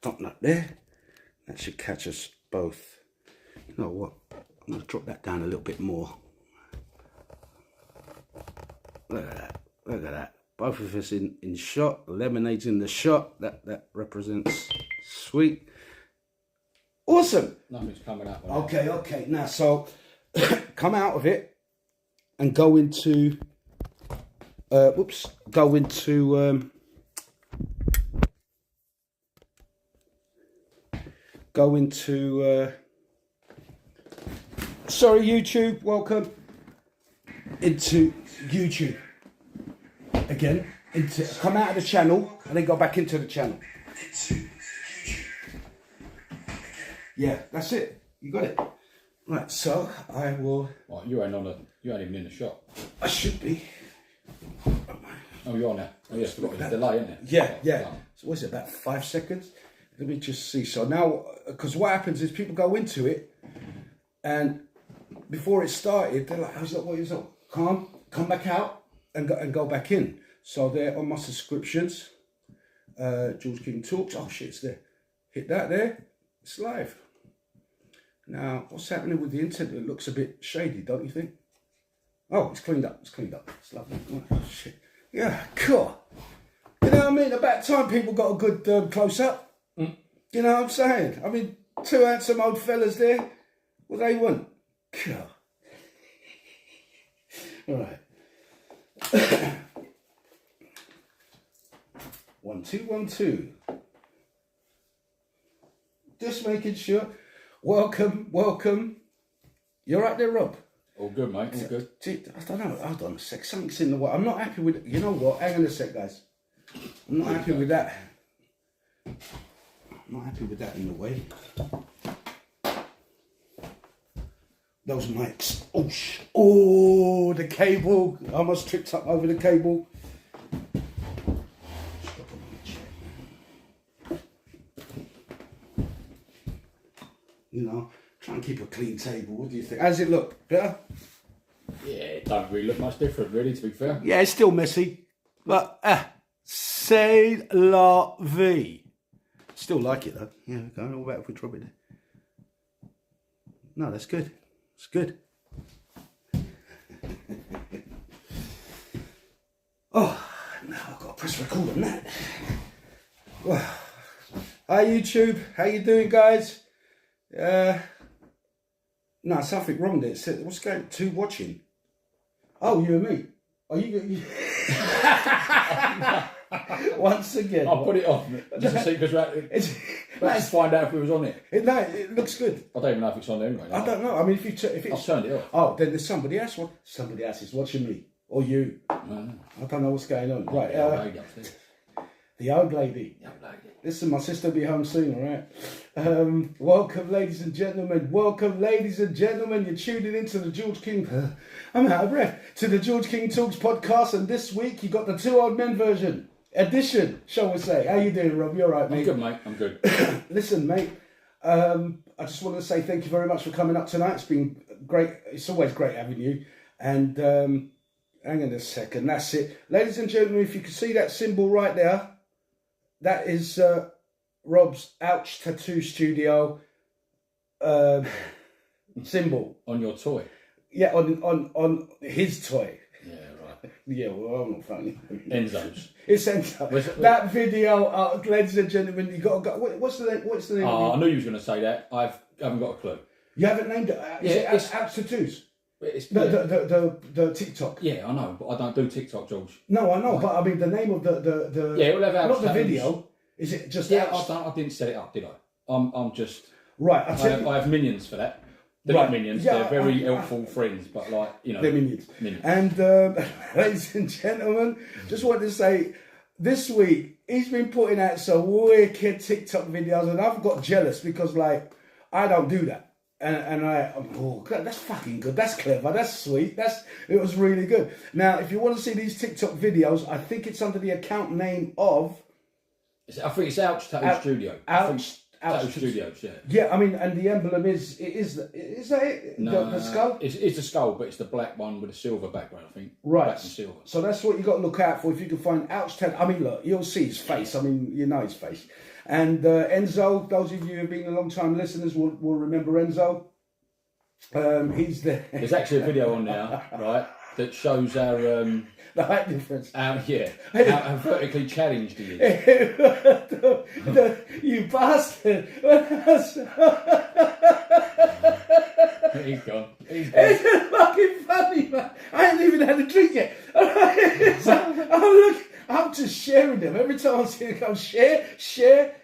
Something like there. That should catch us both. You know what? I'm going to drop that down a little bit more. Look at that. Look at that. Both of us in shot. Lemonade's in the shot. That represents sweet. Awesome. Nothing's coming up. Okay. Now, so come out of it and go into. Go into. Go into. Sorry, YouTube. Welcome into YouTube. Again, come out of the channel and then go back into the channel. Yeah, that's it. You got it. Right, so I will. Right, you ain't even in the shot. I should be. Oh, you're on there. Oh, yes, we've got a delay, isn't it? Yeah. So what's it, about 5 seconds? Let me just see. So now, because what happens is people go into it, and before it started, they're like, "How's that? What is that? Come back out and go back in." So they're on my subscriptions. George King Talks. Oh shit, it's there. Hit that there. It's live. Now, what's happening with the internet? It looks a bit shady, don't you think? Oh, it's cleaned up. It's lovely. Oh shit. Yeah, cool. You know what I mean? About time people got a good close up. You know what I'm saying? I mean, two handsome old fellas there. What they want? Cool. All right. 1 2 1 2. Just making sure. Welcome. You're right there, Rob. All good, mate. All good. I don't know. Hold on a sec. Something's in the way. I'm not happy with. You know what? Hang on a sec, guys. I'm not happy with that. I'm not happy with that in the way. Those mics. Oh, the cable. I almost tripped up over the cable. You know, try and keep a clean table. What do you think? How does it look? Better? Yeah, it don't really look much different, really, to be fair. Yeah, it's still messy. But, c'est la vie. Still like it, though. Yeah, okay. All about if we drop it there. No, that's good. It's good. Oh, now I've got to press record on that. Well, hi, YouTube. How you doing, guys? No, something wrong there. What's going to watching? Oh, you and me. Are you? Once again. I'll put it on. Just to see, because let's find out if it was on it. It looks good. I don't even know if it's on there anyway. I don't know. I mean, if it's... I've turned it off. Oh, then there's somebody else. Somebody else is watching me. Or you. No. I don't know what's going on. Right. The old lady upstairs. The old lady. Listen, my sister will be home soon, all right? Welcome, ladies and gentlemen. You're tuning into the George King... I'm out of breath. To the George King Talks podcast. And this week, you got the Two Old Men version. Edition, shall we say. How you doing, Rob? You all right, mate? I'm good, mate. I'm good. Listen, mate. I just want to say thank you very much for coming up tonight. It's been great. It's always great having you. And hang on a second. That's it. Ladies and gentlemen, if you can see that symbol right there, that is Rob's Ouch Tattoo Studio symbol. On your toy? Yeah, on his toy. Yeah, right. Yeah, well, I'm not funny. Enzo's. It's Enzo. That video, ladies and gentlemen, you got to go. What's the name? What's the name? I knew you was going to say that. I haven't got a clue. You haven't named it. It's Ouch Tattoos. The TikTok. Yeah, I know, but I don't do TikTok, George. No, I know, but I mean the name of the yeah, we'll have not the video. Is it just? Yeah, I didn't set it up, did I? I'm just right. I have minions for that. They're not minions. Yeah, they're very helpful friends, but like they're minions. And ladies and gentlemen, just wanted to say, this week he's been putting out some wicked TikTok videos, and I've got jealous because like I don't do that. And that's fucking good. That's clever. That's sweet. It was really good. Now, if you want to see these TikTok videos, I think it's under the account name of. I think it's Ouch Tattoo Studio. Ouch Tattoo Studios. Yeah. Yeah, I mean, and the emblem is that it? No, the skull. It's a skull, but it's the black one with a silver background. I think. Right. Black and silver. So that's what you got to look out for. If you can find Ouch Tattoo. I mean, look, you'll see his face. I mean, you know his face. And Enzo, those of you who've been a long time listeners will remember Enzo. He's there. There's actually a video on there, right, that shows our The height difference. how vertically challenged he is. You bastard! He's gone. It's fucking funny, man. I ain't even had a drink yet. I'm just sharing them every time I see it. Go share.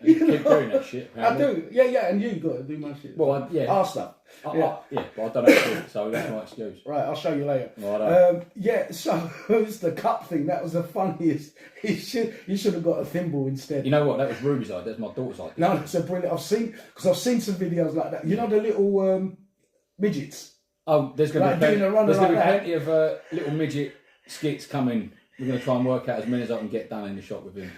You keep doing that shit. I do. Yeah, and you got to do my shit. Well, yeah. Our stuff. But I don't know it, so that's my excuse. Right, I'll show you later. Right, so it was the cup thing. That was the funniest. You should have got a thimble instead. You know what? That was Ruby's idea. That's my daughter's idea. No, that's a brilliant. I've seen some videos like that. You know the little midgets. Oh, there's going Like to doing a runner be like that. plenty of little midget skits coming. We're going to try and work out as many as I can get done in the shop with him.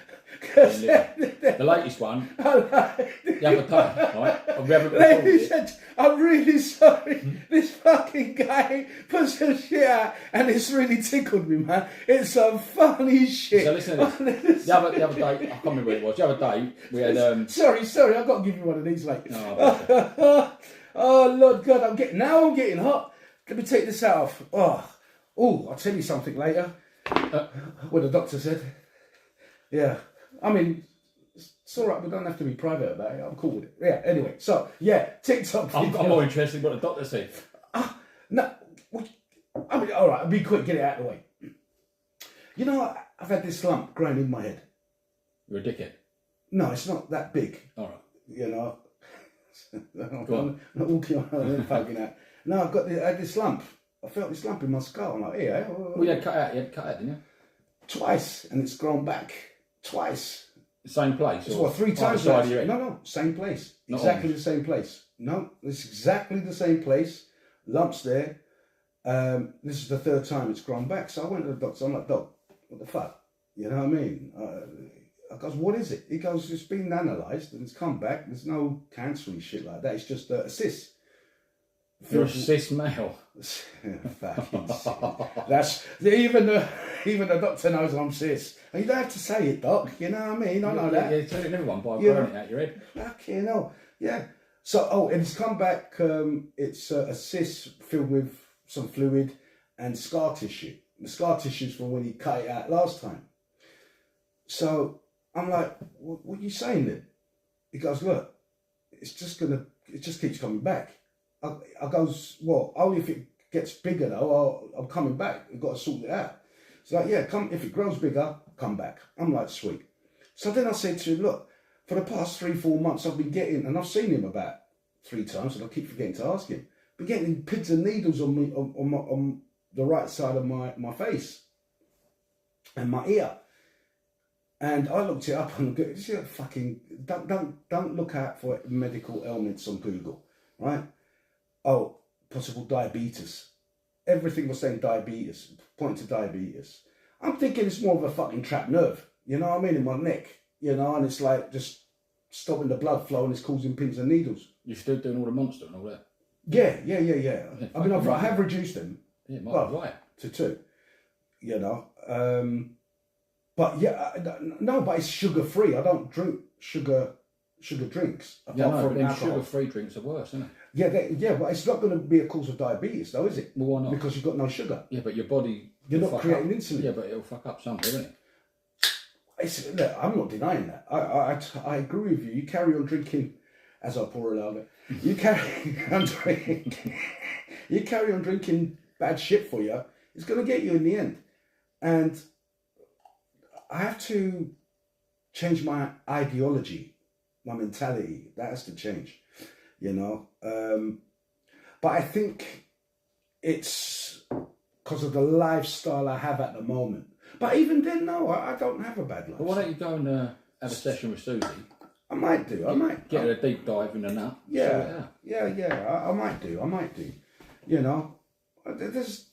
The latest one, the other day, right? We haven't recorded it. I'm really sorry. This fucking guy put some shit out and it's really tickled me, man. It's some funny shit. So listen to this. The other day, I can't remember what it was. The other day, we had... Sorry, I've got to give you one of these, like... Oh, oh, Lord God, I'm getting hot. Let me take this out. Oh, I'll tell you something later. What the doctor said. Yeah. I mean, it's all right. We don't have to be private about it. I'm cool with it. Yeah. Anyway, so yeah, TikTok. I'm more interested in what the doctor said. No. I mean, all right. Be quick. Get it out of the way. You know, I've had this lump growing in my head. You're a dickhead. No, it's not that big. All right. You know. Go on. Not walking on and poking out. No, I had this lump. I felt this lump in my skull. I'm like, yeah. Well, you had cut out. You had cut out, didn't you? Twice, and it's grown back. Twice. Same place? It's what, 3 times? Side of your head? No, same place. Not exactly orange. the same place. No, it's exactly the same place. Lumps there. This is the 3rd time it's grown back. So I went to the doctor. I'm like, Doc, what the fuck? You know what I mean? I goes, what is it? He goes, it's been analysed and it's come back. There's no cancery shit like that. It's just a cyst. You're a cis male. That's even the doctor knows I'm cis. You don't have to say it, Doc. You know what I mean? I know that. Yeah, tell it everyone by growing it out your head. Fucking hell. Yeah. So, and it's come back. It's a cyst filled with some fluid and scar tissue. The scar tissue's from when he cut it out last time. So I'm like, what are you saying then? He goes, look, it just keeps coming back. I goes, well, only if it gets bigger though, I'm coming back. We've got to sort it out. It's like, yeah, if it grows bigger, come back. I'm like, sweet. So then I said to him, look, for the past 3-4 months I've been getting, and I've seen him about 3 times, and I keep forgetting to ask him, been getting pins and needles on me on the right side of my face and my ear. And I looked it up and go, fucking don't look out for medical ailments on Google, right? Oh, possible diabetes. Everything was saying diabetes, pointing to diabetes. I'm thinking it's more of a fucking trapped nerve, you know what I mean, in my neck, you know, and it's like just stopping the blood flow and it's causing pins and needles. You're still doing all the Monster and all that? Yeah. I mean, I have reduced them. Yeah, right. To 2, you know. But yeah, no, but it's sugar-free. I don't drink sugar drinks. But then sugar-free drinks are worse, isn't it? Yeah, but it's not going to be a cause of diabetes, though, is it? Well, why not? Because you've got no sugar. Yeah, but your body... You're not creating insulin. Yeah, but it'll fuck up something, isn't it? Look, I'm not denying that. I agree with you. You carry on drinking, as I pour it out. You carry on drinking bad shit for you. It's going to get you in the end. And I have to change my ideology, my mentality. That has to change, you know. But I think it's because of the lifestyle I have at the moment. But even then, no, I don't have a bad lifestyle. Well, why don't you go and have a session with Susie? I might do. I might get her a deep dive in the nut. Yeah. I might do. You know, there's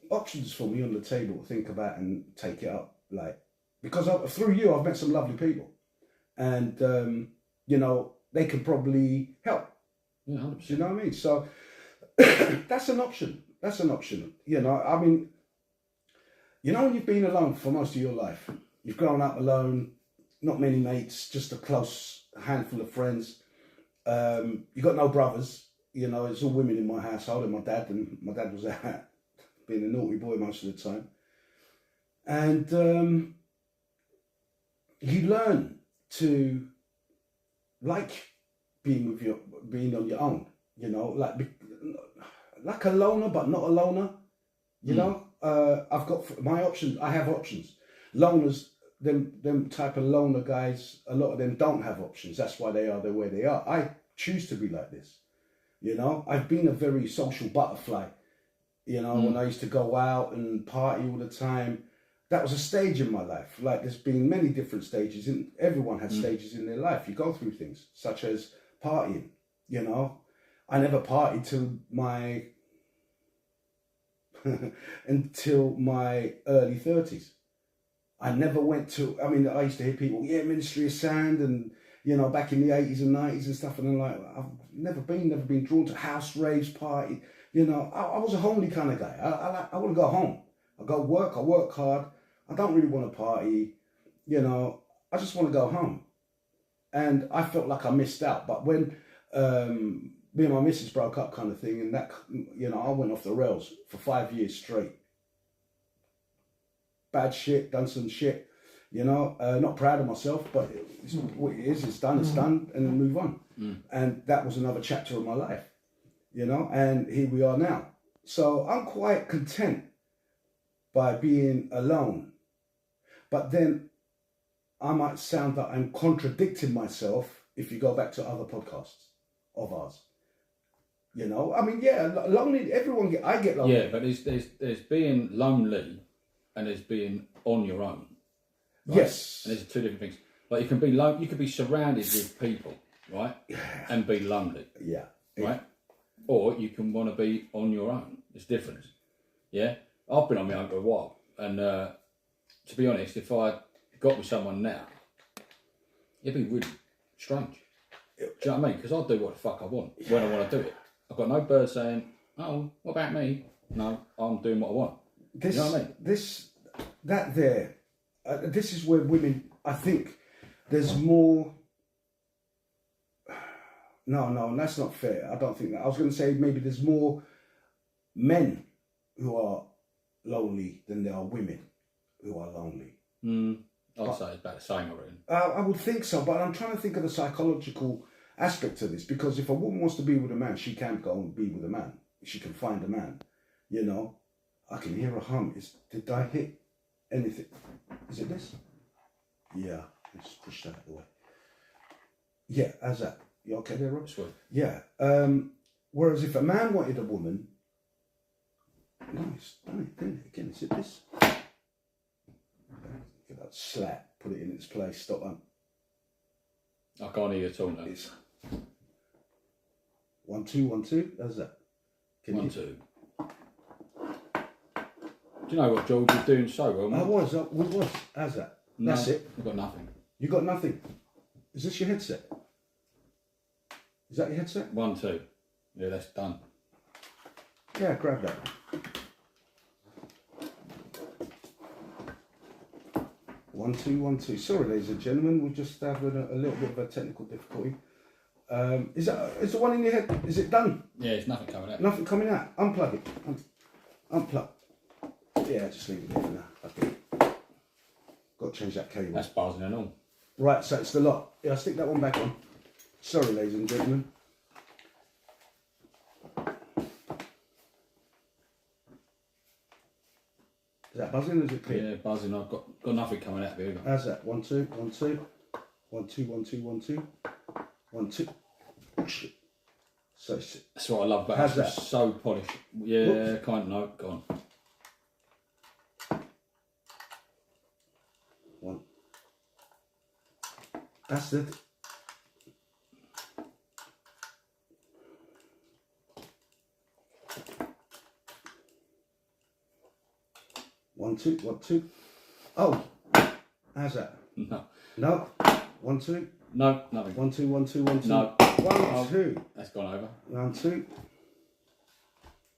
options for me on the table to think about and take it up. Like, because through you, I've met some lovely people, and you know, they can probably help. Yeah, 100%. You know what I mean? So that's an option. You know, I mean, you know, when you've been alone for most of your life, you've grown up alone, not many mates, just a close a handful of friends. You got no brothers. You know, it's all women in my household, and my dad was out being a naughty boy most of the time. And you learn to like being on your own. You know, like a loner, but not a loner. You know, I've got my options. I have options. Loners, them type of loner guys, a lot of them don't have options. That's why they are the way they are. I choose to be like this. You know, I've been a very social butterfly. You know, when I used to go out and party all the time, that was a stage in my life. Like, there's been many different stages, and everyone has stages in their life. You go through things such as partying. You know, I never partied till my until my early 30s. I never went to, I mean, I used to hear people, Ministry of Sound, and, you know, back in the 80s and 90s and stuff, and I'm like, I've never been drawn to house raves, party. You know, I was a homely kind of guy. I want to go home. I go work, I work hard. I don't really want to party. You know, I just want to go home. And I felt like I missed out. But when me and my missus broke up kind of thing, and that, you know, I went off the rails for 5 years straight. Bad shit, done some shit, you know, not proud of myself, but it's what it is, it's done, and then move on. And that was another chapter of my life, you know, and here we are now. So I'm quite content by being alone. But then I might sound that I'm contradicting myself if you go back to other podcasts of ours. You know, I mean, yeah, lonely, I get lonely. Yeah, but there's being lonely and there's being on your own. Right? Yes. And there's two different things. Like, you can be surrounded with people, right? And be lonely. Yeah. Right? Or you can want to be on your own. There's difference. Yeah? I've been on my own for a while. And to be honest, if I got with someone now, it'd be really strange. Do you know what I mean? Because I'll do what the fuck I want when I want to do it. I've got no bird saying, oh, what about me? No, I'm doing what I want. You know what I mean? This is where women, I think there's more. No, that's not fair. I don't think that. I was going to say maybe there's more men who are lonely than there are women who are lonely. I'd say it's about the same, I reckon. I would think so, but I'm trying to think of the psychological aspect of this, because if a woman wants to be with a man, she can go and be with a man. She can find a man, you know. I can hear a hum. Did I hit anything? Is it this? Yeah, let's push that out of the way. Yeah, how's that? You okay there, Rob? Sweet. Yeah. Whereas if a man wanted a woman, no, it's done it, didn't it? Again, is it this? Get that slap, put it in its place, stop that. I can't hear you at all now. It's 1 2 1 2. How's that? 1 2. Do you know what, George? You're doing so well, mate. I was. How's that? No, That's it. You've got nothing. You got nothing. Is this your headset? Is that your headset? 1 2. Yeah, that's done. Yeah, grab that. One two 1 2. Sorry, ladies and gentlemen, we're just having a little bit of a technical difficulty. Is the one in your head? Is it done? Yeah, there's nothing coming out. Nothing coming out. Unplug it. Unplug. Yeah, just leave it there for now. Okay. Got to change that cable. That's buzzing and all. Right, so it's the lot. Yeah, I'll stick that one back on. Sorry, ladies and gentlemen. Is that buzzing or is it clear? Yeah, buzzing. I've got nothing coming out of here. How's that? 1 2 1 2 1 2 1 2 1 2 1 2. So that's what I love about it. How's that? It's so polished. Yeah, whoops. Kind of. No, go on. 1. That's it. One two 1 2. Oh, how's that? No. No. 1 2. No, nothing. 1 2 1 2 1 2. No. 1 2. That's gone over. 1 2.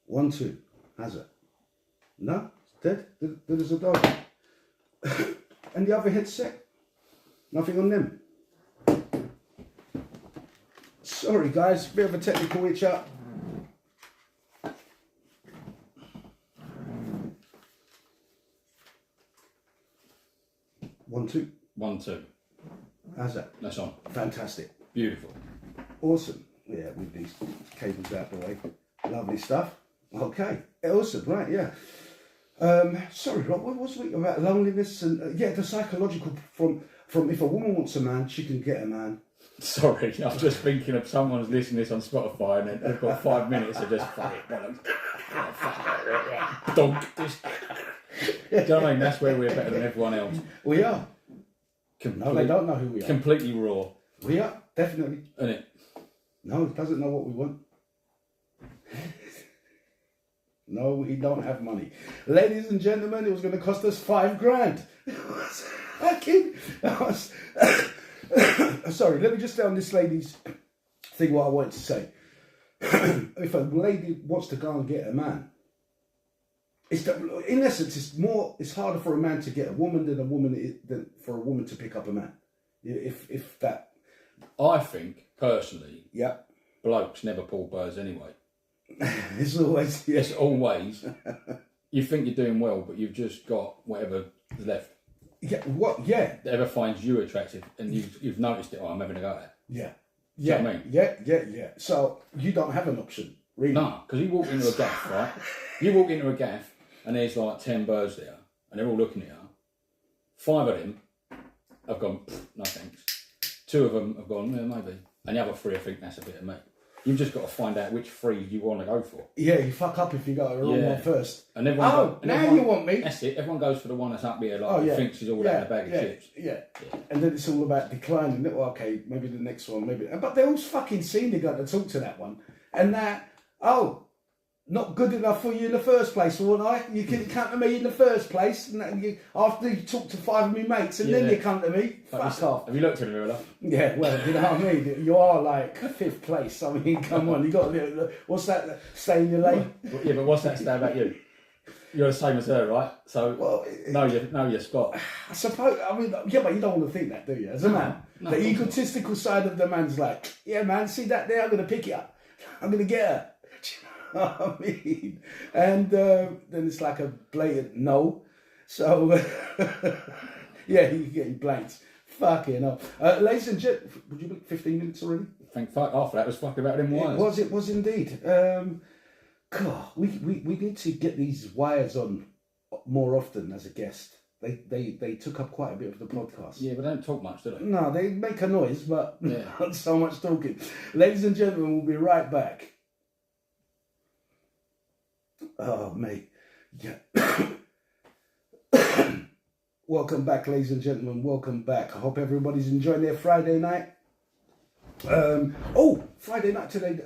1 2. How's that? No, it's dead. Dead as a dog. And the other headset? Nothing on them. Sorry, guys, bit of a technical hitch up. One, two. 1, 2. How's that? That's on. Fantastic. Beautiful. Awesome. Yeah, with these cables out the way. Lovely stuff. Okay. Awesome. Right, yeah. Sorry, Rob, what was we about loneliness and the psychological from if a woman wants a man, she can get a man. Sorry, I'm just thinking of someone's listening to this on Spotify and they've got 5 minutes of just fuck it. Donk. Do you know what I mean? That's where we're better than everyone else. We are. No, they don't know who we are. Completely raw. We are, definitely. Isn't it? No, it doesn't know what we want. No, we don't have money. Ladies and gentlemen, it was going to cost us $5,000. Sorry, let me just stay on this lady's thing, what I wanted to say. If a lady wants to go and get a man, in essence, it's harder for a man to get a woman than for a woman to pick up a man. If that. I think, personally, Yeah. blokes never pull birds anyway. It's always. Yeah. It's always, you think you're doing well, but you've just got whatever is left. Yeah, what? Yeah. That ever finds you attractive and you've noticed it, I'm having a go at it. Yeah. Do you Yeah. know what I mean? Yeah. So you don't have an option, really. No, because you walk into a gaff, right? You walk into a gaff and there's like 10 birds there and they're all looking at you. 5 of them have gone, no thanks. 2 of them have gone, yeah, maybe. And the other 3 I think that's a bit of me. You've just got to find out which 3 you want to go for. Yeah, you fuck up if you go the wrong one first. And everyone you want me? That's it. Everyone goes for the one that's up here, like thinks he's all out in a bag of chips. Yeah. And then it's all about declining. Well, okay, maybe the next one, maybe. But they all fucking seen they got to talk to that one. And that, not good enough for you in the first place, wasn't I? You couldn't come to me in the first place. And after you talked to 5 of me mates, and then you come to me. Fuck off. Have you looked in the mirror? Yeah, well, you know what I mean? You are like 5th place. I mean, come on. You got a little, what's stay in your lane? Yeah, but what's that to say about you? You're the same as her, right? So, know your spot. I suppose, I mean, yeah, but you don't want to think that, do you? As a man. No, the egotistical side of the man's like, yeah, man, see that there? I'm going to pick it up. I'm going to get her. Do you know what I mean? And then it's like a blatant no. So, yeah, you're getting blanks. Fucking hell. Ladies and gentlemen, would you be 15 minutes already? Thank fuck off. That was fucking about them wires. It was indeed. God, we need to get these wires on more often as a guest. They took up quite a bit of the podcast. Yeah, but they don't talk much, do they? No, they make a noise, but not so much talking. Ladies and gentlemen, we'll be right back. Oh, mate. Yeah. Welcome back, ladies and gentlemen. Welcome back. I hope everybody's enjoying their Friday night. Friday night today.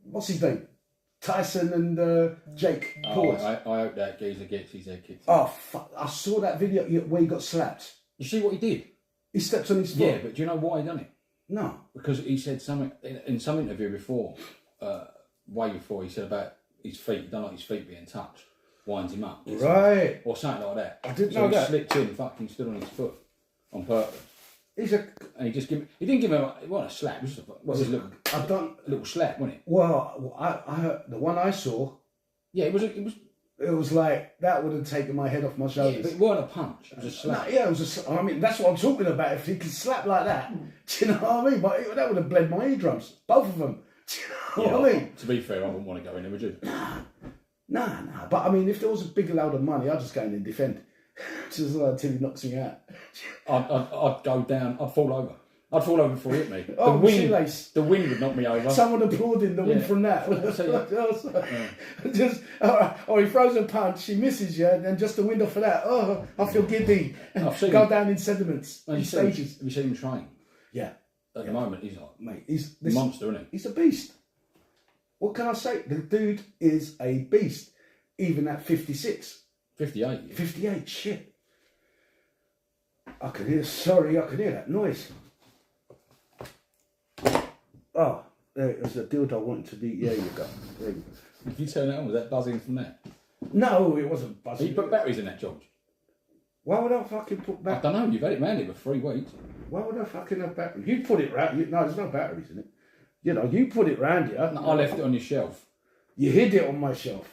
What's his name? Tyson and Jake Paul. I hope that geezer gets his head kicked. Oh, fuck. I saw that video where he got slapped. You see what he did? He stepped on his foot. Yeah, but do you know why he done it? No. Because he said something in some interview before, way before, he said about his feet. He don't like his feet being touched. Winds him up. Right. Or something like that. I didn't know that. So he slipped in, fucking stood on his foot on purpose. He didn't give him it wasn't a slap. It was just a little slap, wasn't it? Well, I heard the one I saw. Yeah, it was. It was like that would have taken my head off my shoulders. Yeah, but it wasn't a punch. It was a slap. No, yeah, it was a. I mean, that's what I'm talking about. If he could slap like that, do you know what I mean? But that would have bled my eardrums, both of them. Do you know what I mean? To be fair, I wouldn't want to go in there, would you? Nah. But I mean, if there was a big amount of money, I'd just go in and defend. Just until he knocks me out. I'd go down. I'd fall over. I'd fall over before he hit me. The wind would knock me over. Someone applauding the wind from that. Or he throws a punch, he misses you, and then just the wind off of that. Oh, I feel giddy. Go down in sediments, in stages. Have you seen him train? Yeah. At the moment, he's like, mate, he's a monster, isn't he? He's a beast. What can I say? The dude is a beast, even at 56. 58. Yeah. 58, shit. I can hear that noise. Oh, there's a dildo I wanted to be. Yeah, you go. There you go. If you turn that on, was that buzzing from that? No, it wasn't buzzing. You put batteries in that, George? Why would I fucking put batteries? I don't know, you've had it manned for 3 weeks. Why would I fucking have batteries? You put it right. No, there's no batteries in it. You know, you put it round here. No, I left it on your shelf. You hid it on my shelf.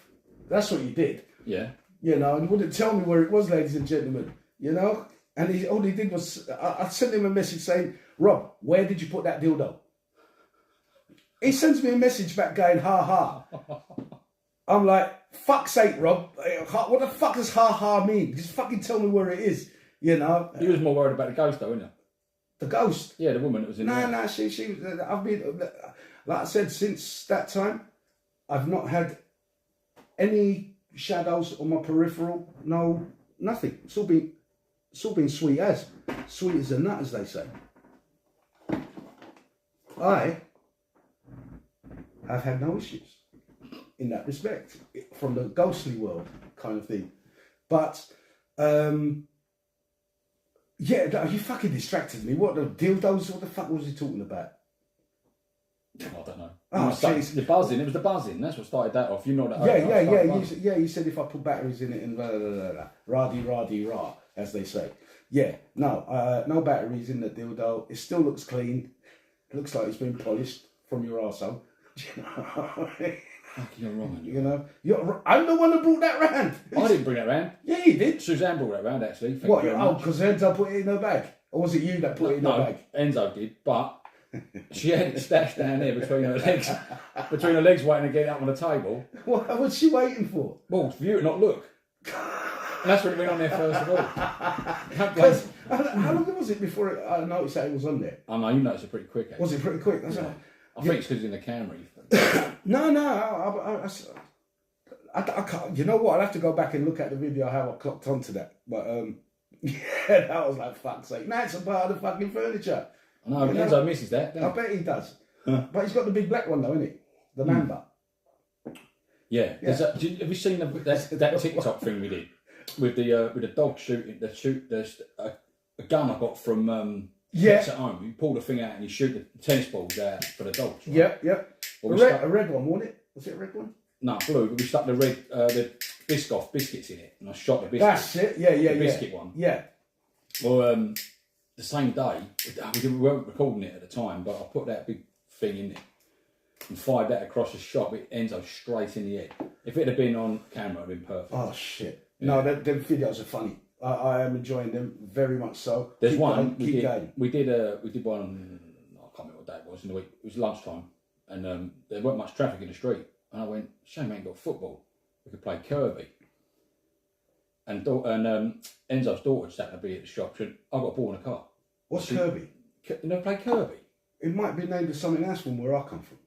That's what you did. Yeah. You know, and wouldn't tell me where it was, ladies and gentlemen. You know? And all he did was, I sent him a message saying, Rob, where did you put that dildo? He sends me a message back going, ha ha. I'm like, fuck's sake, Rob. What the fuck does ha ha mean? Just fucking tell me where it is. You know? He was more worried about the ghost though, wasn't The ghost? he? Yeah, the woman that was in there. No, she I've been, like I said, since that time, I've not had any shadows on my peripheral. No, nothing. It's all been sweet as a nut, as they say. I have had no issues in that respect from the ghostly world kind of thing. But yeah, no, you fucking distracted me. What, the dildos? What the fuck was he talking about? I don't know. Oh, The buzzing. It was the buzzing. That's what started that off. You know that. Yeah. You said if I put batteries in it and blah, blah, blah, blah. Rah-dee, as they say. Yeah, no, no batteries in the dildo. It still looks clean. It looks like it's been polished from your arsehole. You know? You're wrong. You know, I'm the one who brought that round. I didn't bring that round. Yeah, you did. Suzanne brought that round actually. What? Oh, because Enzo put it in her bag, or was it you that put it in her bag? Enzo did, but she had it stashed down there between her legs, waiting to get it up on the table. What was she waiting for? Well, for you to not look. And that's when it went on there first of all. How long was it before I noticed that it was on there? I know, you noticed it pretty quick. Actually. Was it pretty quick? That's right. I think it's because it's in the camera. No, I can't. You know what? I'll have to go back and look at the video how I clocked onto that. But yeah, that was like, fuck's sake. Now it's a part of the fucking furniture. I know, but Enzo misses that. I bet he does. But he's got the big black one though, isn't he? The Mamba. Yeah. Have you seen that TikTok thing we did with the dog shooting? A gun I got from. At home, you pull the thing out and you shoot the tennis balls out for the dogs. Right? Yeah. A red one, wasn't it? Was it a red one? No, blue. But we stuck the Biscoff biscuits in it, and I shot the biscuits. That's it. Yeah. The biscuit one. Yeah. Well, the same day we weren't recording it at the time, but I put that big thing in it and fired that across the shop. It ends up straight in the head. If it had been on camera, it'd been perfect. Oh shit! Yeah. No, them videos are funny. I am enjoying them very much so. There's one we did one. I can't remember what day it was in the week. It was lunchtime, and there weren't much traffic in the street. And I went, shame I ain't got football. We could play Kirby. And Enzo's daughter just happened to be at the shop. She said, I've got a ball in a car. What's Kirby? You never played Kirby? It might be named as something else from where I come from.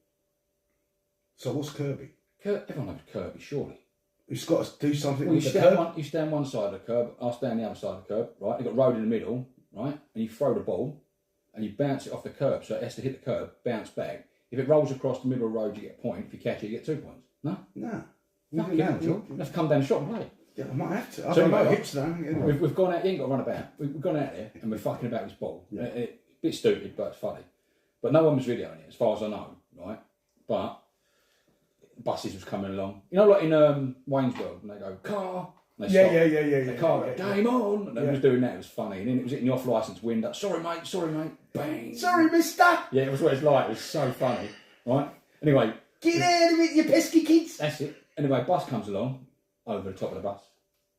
So what's Kirby? Everyone knows Kirby, surely. He's got to do something well, with the curb. You stand one side of the curb, I'll stand the other side of the curb, right? You've got road in the middle, right? And you throw the ball and you bounce it off the curb, so it has to hit the curb, bounce back. If it rolls across the middle of the road, you get a point. If you catch it, you get 2 points. No? No. You have to come down the shop and play. Yeah, I might have to. I So don't know anyway, hips now. We've gone out, you ain't got to run about. We've gone out there and we're fucking about this ball. Yeah. A bit stupid, but it's funny. But no one was videoing it, as far as I know, right? But buses was coming along. You know, like in Wayne's World, when they go, car, and they stop. Yeah. The car go, game on! And they was doing that, it was funny. And then it was hitting the off-licence window. Sorry, mate. Bang. Sorry, mister. Yeah, it was what it's like. It was so funny, right? Anyway. Get out of it, you pesky kids. That's it. Anyway, bus comes along, over the top of the bus,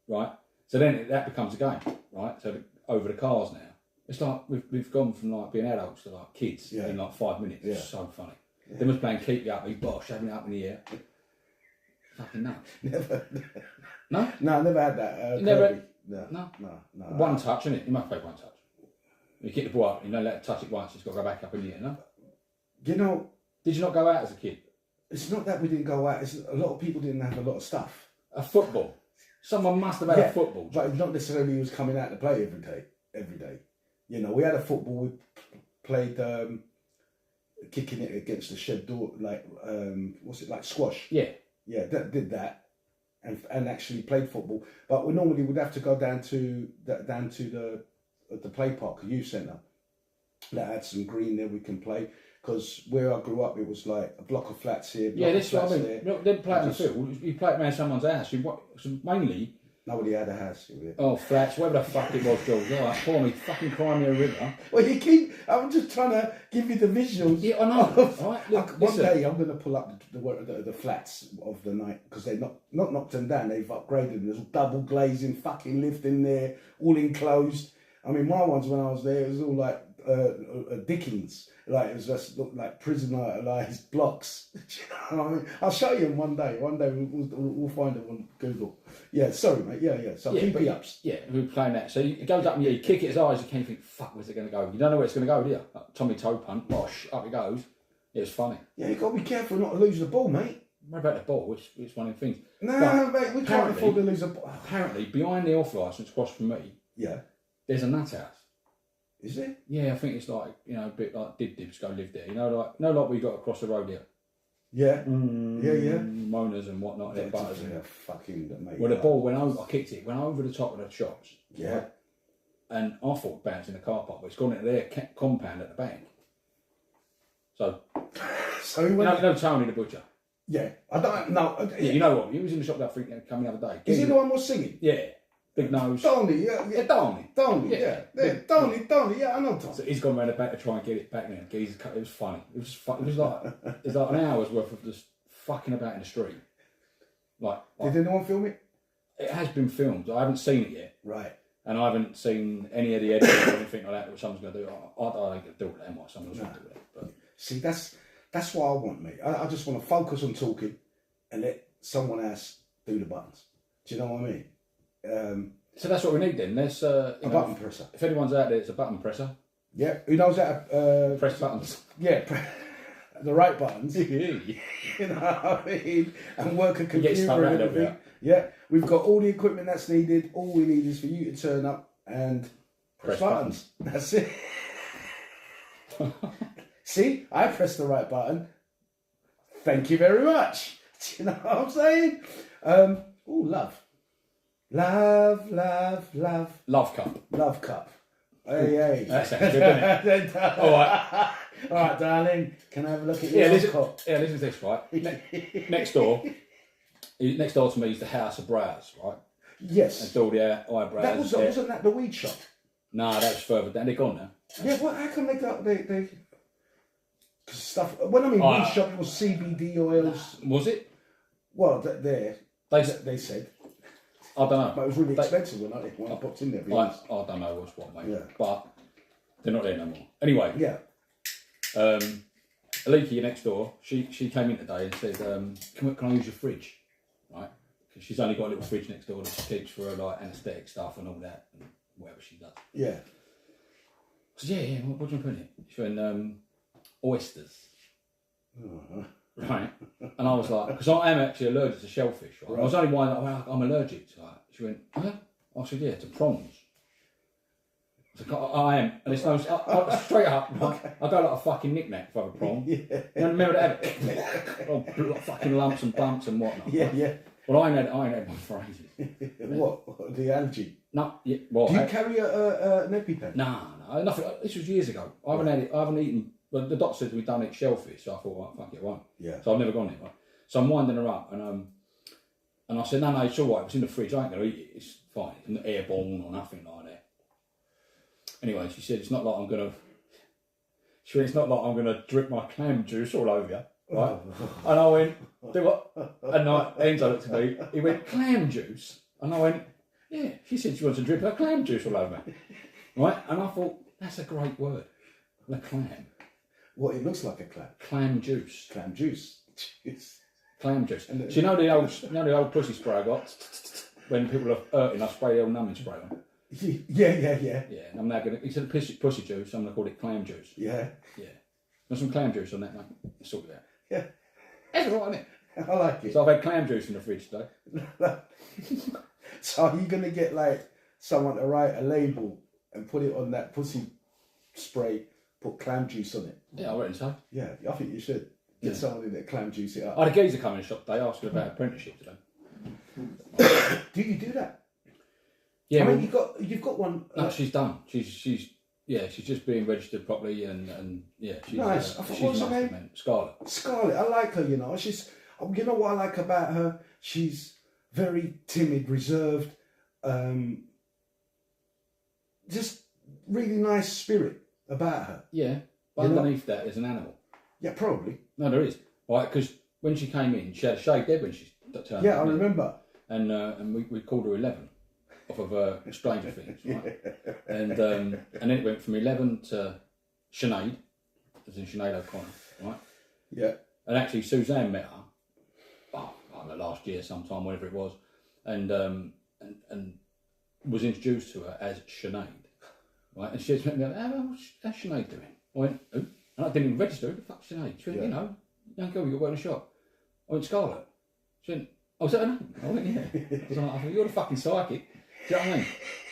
right? So then that becomes a game, right? So over the cars now. It's like we've gone from like being adults to like kids in like 5 minutes. Yeah. It's so funny. Yeah. Then was playing Keep You Up, he's bosh, having it up in the air. Fucking nuts. Never. No? No, I never had that. Never? No. One touch, isn't it? You must play one touch. You kick the ball up, you don't let it touch it once, it's got to go back up in the air, no? You know... Did you not go out as a kid? It's not that we didn't go out, it's a lot of people didn't have a lot of stuff. A football? Someone must have had a football. But not necessarily he was coming out to play every day. You know, we had a football, we played kicking it against the shed door, like, what's it, like squash? Yeah. Yeah, did that and actually played football. But we normally would have to go down to the play park, the youth centre. That had some green there we can play. Because where I grew up, it was like a block of flats here. Yeah, that's what I mean. You didn't play it on the field. You play it around someone's house. So mainly, Nobody had a house. Oh, flats, whatever the fuck it was, George. All right, pour me fucking Crimea River. Well, I'm just trying to give you the visuals. Yeah, I know. All right, look, One listen. day I'm going to pull up the flats of the night because they've not knocked them down. They've upgraded them. There's double glazing, fucking lift in there, all enclosed. I mean, my ones when I was there, it was all like Dickens. Like it was just looked like prisoner-ized blocks. Do you know what I mean? I'll show you them one day. One day we'll find it on Google. Yeah, sorry, mate. Yeah. So PP-ups. Yeah, we were playing that. So it goes up and you kick it as high as you can. You think, fuck, where's it going to go? You don't know where it's going to go, do you? Like Tommy Toe Punt, bosh, up it goes. It was funny. Yeah, you got to be careful not to lose the ball, mate. What about the ball? It's one of the things. No, mate, we can't afford to lose a ball. Apparently, behind the off licence across from me, there's a nut house. Is there? Yeah, I think it's like, a bit like Dibs go live there. Like we got across the road here. Yeah. Yeah. Monas and whatnot, their butters. Yeah, fucking mate. Well, the ball went over, I kicked it, went over the top of the shops. Yeah. Right? And I thought it bounced in the car park, but it's gone into their compound at the bank. So he went... Tony the butcher. Yeah. I don't know. Yeah, you know what? He was in the shop that coming the other day. Is he the one was singing? Yeah. Big nose. Donny, yeah. Donny, yeah. Donny, yeah, I know Donny. So he's gone round the back to try and get it back now. It was funny. It was like an hour's worth of just fucking about in the street. Did anyone film it? It has been filmed. I haven't seen it yet. Right. And I haven't seen any of the edits or anything like that someone's going to do. I don't think do it with them or someone's going to do it. But see, that's what I want, mate. I just want to focus on talking and let someone else do the buttons. Do you know what I mean? So that's what we need then. There's a button presser. If anyone's out there, it's a button presser. Yeah, who knows how to press buttons? Yeah, the right buttons. You know what I mean? And work a computer and everything. Yeah, we've got all the equipment that's needed. All we need is for you to turn up and press buttons. That's it. See, I pressed the right button. Thank you very much. Do you know what I'm saying? Love. Love cup. Love cup. Hey. That sounds good, doesn't it? All right, darling. Can I have a look at your cup? Yeah, listen to this, right? Next door to me is the House of Brows, right? Yes. And all the eyebrows. Wasn't that the weed shop? No, that was further down. They're gone now. Yeah, well, how come they stuff? When I mean weed shop, it was CBD oils. Was it? Well, they said. I don't know. But it was really expensive when I popped in there. I don't know what's what, mate. Yeah. But they're not there no more. Anyway. Yeah. Aliki next door, she came in today and said, can I use your fridge? Right? Because she's only got a little fridge next door that she keeps for her like anaesthetic stuff and all that and whatever she does. Yeah. I said, yeah, what do you put in it? She went, oysters. Uh-huh. Right? And I was like, because I am actually allergic to shellfish, right? I was only wondering, I'm allergic to it. She went, huh? I said, yeah, to prawns. I said, I am. And it's no, straight up, right? I go like a fucking knick-knack if I have a prawn. Yeah. You remember that? Fucking lumps and bumps and whatnot. Yeah, right? yeah. Well, I ain't had one for ages. What? The allergy? No, yeah. Well, do you carry an EpiPen? No, nothing. This was years ago. I haven't had it. I haven't eaten. But the doctor said we don't eat shellfish, so I thought, right, fuck it, I won't. Yeah. So I've never gone there, right? So I'm winding her up, and I said, no, it's all right. It's in the fridge. I ain't gonna eat it. It's fine. It's not airborne or nothing like that. Anyway, she said it's not like I'm gonna drip my clam juice all over you, right? And I went, do what? And Enzo looked at me. He went, clam juice, and I went, yeah. She said she wants to drip her clam juice all over me, right? And I thought that's a great word, the clam. What, it looks like a clam? Clam juice. Clam juice. Clam juice. So you know the old pussy spray I got when people are hurting, I spray the old numbing spray on. Yeah. Yeah, and I'm now going to, instead of pussy juice, I'm going to call it clam juice. Yeah. There's some clam juice on that, mate. Sort it out. Yeah. That's all right, isn't it? I like it. So I've had clam juice in the fridge today. So are you going to get like someone to write a label and put it on that pussy spray, put clam juice on it? Yeah, I reckon so. Yeah, I think you should. Get someone in there, clam juice it up. I had a geezer come in the shop today asking about apprenticeship today. Do you do that? Yeah, I mean, you've got one. No, she's done. She's just being registered properly and yeah, she's nice. What's her name? Man. Scarlett. Scarlett, I like her. You know, you know what I like about her. She's very timid, reserved, just really nice spirit about her. Yeah, but underneath that is an animal. Yeah, probably. No, there is. Right, because when she came in, she had a shaved head when she turned. Yeah, I remember. And we called her 11 off of Stranger Things, right? And then it went from 11 to Sinead, as in Sinead O'Connor, right? Yeah. And actually, Suzanne met her, I don't know, last year sometime, whatever it was, and was introduced to her as Sinead, right? And she said to me, how's Sinead doing? I went, who? And I didn't even register. Who the fuck's Sinead? She went, you know, young girl, you work in a shop. I went, Scarlett. She went, oh, is that her name? I went, yeah. I thought, you're the fucking psychic. Do you know what I mean?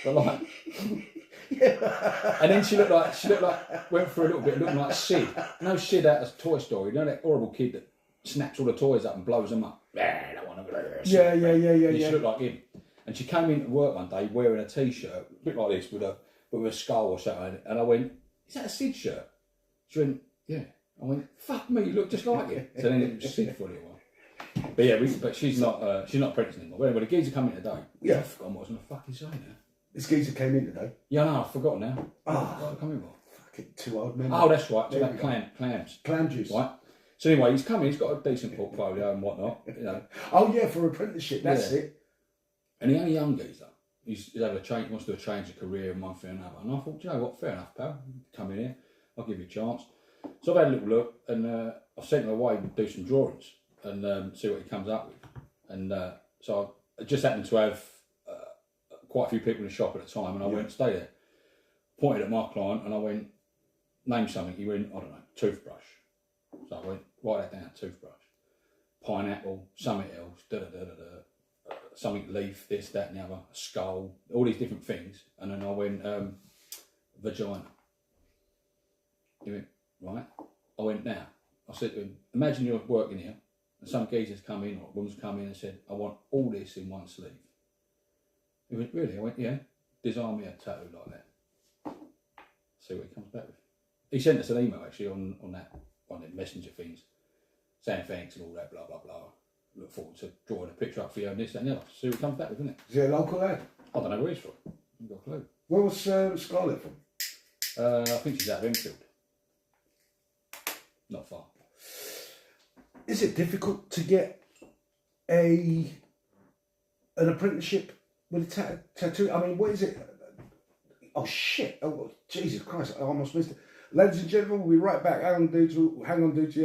But like, and then she looked like, went for a little bit, looking like Sid. You know Sid out of Toy Story, you know that horrible kid that snaps all the toys up and blows them up? Yeah. She looked like him. And she came into work one day wearing a t-shirt, a bit like this, with a skull or something. And I went, is that a Sid shirt? She went, yeah. I went, fuck me, you look just like it. So then it was Sid for a little while. But yeah, but she's not apprentice anymore. But anyway, the geezer come in today. Yeah. I've forgotten what I was going to fucking say now. This geezer came in today. Yeah, no, I've forgotten now. Ah. What come in for? Fucking 2 old men. Oh, that's right. So There that we go. clams. Clam juice. Right. So anyway, he's come in, he's got a decent portfolio and whatnot, you know. Oh yeah, for apprenticeship, that's Yeah. it. And the only young geezer, he's having a change, wants to do a change of career and one thing and another. And I thought, you know what, fair enough, pal. Come in here, I'll give you a chance. So I've had a little look and I've sent him away to do some drawings and see what he comes up with. And so I just happened to have quite a few people in the shop at the time and I went, stay there. Pointed at my client and I went, name something. He went, I don't know, toothbrush. So I went, write that down, toothbrush. Pineapple, something else, something leaf, this, that and the other, skull, all these different things. And then I went, vagina. He went, right. I went, now. I said to him, imagine you're working here and some geezer's come in or a woman's come in and said, I want all this in one sleeve. He went, really? I went, yeah. Design me a tattoo like that. See what he comes back with. He sent us an email actually on that, on the messenger things, saying thanks and all that, blah, blah, blah. Look forward to drawing a picture up for you and this, that and the other. See what he comes back with, isn't it? Is he a local lad? I don't know where he's from. I've got a clue. Where was Scarlett from? I think she's out of Enfield. Not far. Is it difficult to get an apprenticeship with a tattoo? I mean, what is it? Oh shit! Oh Jesus Christ! I almost missed it. Ladies and gentlemen, we'll be right back. Hang on, dude.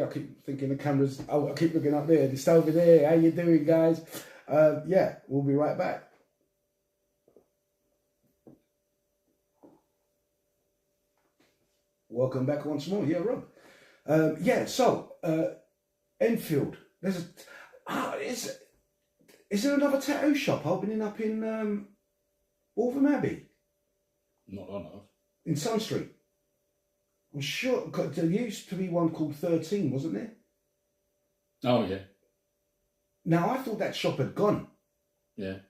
I keep thinking the cameras. Oh, I keep looking up there. It's over there. How you doing, guys? Yeah, we'll be right back. Welcome back once more. Yeah, Rob. So Enfield. Is there another tattoo shop opening up in Waltham Abbey? Not on us. In Sun Street? I'm sure, cause there used to be one called 13, wasn't there? Oh, yeah. Now, I thought that shop had gone. Yeah.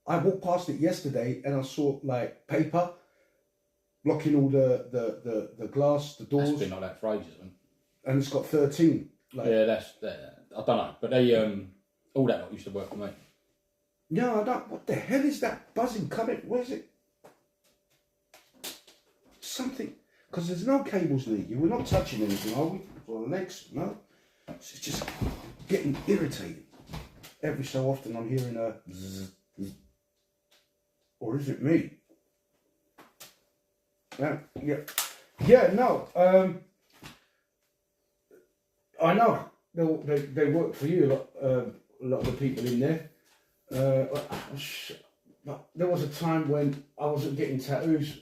I walked past it yesterday and I saw, like, paper blocking all the glass, the doors. That's been like that for ages, hasn't it? And it's got 13. Like, Yeah, that's, I don't know, but they, all that lot used to work for me. No, I don't. What the hell is that buzzing coming? What is it? Something. Because there's no cables leaking. We're not touching anything, are we? Or the legs? No. It's just getting irritating. Every so often I'm hearing a zzz, zzz. Or is it me? Yeah, no. I know they work for you, a lot of the people in there. But there was a time when I wasn't getting tattoos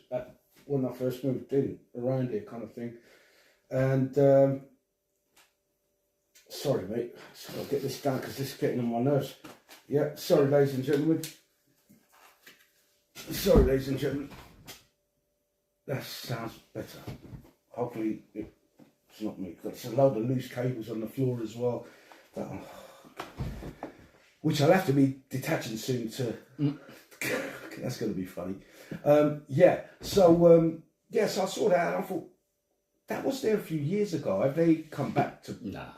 when I first moved in around here, kind of thing. And sorry, mate. So I'll get this down because this is getting on my nerves. Yeah, sorry, ladies and gentlemen. Sorry, ladies and gentlemen. That sounds better. Hopefully it's not me. There's a load of loose cables on the floor as well. But, which I'll have to be detaching soon to. That's going to be funny. So I saw that and I thought, that was there a few years ago. Have they come back to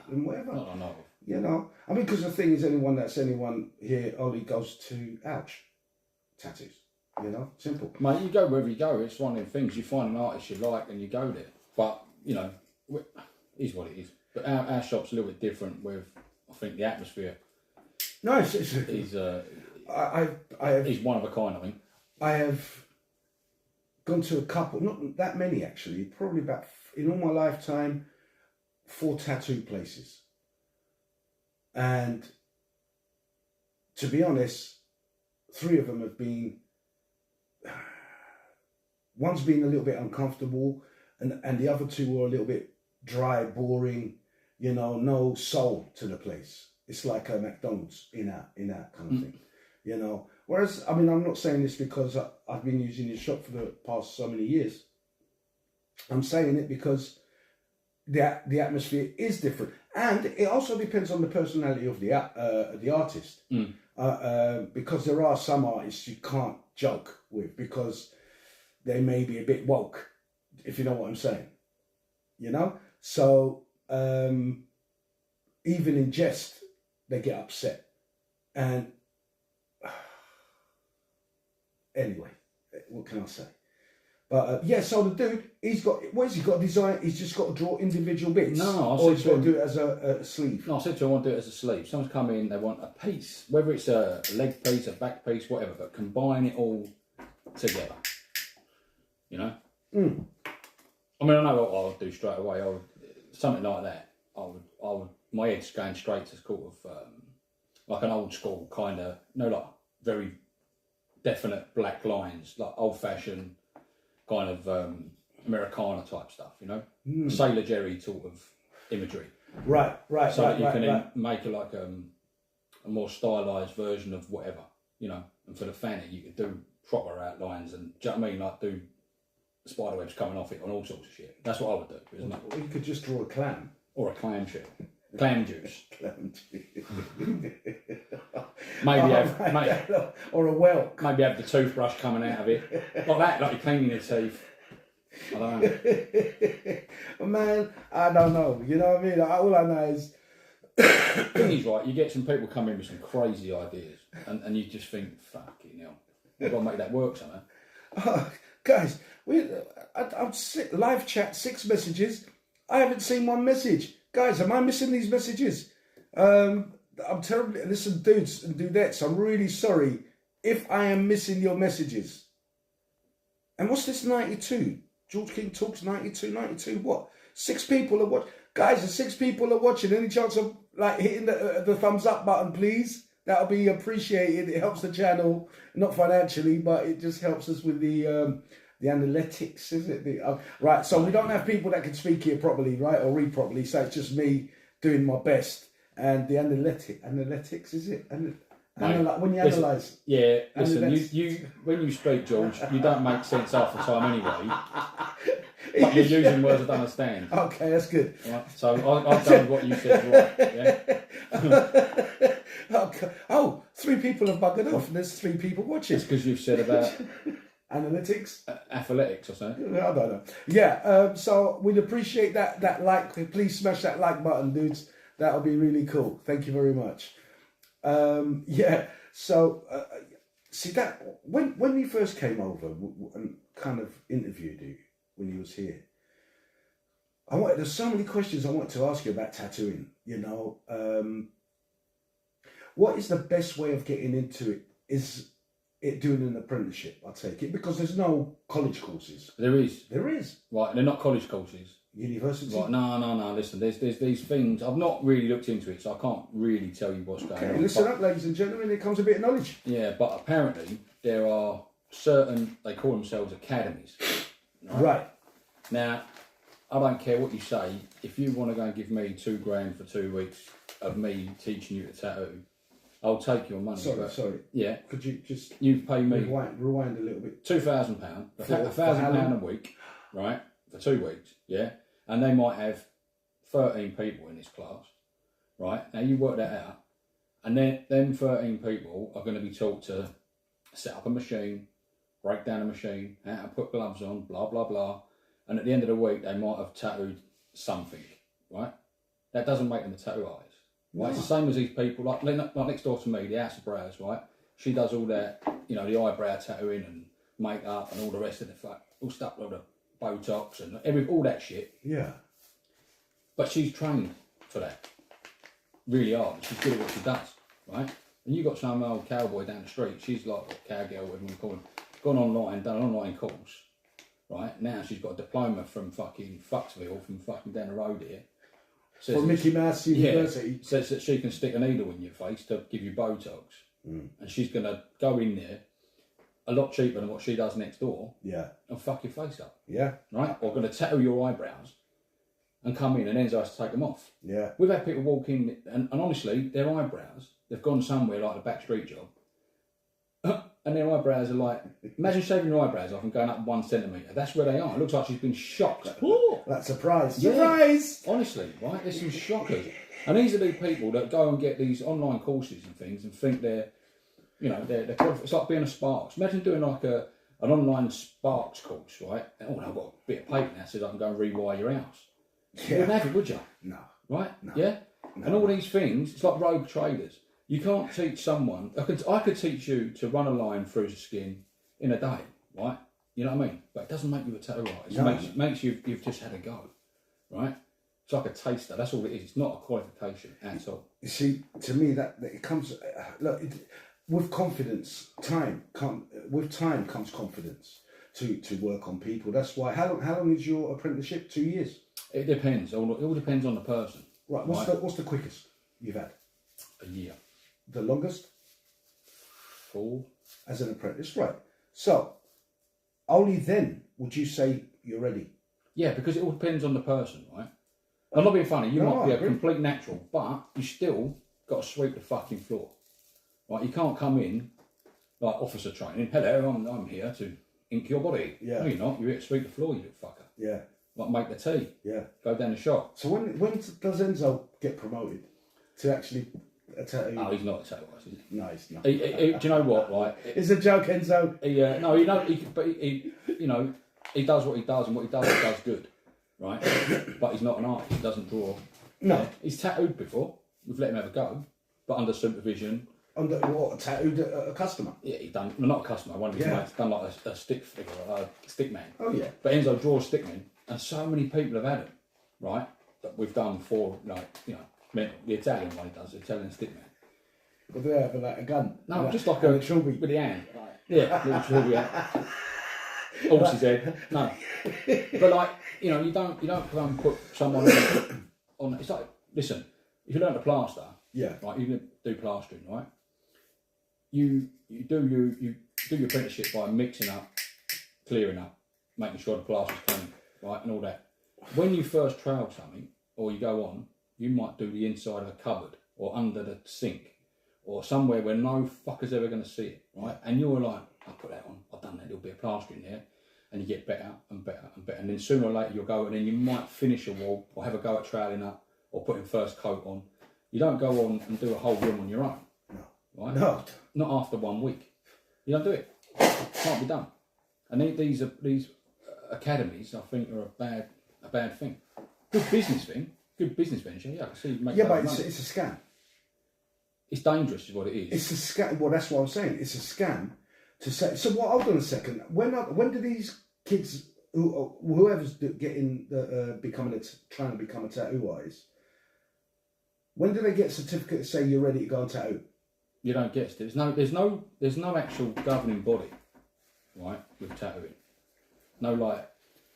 and whatever? No. You know, I mean, because the thing is, anyone here only goes to Ouch. tattoos. You know, simple. Mate, you go wherever you go. It's one of them things. You find an artist you like and you go there. But, you know, it is what it is. But our shop's a little bit different with, I think, the atmosphere. No, is one of a kind, I think. I have gone to a couple, not that many actually, probably about, in all my lifetime, 4 tattoo places. And to be honest, 3 of them have been, one's been a little bit uncomfortable, and the other 2 were a little bit dry, boring, you know, no soul to the place. It's like a McDonald's in that kind of thing, you know. Whereas, I mean, I'm not saying this because I've been using your shop for the past so many years. I'm saying it because the atmosphere is different, and it also depends on the personality of the artist. Because there are some artists you can't joke with because they may be a bit woke, if you know what I'm saying. You know, so even in jest, they get upset, and anyway, what can I say? But yeah, so the dude, he's got a design. He's just got to draw individual bits. No, or he's got to do it as a sleeve. No, I said to him, I want to do it as a sleeve. Someone's come in, they want a piece, whether it's a leg piece, a back piece, whatever, but combine it all together. You know. I mean, I know what I would do straight away. I would something like that. I would. My head's going straight to sort of like an old school kind of, like very definite black lines, like old fashioned kind of Americana type stuff, you know, Sailor Jerry sort of imagery. Right. So that you can then make like a more stylised version of whatever, you know. And for the fanny, you could do proper outlines and, do you know what I mean, like do spider webs coming off it on all sorts of shit. That's what I would do, isn't it? Or you could just draw a clam. Or a clam shell. Clam juice. Clam juice. Maybe or a whelk. Maybe have the toothbrush coming out of it. Like that, like you're cleaning your teeth. I don't know. Man, I don't know. You know what I mean? All I know is... The thing is, right, you get some people come in with some crazy ideas and you just think, fucking hell, we've got to make that work somehow. Guys, I'm live chat, 6 messages. I haven't seen 1 message. Guys, am I missing these messages? I'm terribly... Listen, dudes and dudettes, I'm really sorry if I am missing your messages. And what's this 92? George King Talks 92 what? 6 people are watching. Guys, the 6 people are watching. Any chance of like hitting the thumbs up button, please? That'll be appreciated. It helps the channel, not financially, but it just helps us with the analytics, is it? Right, so we don't have people that can speak here properly, right, or read properly, so it's just me doing my best. And the analytics, is it? When you analyse. Yeah, listen, you when you speak, George, you don't make sense half the time anyway. But you're using words I don't understand. Okay, that's good. Right, so I've done what you said right, yeah? Okay. Oh, 3 people have buggered off and there's 3 people watching. It's because you've said about... Analytics? Athletics or something. I don't know. Yeah, so we'd appreciate that like. Please smash that like button, dudes. That'll be really cool. Thank you very much. Yeah, so see that when we first came over and kind of interviewed you when you was here, there's so many questions I wanted to ask you about tattooing. You know, what is the best way of getting into it? Is it doing an apprenticeship? I take it, because there's no college courses. There is. Right, they're not college courses. University? Right, no. Listen, there's these things. I've not really looked into it, so I can't really tell you what's going on. Listen up, ladies and gentlemen. Here comes a bit of knowledge. Yeah, but apparently there are certain, they call themselves academies. Right. Now, I don't care what you say. If you want to go and give me $2,000 for 2 weeks of me teaching you to tattoo, I'll take your money. Sorry. Yeah. Could you just... You pay me... Rewind a little bit. £2,000. £1,000 a week, right, for 2 weeks, yeah? And they might have 13 people in this class, right? Now you work that out. And then them 13 people are going to be taught to set up a machine, break down a machine, how to put gloves on, blah, blah, blah. And at the end of the week, they might have tattooed something, right? That doesn't make them a tattoo artist. Right? No. It's the same as these people, like next door to me, the House of Brows, right? She does all that, you know, the eyebrow tattooing and makeup and all the rest of the fuck, all stuff, all the Botox and all that shit. Yeah. But she's trained for that. Really hard. She's good at what she does, right? And you got some old cowboy down the street, she's like a cowgirl, whatever you call them, gone online, done an online course, right? Now she's got a diploma from fucking Fucksville, from fucking down the road here. Says From Mickey Mouse University. Yeah, says that she can stick a needle in your face to give you Botox. And she's going to go in there a lot cheaper than what she does next door. Yeah. And fuck your face up. Yeah. Right? Or going to tattoo your eyebrows and come in and Enzo has to take them off. Yeah. We've had people walk in and honestly, their eyebrows, they've gone somewhere like the Backstreet Job. And their eyebrows are like, imagine shaving your eyebrows off and going up 1 centimetre. That's where they are. It looks like she's been shocked. That's a surprise. Yeah. Surprise! Honestly, right? There's some shockers. And these are the people that go and get these online courses and things and think they're, you know, they're it's like being a Sparks. Imagine doing like an online Sparks course, right? Oh, I've got a bit of paper now that says I can go and rewire your house. Yeah. You wouldn't have it, would you? No. Right? No. Yeah? No. And all these things, it's like rogue traders. You can't teach someone, I could teach you to run a line through the skin in a day, right? You know what I mean? But it doesn't make you a tattoo artist. No. It makes you've just had a go, right? It's like a taster. That's all it is. It's not a qualification at all. You see, to me, that it comes, look, with confidence, with time comes confidence to work on people. That's why, how long is your apprenticeship? 2 years? It depends. It all depends on the person. Right, what's the quickest you've had? A year. The longest? 4. As an apprentice, right. So, only then would you say you're ready? Yeah, because it all depends on the person, right? I'm not being funny, you No, might be I a agree. complete natural, but you still got to sweep the fucking floor. Right? You can't come in like officer training, hello, I'm here to ink your body. Yeah. No, you're not, you're here to sweep the floor, you little fucker. Yeah, Like make the tea, yeah. go down the shop. So when does Enzo get promoted to actually a tattoo? Oh, he's not a tattoo artist, is he? No, he's not. Do you know what, right? It's a joke, Enzo. No, you know, you know, he does what he does, and what he does good, right? But he's not an artist. He doesn't draw. No. Yeah. He's tattooed before. We've let him have a go, but under supervision. Under what? Tattooed a customer? Yeah, he done. Well, not a customer. One of his Yeah. mates done like a stick figure, a stick man. Oh yeah. But Enzo draws stickmen, and so many people have had him, right? That we've done for, like, you know, the Italian one he does, the Italian stickman. What do they have? Like a gun? No, just like a a trilby. with the hand. Like, yeah, little trilby. Yeah. Horse's head. No, but like, you know, you don't go and put someone on. It's like, listen, if you learn to plaster, Yeah. right, you can do plastering, right? You do your apprenticeship by mixing up, clearing up, making sure the plaster's clean, right, and all that. When you first trial something, or you go on, you might do the inside of a cupboard, or under the sink, or somewhere where no fucker's ever going to see it, right? And you're like, I'll put that on, I've done that little bit of plastering there, and you get better and better and better. And then sooner or later you'll go and then you might finish a wall, or have a go at troweling up, or putting first coat on. You don't go on and do a whole room on your own, No. right? No. Not after 1 week. You don't do it. Can't be done. And these academies, I think, are a bad thing. Good business thing. Good business venture. Yeah, I can see you make Yeah, loads but of money. it's a scam. It's dangerous, is what it is. It's a scam. Well, that's what I'm saying. It's a scam to say. So what? Hold on a second. When do these kids, whoever's getting trying to become a tattoo artist, when do they get a certificate to say you're ready to go and tattoo? You don't get it. There's no actual governing body, right, with tattooing. No, like,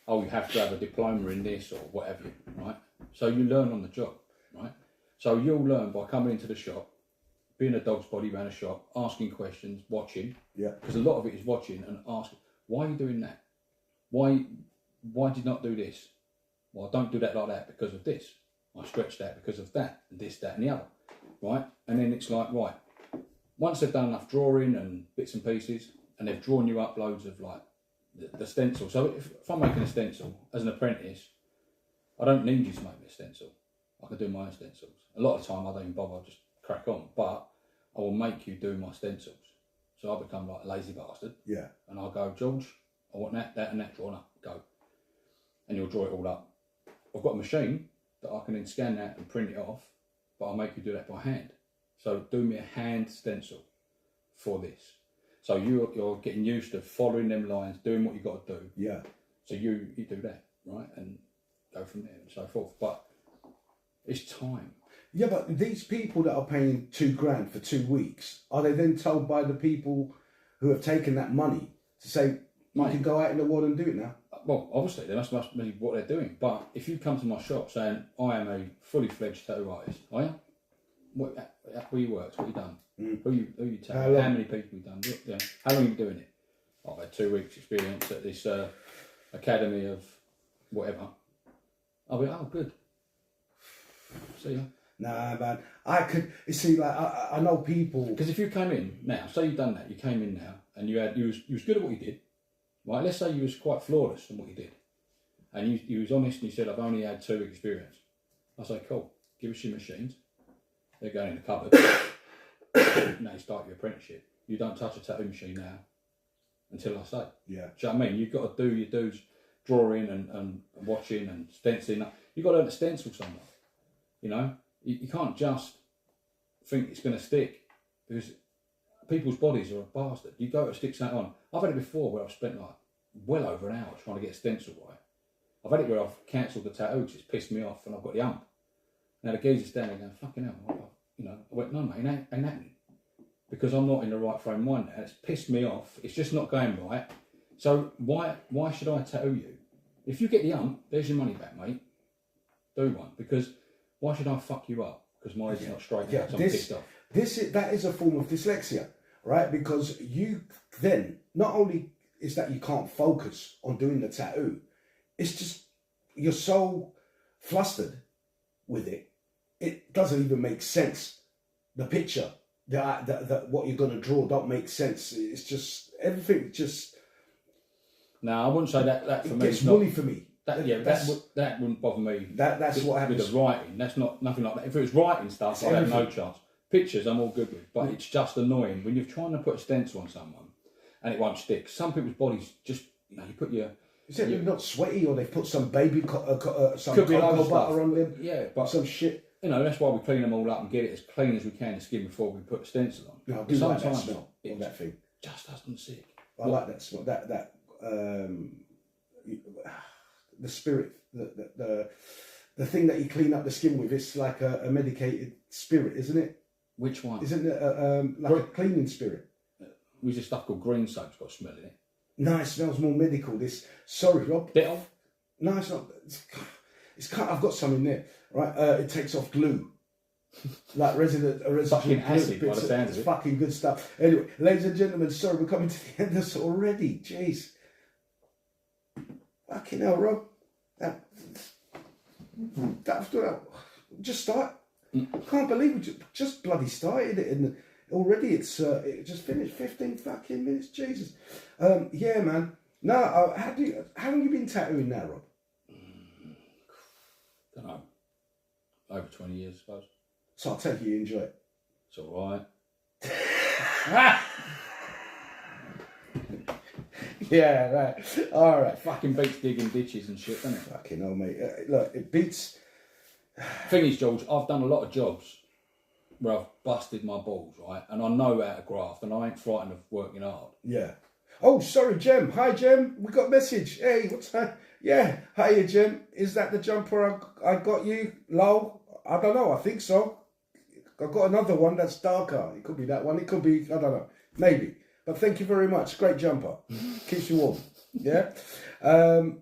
oh, you have to have a diploma in this or whatever, right? So you learn on the job, right? So you'll learn by coming into the shop, being a dog's body around a shop, asking questions, watching. Yeah. Because a lot of it is watching and asking, why are you doing that? Why did you not do this? Well, don't do that like that because of this. I stretch that because of that, and this, that, and the other, right? And then it's like, right, once they've done enough drawing and bits and pieces, and they've drawn you up loads of like the stencil. So if I'm making a stencil as an apprentice, I don't need you to make me a stencil. I can do my own stencils. A lot of the time I don't even bother, I just crack on. But I will make you do my stencils. So I become like a lazy bastard. Yeah. And I'll go, George, I want that, and that drawn up. Go. And you'll draw it all up. I've got a machine that I can then scan that and print it off, but I'll make you do that by hand. So do me a hand stencil for this. So you're getting used to following them lines, doing what you got to do. Yeah. So you do that, right, and go from there and so forth. But it's time. Yeah, but these people that are paying $2,000 for 2 weeks, are they then told by the people who have taken that money to say, you can go out in the world and do it now? Well, obviously, they must be what they're doing. But if you come to my shop saying, I am a fully fledged tattoo artist, are you? Where you worked, what you done? Who you tattooed? How many people you done? Yeah. How long you been doing it? I've had 2 weeks experience at this academy of whatever. I'll be, oh, good. See ya. Nah, man. I could, you see, like, I know people. Because if you came in now, say you've done that, you came in now, and you was good at what you did, right? Let's say you was quite flawless in what you did, and you was honest and you said, I've only had 2 weeks experience. I say, cool, give us your machines. They're going in the cupboard. Now you start your apprenticeship. You don't touch a tattoo machine now until I say. Yeah. Do you know what I mean? You've got to do your dudes drawing and watching and stenciling. You've got to learn to stencil somewhere. You know? You can't just think it's going to stick, because people's bodies are a bastard. You go to stick something on. I've had it before where I've spent like well over an hour trying to get a stencil right. I've had it where I've cancelled the tattoo because it's pissed me off and I've got the ump. Now the geezer's standing there going, fucking hell, you know. I went, no mate, ain't happening. Because I'm not in the right frame of mind now. It's pissed me off. It's just not going right. So why should I tattoo you? If you get the ump, there's your money back, mate. Do one. Because why should I fuck you up? Because my head's not straight now, so I'm pissed off. That is a form of dyslexia, right? Because you then, not only is that you can't focus on doing the tattoo, it's just, you're so flustered with it, it doesn't even make sense. The picture, the what you're going to draw don't make sense. It's just, everything just... No, I wouldn't say that for me. It's woolly for me. That wouldn't bother me. That's what happens with the writing. That's nothing like that. If it was writing stuff, I'd have no chance. Pictures, I'm all good with, but it's just annoying when you're trying to put a stencil on someone and it won't stick. Some people's bodies just, you know, you put your... Is it you're not sweaty, or they've put some baby some could be cocoa butter on them? Yeah, but some shit. You know, that's why we clean them all up and get it as clean as we can, the skin, before we put the stencil on. No, I do like that smell on that thing. Just doesn't stick. I like that smell. The spirit, the thing that you clean up the skin with, it's like a medicated spirit, isn't it? Which one? Isn't it like a cleaning spirit? We use stuff called green soap's got a smell in it. No, it smells more medical. Sorry, Rob. Bit of? No, it's not. It's I've got some in there, right? It takes off glue. Like residue fucking acid, by the sound of it. It's fucking good stuff. Anyway, ladies and gentlemen, sorry, we're coming to the end of this already. Jeez. Fucking hell, Rob. That just start. I can't believe we just bloody started it, and already it just finished. 15 fucking minutes. Jesus. Yeah, man. No, how long you been tattooing now, Rob? Don't know. Over 20 years, I suppose. So I'll take you enjoy it. It's all right. Yeah, right. All right. Fucking beats digging ditches and shit, doesn't it? Fucking hell, mate. Look, it beats. Thing is, George, I've done a lot of jobs where I've busted my balls, right? And I know how to graft, and I ain't frightened of working hard. Yeah. Oh, sorry, Jem. Hi, Jem. We got a message. Hey, what's that? Yeah. Hiya, Jem. Is that the jumper I got you? Low? I don't know. I think so. I've got another one that's darker. It could be that one. It could be, I don't know. Maybe. But thank you very much. Great jumper. Keeps you warm. Yeah. Let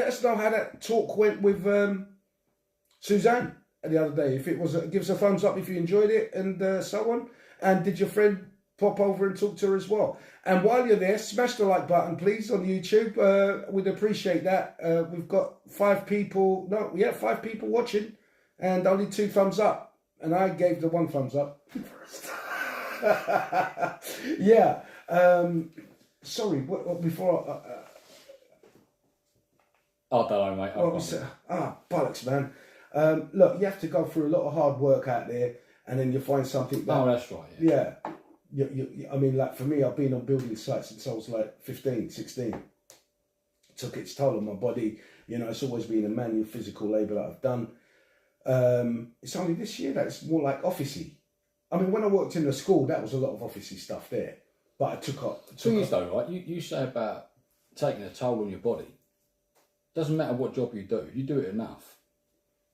us know how that talk went with Suzanne the other day. If it was, give us a thumbs up if you enjoyed it, and so on. And did your friend pop over and talk to her as well? And while you're there, smash the like button, please, on YouTube. We'd appreciate that. We've got 5 people watching, and only 2 thumbs up. And I gave the 1 thumbs up. Yeah. Sorry. What before? I don't know, mate. Bollocks, man. Look, you have to go through a lot of hard work out there, and then you find something. That's right. Yeah. I mean, like for me, I've been on building sites since I was like 15, 16. It took its toll on my body. You know, it's always been a manual physical labour that I've done. It's only this year that it's more like officey. I mean, when I worked in the school, that was a lot of officey stuff there. But I took up. The thing is, though, right? You say about taking a toll on your body. Doesn't matter what job you do. If you do it enough,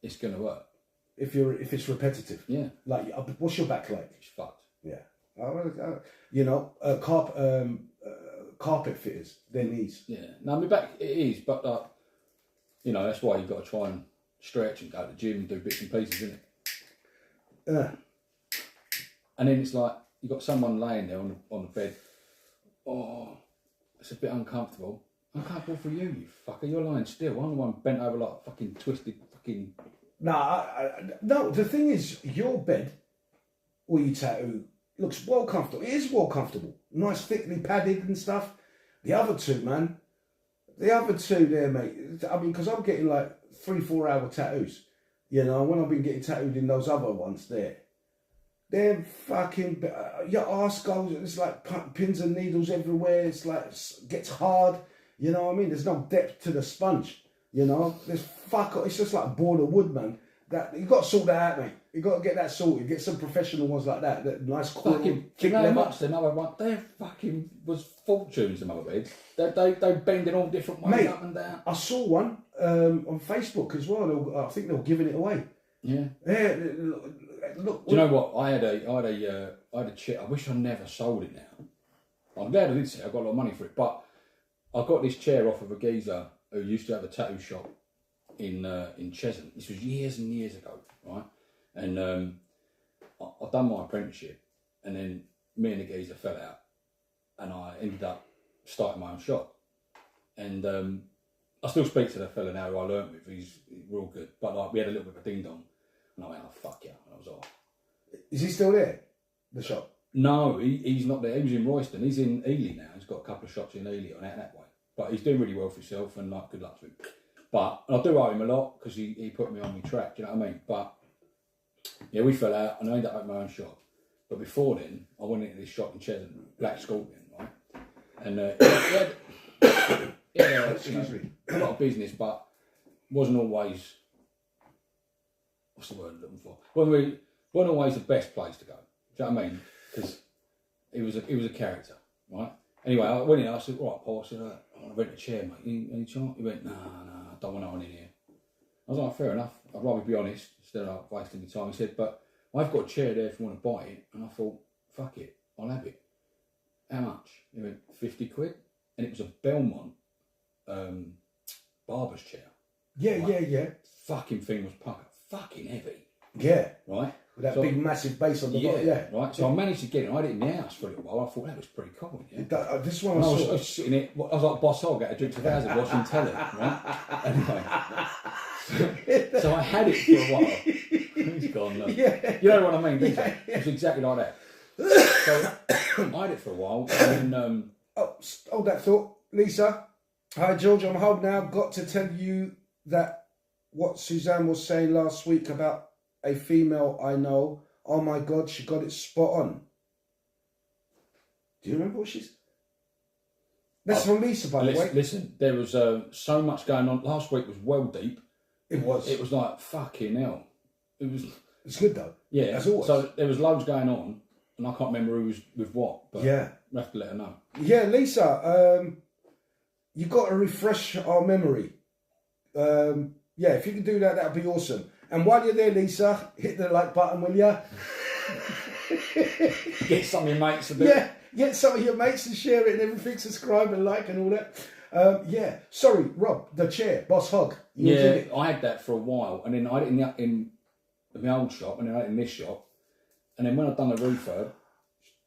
it's going to work. If it's repetitive. Yeah. Like, what's your back like? It's fucked. Yeah. You know, carpet fitters, their knees. Yeah. No, my back, it is, but you know, that's why you've got to try and stretch and go to the gym and do bits and pieces, isn't it? Yeah. And then it's like, you've got someone laying there on the bed. Oh, it's a bit uncomfortable. Uncomfortable for you, you fucker. You're lying still. I'm the one bent over like fucking twisted fucking... No, the thing is, your bed, where you tattoo, looks well comfortable. It is well comfortable. Nice, thickly padded and stuff. The other two, man. The other two there, mate. I mean, because I'm getting like 3-4 hour tattoos. You know, when I've been getting tattooed in those other ones there. They're fucking... your arse goes... It's like pins and needles everywhere. It's like... gets hard. You know what I mean? There's no depth to the sponge. You know? There's it's just like board of wood, man. That you got to sort that out, mate. You got to get that sorted. Get some professional ones like that. That nice fucking... Do you know how much them other one... They fucking was fortunes, them other beds. They bend in all different ways, mate, up and down. I saw one on Facebook as well. I think they were giving it away. Yeah. Yeah. Look, do you know what? I had a chair. I wish I never sold it now. I'm glad I did say I got a lot of money for it, but I got this chair off of a geezer who used to have a tattoo shop in Chesham. This was years and years ago, right? And I'd done my apprenticeship, and then me and the geezer fell out, and I ended up starting my own shop. And I still speak to the fella now who I learnt with. He's real good, but like we had a little bit of a ding dong, and I went, "Oh fuck yeah!" And I was off. Is he still there? The shop? No, he's not there. He was in Royston. He's in Ely now. He's got a couple of shops in Ely on that way. But he's doing really well for himself, and like, good luck to him. But I do owe him a lot because he put me on my track. Do you know what I mean? But yeah, we fell out, and I ended up opening my own shop. But before then, I went into this shop in Chesham, Black Scorpion, right? And he had excuse me, a lot of business, but wasn't always. What's the word I'm looking for? Wasn't always the best place to go. Do you know what I mean? Because he was a character, right? Anyway, I went in. I said, "All right, Paul." I said, "I want to rent a chair, mate. Any chance?" He went, "No, I don't want no one in here." I was like, "Fair enough. I'd rather be honest instead of wasting the time." He said, "But I've got a chair there if you want to buy it." And I thought, "Fuck it, I'll have it." How much? He went, 50 quid, and it was a Belmont barber's chair. Yeah, right? yeah. Fucking thing was fucking heavy. Yeah. Right. With that big massive base on the bottom, yeah. Right, so I managed to get it. I had it in the house for a little while. I thought that was pretty cool, yeah. This one I was sitting there, I was like Boss Hogg at a Dukes of Hazzard watching telly, right? Anyway, so I had it for a while. He's gone, look. Yeah. You know what I mean, don't you? It was exactly like that. So I had it for a while, and then... hold that thought. Lisa, hi George, I'm home now. Got to tell you that what Suzanne was saying last week about a female I know, oh my God, she got it spot on. Do you remember what she's... That's from Lisa, by the way. Listen, there was so much going on. Last week was well deep. It was. It was like, fucking hell. It's good though. Yeah. As always. So there was loads going on, and I can't remember who was with what, but yeah. we have to let her know. Yeah, Lisa, you got to refresh our memory. Yeah, if you can do that, that would be awesome. And while you're there, Lisa, hit the like button, will ya? Get some of your mates to do it. Yeah, get some of your mates to share it and everything, subscribe and like and all that. Yeah, sorry, Rob, the chair, Boss Hogg. Yeah, I had that for a while, and then I had it in my old shop, and then I had it in this shop. And then when I'd done the refurb...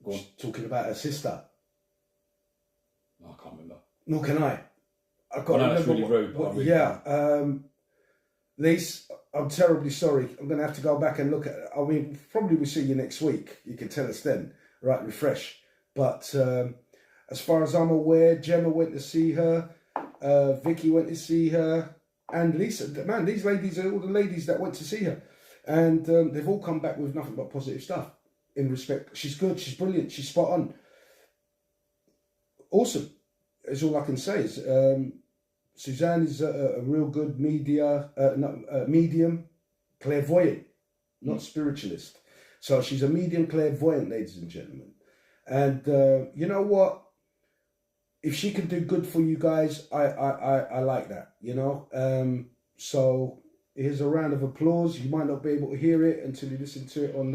Go on. Talking about her sister. I can't remember. Nor can I. I've got to remember. That's really rude. But yeah. Lise, I'm terribly sorry. I'm going to have to go back and look at it. I mean, probably we'll see you next week. You can tell us then. Right, refresh. But as far as I'm aware, Gemma went to see her. Vicky went to see her. And Lisa. Man, these ladies are all the ladies that went to see her. And they've all come back with nothing but positive stuff. In respect, she's good, she's brilliant, she's spot on. Awesome. Is all I can say. Is Suzanne is a real good medium, clairvoyant, not spiritualist. So she's a medium clairvoyant, ladies and gentlemen. And you know what? If she can do good for you guys, I like that, you know. So here's a round of applause. You might not be able to hear it until you listen to it on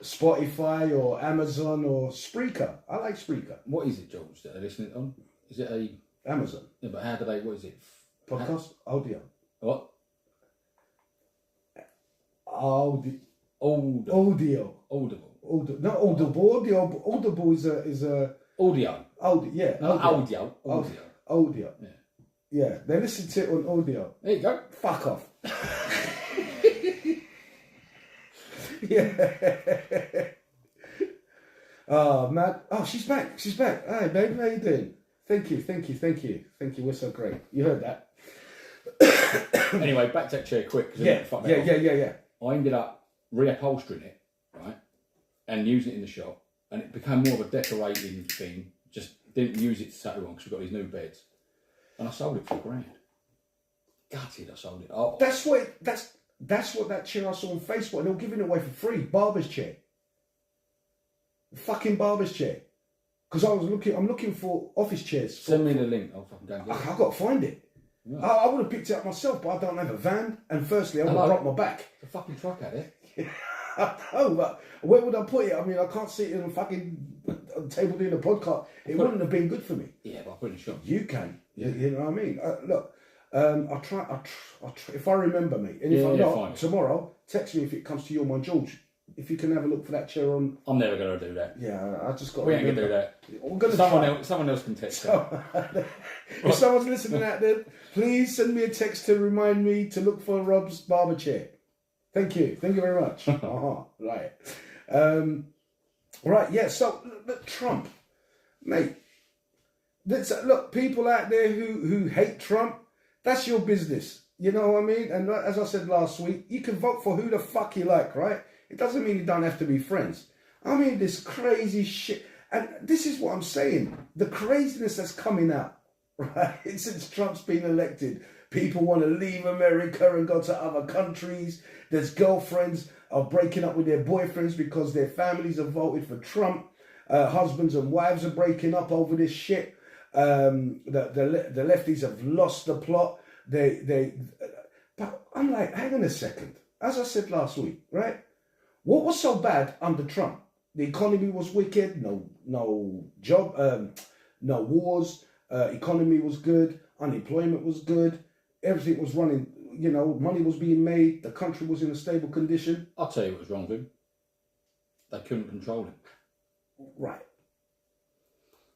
Spotify or Amazon or Spreaker. I like Spreaker. What is it, George, that they're listening on? Is it a... Amazon. Yeah, but how do they... What is it? Podcast? Audio. What? Audio. Audible. Not audible. Audible is a Audio. audio. Yeah. Audio. Audio. Yeah. Yeah. They listen to it on audio. There you go. Fuck off. Yeah. Oh man. Oh, she's back. Hi, baby. How you doing? Thank you. We're so great. You heard that. Anyway, back to that chair quick. Yeah. I ended up reupholstering it, right, and using it in the shop, and it became more of a decorating thing. Just didn't use it to take on because we've got these new beds, and I sold it for £1,000. Gutted, I sold it. Oh, That's what that chair I saw on Facebook, and they were giving it away for free. Barber's chair. Fucking barber's chair. Because I'm looking for office chairs. Send me the link. I'll fucking go and get it. I've got to find it. Yeah. I would have picked it up myself, but I don't have a van. And firstly, I would have broke my back. It's a fucking truck at it. I know, but where would I put it? I mean, I can't sit in a fucking table doing a podcast. It wouldn't have been good for me. Yeah, but I put it in the shop. You can. Yeah. You know what I mean? Look, I'll try. If I remember, mate. And if I not, tomorrow, text me if it comes to your mind, George. If you can have a look for that chair on... I'm never going to do that. Yeah, I just got... We ain't going to do that. We're going to someone else can text If someone's listening out there, please send me a text to remind me to look for Rob's barber chair. Thank you very much. Right. Right, yeah, so look, Trump, mate. Look, people out there who hate Trump, that's your business. You know what I mean? And as I said last week, you can vote for who the fuck you like, right? It doesn't mean you don't have to be friends. I mean, this crazy shit. And this is what I'm saying. The craziness that's coming out, right? Since Trump's been elected. People want to leave America and go to other countries. There's girlfriends are breaking up with their boyfriends because their families have voted for Trump. Husbands and wives are breaking up over this shit. The lefties have lost the plot. But I'm like, hang on a second. As I said last week, right? What was so bad under Trump? The economy was wicked. No job. No wars. Economy was good. Unemployment was good. Everything was running. You know, money was being made. The country was in a stable condition. I'll tell you what was wrong with him. They couldn't control him. Right.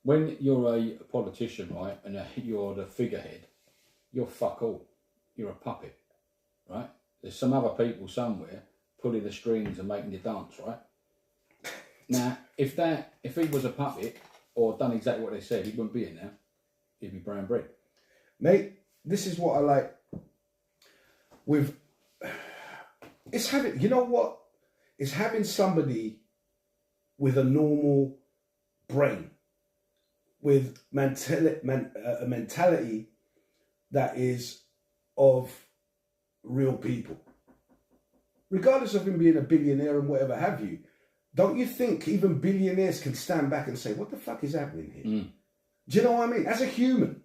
When you're a politician, right, and you're the figurehead, you're fuck all. You're a puppet, right? There's some other people somewhere pulling the strings and making you dance, right? Now, if he was a puppet or done exactly what they said, he wouldn't be here now. He'd be brown bread. Mate, this is what I like with... It's having... You know what? It's having somebody with a normal brain, with a mentality that is of real people. Regardless of him being a billionaire and whatever have you, don't you think even billionaires can stand back and say, what the fuck is happening here? Mm. Do you know what I mean? As a human,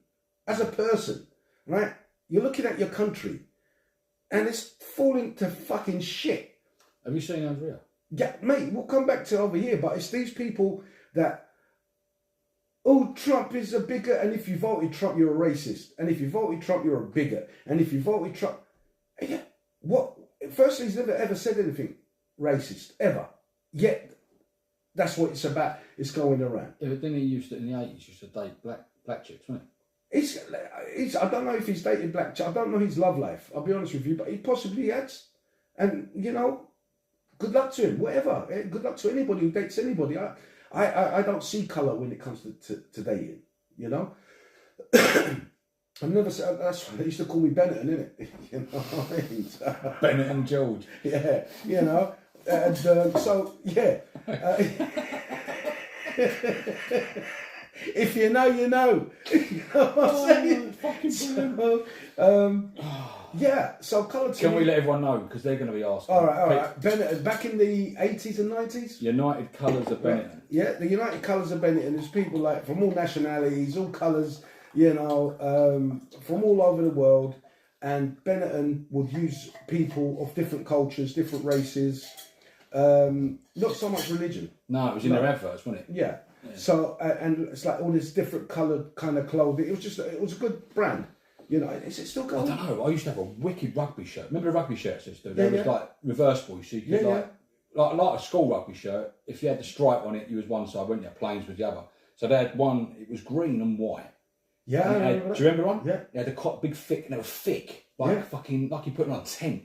as a person, right? You're looking at your country and it's falling to fucking shit. Have you seen over here? Yeah, mate, we'll come back to over here, but it's these people that, oh, Trump is a bigot, and if you voted Trump, you're a racist. And if you voted Trump, you're a bigot. And if you voted Trump... Yeah, what? Firstly, he's never ever said anything racist, ever. Yet, that's what it's about. It's going around. Yeah, but then he used to, in the 80s, used to date black chicks, wasn't he? I don't know if he's dated black chicks. I don't know his love life, I'll be honest with you, but he possibly has. And, you know, good luck to him, whatever. Good luck to anybody who dates anybody. I don't see colour when it comes to dating, you know? I've never said, that's why they used to call me Benetton, innit? You know what I mean? Bennett and George. Yeah, you know? And so, yeah. If you know, you know. You know what I'm saying? Fucking so, Yeah, so colour TV. Can we let everyone know? Because they're going to be asking. All right. Benetton, back in the 80s and 90s? United Colours of Benetton. Yeah, the United Colours of Benetton. There's people like from all nationalities, all colours, you know, from all over the world. And Benetton would use people of different cultures, different races, not so much religion. No, it was in their adverts, wasn't it? Yeah. So, and it's like all this different coloured kind of clothing. It was a good brand. You know, is it still going? I don't know. I used to have a wicked rugby shirt. Remember the rugby shirts? They was like reversible, so you could like a school rugby shirt. If you had the stripe on it, you was one side, weren't you? Plains was the other. So they had one. It was green and white. Yeah, and do you remember one? Yeah. They had the big thick, and they were thick, like fucking like you put on a tent.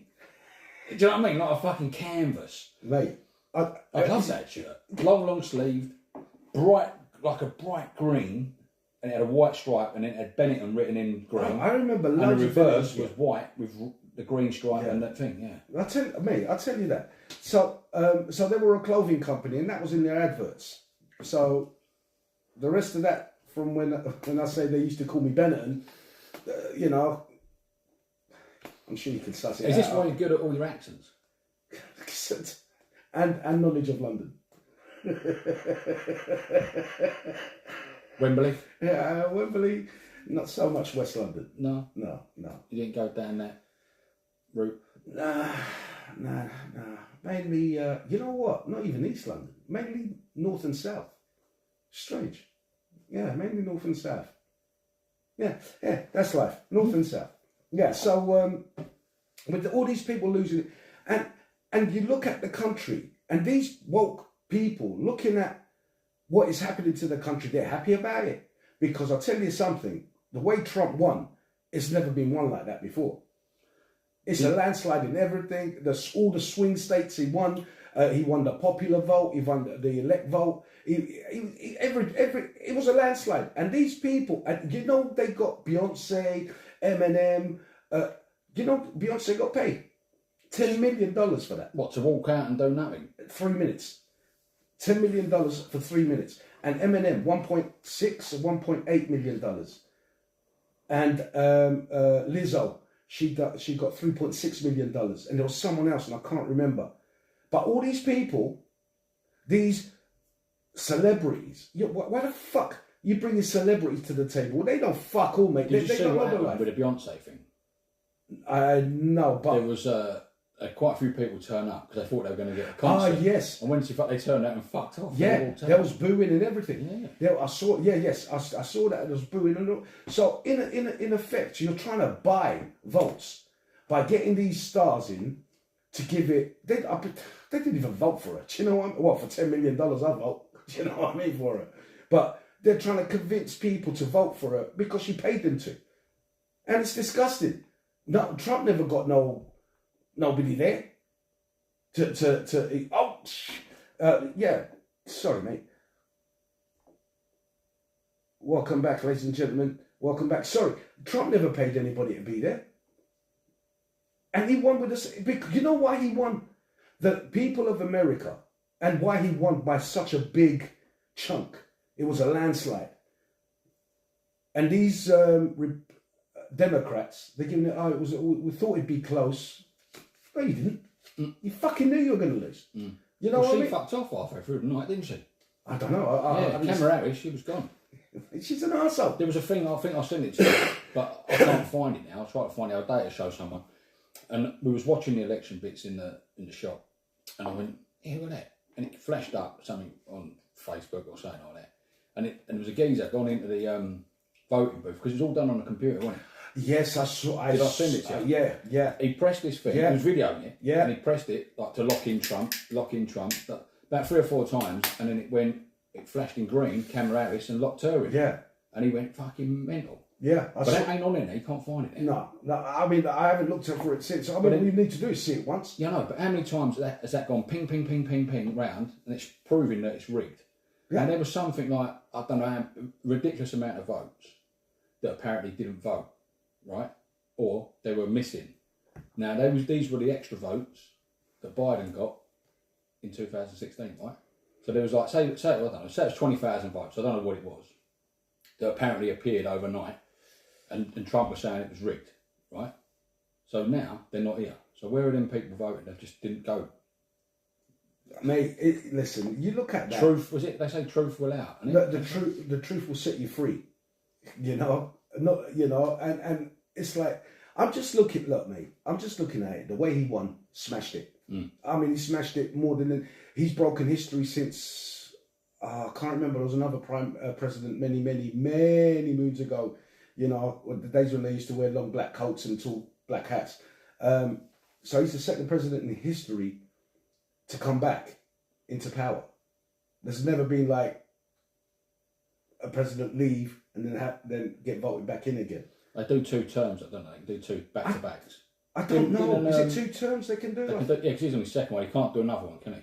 Do you know what I mean? Like a fucking canvas. Mate, I love that shirt. Long sleeved, bright, like a bright green. And it had a white stripe, and it had Benetton written in green. I remember loads and the of reverse Benetton, was white with the green stripe and that thing. Yeah, I'll tell you that. So, so they were a clothing company, and that was in their adverts. So, the rest of that, from when I say they used to call me Benetton, you know, I'm sure you can suss it out. Is this why you're good at all your accents? and knowledge of London. Wembley? Yeah, Wembley, not so much West London. No. You didn't go down that route? Nah. Mainly, you know what? Not even East London. Mainly North and South. Strange. Yeah, mainly North and South. Yeah, that's life. North and South. Yeah, so with all these people losing it, and you look at the country, and these woke people looking at what is happening to the country, they're happy about it. Because I'll tell you something, the way Trump won, it's never been won like that before. It's a landslide in everything. All the swing states he won the popular vote, he won the elect vote. It was a landslide. And these people, and you know, they got Beyonce, Eminem. You know, Beyonce got paid $10 million for that. What, to walk out and do nothing? 3 minutes. $10 million for 3 minutes. And Eminem, $1.6 or $1.8 million. And Lizzo, she got $3.6 million. And there was someone else, and I can't remember. But all these people, these celebrities, why the fuck you bringing celebrities to the table? They don't fuck all, mate. Did you they see don't what know the happened life. with the Beyonce thing? No, but there was quite a few people turn up because they thought they were going to get a concert. Yes. And when they turned out and fucked off. Yeah, there was booing and everything. Yeah. I saw. I saw that there was booing and all. So in effect, you're trying to buy votes by getting these stars in to give it. They didn't even vote for it. Do you know what I mean? Well, for $10 million, I vote. Do you know what I mean for it? But they're trying to convince people to vote for her because she paid them to, and it's disgusting. No, Trump never got nobody there yeah. Sorry, mate. Welcome back, ladies and gentlemen. Welcome back. Sorry, Trump never paid anybody to be there, and he won with us. You know why he won? The people of America, and why he won by such a big chunk. It was a landslide, and these Democrats, they're giving it. We thought it'd be close. No, you didn't. You fucking knew you were going to lose. You know what I mean? She fucked off halfway through the night, didn't she? I don't know. Kamala Harris, she was gone. She's an arsehole. There was a thing, I think I sent it to you, but I can't find it now. I'll try to find it. I'll data show someone. And we was watching the election bits in the shop, and I went, hey, look at that. And it flashed up something on Facebook or something like that. And there was a geezer gone into the voting booth, because it was all done on the computer, wasn't it? Yes, I saw. Did I send it to you? Yeah. He pressed this thing. He was videoing it. Yeah. And he pressed it like to lock in Trump, about 3 or 4 times, and then it flashed in green, Kamala Harris, and locked her in. Yeah. And he went fucking mental. Yeah. But that ain't on in there. You can't find it. No. I mean, I haven't looked for it since. I mean, all you need to do is see it once. Yeah, no. But how many times has that gone ping, ping, ping, ping, ping round, and it's proving that it's rigged? Yeah. And there was something like, I don't know, ridiculous amount of votes that apparently didn't vote, right? Or they were missing. Now, these were the extra votes that Biden got in 2016, right? So there was like, say it was 20,000 votes, I don't know what it was, that apparently appeared overnight, and Trump was saying it was rigged, right? So now they're not here. So where are them people voting? They just didn't go. Mate, listen, you look at that. Truth, was it? They say truth will out. The truth will set you free. You know? Not, you know, and it's like, I'm just looking at it. The way he won, smashed it. I mean, he smashed it more than... He's broken history since... I can't remember. There was another president many moons ago. You know, the days when they used to wear long black coats and tall black hats. So he's the second president in history to come back into power. There's never been like a president leave and then get voted back in again. They do 2 terms, don't they? They do 2 back-to-backs. I don't know. Is it 2 terms they can do? Yeah, because he's on his second one. He can't do another one, can he?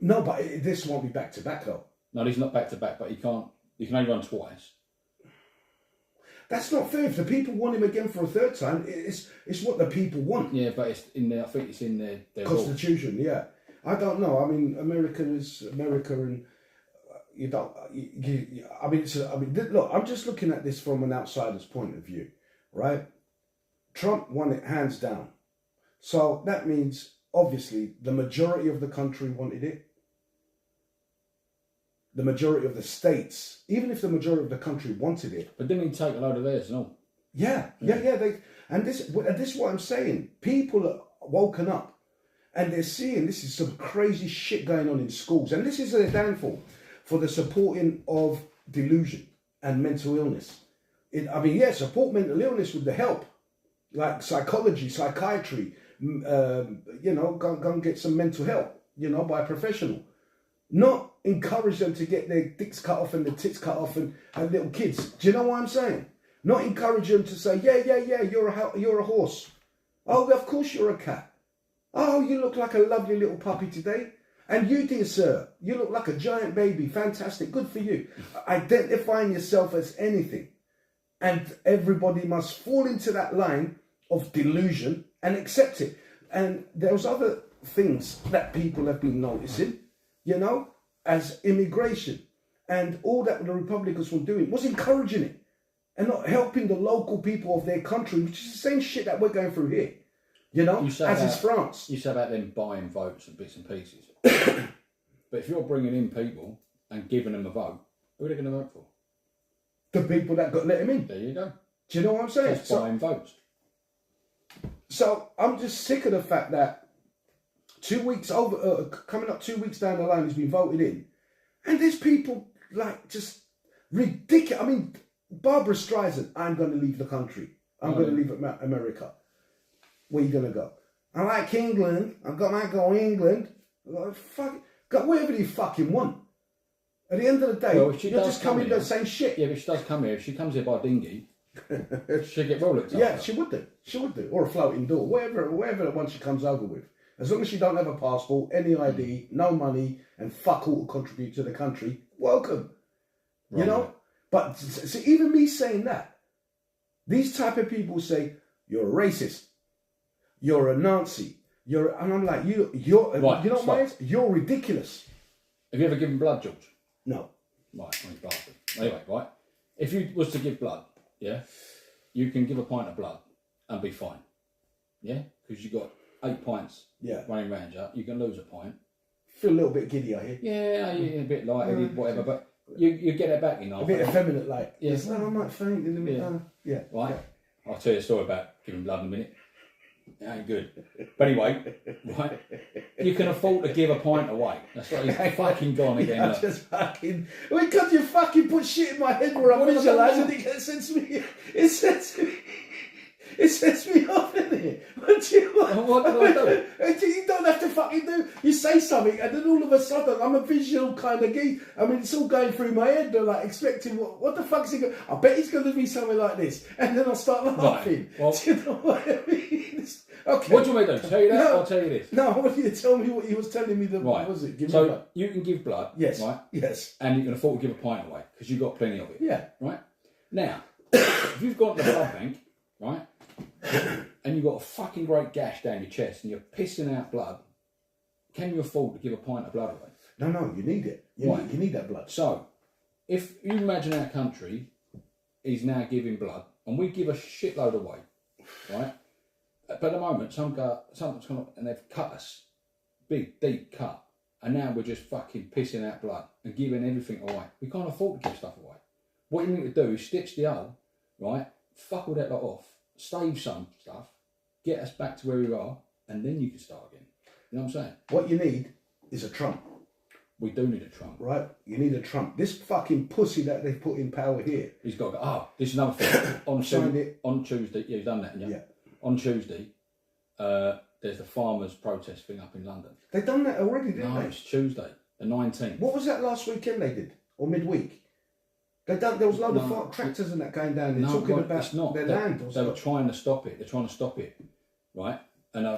No, but this won't be back-to-back though. No, he's not back-to-back, but he can't. He can only run twice. That's not fair. If the people want him again for a third time, it's what the people want. Yeah, but it's in there. I think it's in their Constitution. Law. Yeah, I don't know. I mean, America is America, and you don't. Look, I'm just looking at this from an outsider's point of view, right? Trump won it hands down, so that means obviously the majority of the country wanted it. The majority of the states, even if the majority of the country wanted it. But didn't he take a load of theirs and all? Yeah. This is what I'm saying. People are woken up and they're seeing this is some crazy shit going on in schools. And this is a downfall for the supporting of delusion and mental illness. Support mental illness with the help. Like psychology, psychiatry, go and get some mental help, by a professional. Not encourage them to get their dicks cut off and their tits cut off and little kids. Do you know what I'm saying? Not encourage them to say, yeah, you're a horse. Oh, of course you're a cat. Oh, you look like a lovely little puppy today. And you, dear sir, you look like a giant baby. Fantastic. Good for you. Identifying yourself as anything. And everybody must fall into that line of delusion and accept it. And there's other things that people have been noticing, as immigration. And all that the Republicans were doing was encouraging it and not helping the local people of their country, which is the same shit that we're going through here, as is France. You say about them buying votes and bits and pieces. But if you're bringing in people and giving them a vote, who are they going to vote for? The people that got let him in. There you go. Do you know what I'm saying? That's buying votes. So I'm just sick of the fact that 2 weeks coming up 2 weeks down the line, he's been voted in, and there's people like just ridiculous. I mean, Barbara Streisand, I'm going to leave the country. I'm going to leave America. Where are you going to go? I like England. I might go England. Fuck, go wherever you fucking want. At the end of the day, you're just coming to the same shit. Yeah, but she does come here. If she comes here by dinghy, she'll get rolled. Yeah, she would do. She would do. Or a floating door. Wherever the one she comes over with. As long as she don't have a passport, any ID, no money, and fuck all to contribute to the country, welcome. Right. But see, even me saying that, these type of people say, you're a racist, you're a Nazi, and I'm like, you're right, you know what it is? You're ridiculous. Have you ever given blood, George? No. Right, anyway, right. If you was to give blood, yeah, you can give a pint of blood and be fine. Yeah? Because you got 8 pints running around you. You can lose a pint. Feel a little bit giddy, I hear. Yeah, a bit light, whatever, but you get it back, A bit effeminate, like. Yeah. I might faint in a minute. Yeah. Right. Yeah. I'll tell you a story about giving blood in a minute. It ain't good. But anyway, right, you can afford to give a pint away. That's right, he's fucking gone again. I just fucking... Because you fucking put shit in my head where I'm visualising it sends me... It sets me off, isn't it? What do I do? You don't have to fucking do... You say something and then all of a sudden I'm a visual kind of geek. I mean, it's all going through my head. They're like expecting, what the fuck's he going... I bet he's going to be something like this. And then I'll start laughing. Right. Well, do you know what I mean? Okay. What do you want me to do? Tell you that? I'll tell you this. No, I want you to tell me what he was telling me. What was it? Give me blood. You can give blood. Yes. Right? Yes. And you can afford to give a pint away because you've got plenty of it. Yeah. Right? Now, if you've got the blood bank, right, and you've got a fucking great gash down your chest and you're pissing out blood, can you afford to give a pint of blood away? No, you need it. You need that blood. So, if you imagine our country is now giving blood, and we give a shitload away, right? But at the moment, something's come up and they've cut us. Big, deep cut. And now we're just fucking pissing out blood and giving everything away. We can't afford to give stuff away. What you need to do is stitch the hole, right? Fuck all that lot off. Save some stuff. Get us back to where we are. And then you can start again. You know what I'm saying? What you need is a Trump. We do need a Trump. Right? You need a Trump. This fucking pussy that they've put in power here. He's got to go. This is another thing. on Tuesday, yeah, he's done that, yeah. On Tuesday, there's the farmers' protest thing up in London. They've done that already, didn't they? No, it's Tuesday, the 19th. What was that last weekend they did? Or midweek? There was a load of tractors and that going down there talking about their land. They were trying to stop it. They're trying to stop it, right? And I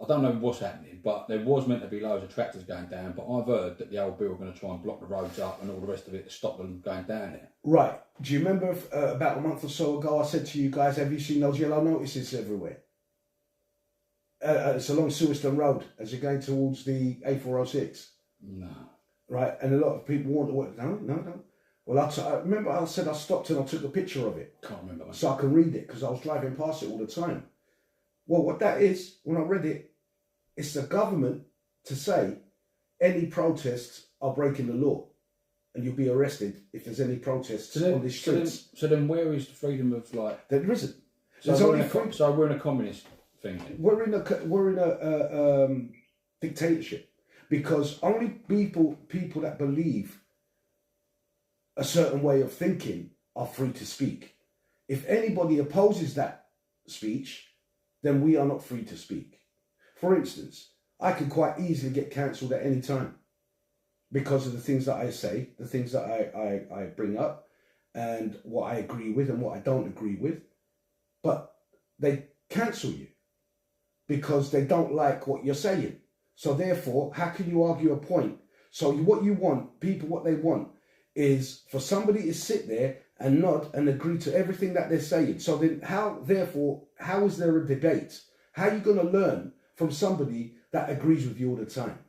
don't know what's happening, but there was meant to be loads of tractors going down, but I've heard that the old bill are going to try and block the roads up and all the rest of it to stop them going down there. Right. Do you remember about a month or so ago I said to you guys, have you seen those yellow notices everywhere? It's along Silverstone Road as you're going towards the A406. No. Right, and a lot of people want to work. No. Well, I remember I said I stopped and I took a picture of it. Can't remember. Man. So I can read it because I was driving past it all the time. Well, what that is, when I read it, it's the government to say any protests are breaking the law and you'll be arrested if there's any protests on the streets. So then where is the freedom of like... There isn't. So we're in a communist thing then? We're in a dictatorship because only people that believe a certain way of thinking are free to speak. If anybody opposes that speech, then we are not free to speak. For instance, I could quite easily get cancelled at any time because of the things that I say, the things that I bring up, and what I agree with and what I don't agree with. But they cancel you because they don't like what you're saying. So therefore, how can you argue a point? So what you want, people, what they want is for somebody to sit there and nod and agree to everything that they're saying. So then how is there a debate? How are you going to learn from somebody that agrees with you all the time?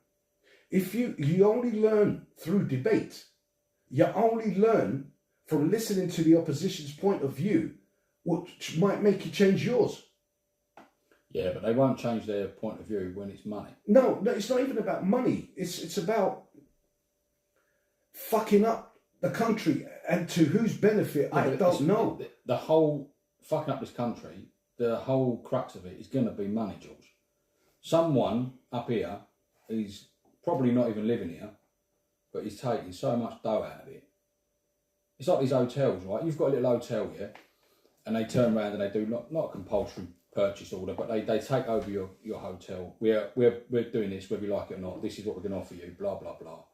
If you only learn through debate, you only learn from listening to the opposition's point of view, which might make you change yours. Yeah, but they won't change their point of view when it's money. No, it's not even about money. It's about fucking up the country, and to whose benefit, I don't know. The whole fucking up this country, the whole crux of it is going to be money, George. Someone up here, he's probably not even living here, but he's taking so much dough out of it. It's like these hotels, right? You've got a little hotel here, and they turn around and they do not a compulsory purchase order, but they take over your hotel. We're doing this, whether you like it or not. This is what we're going to offer you, blah, blah, blah.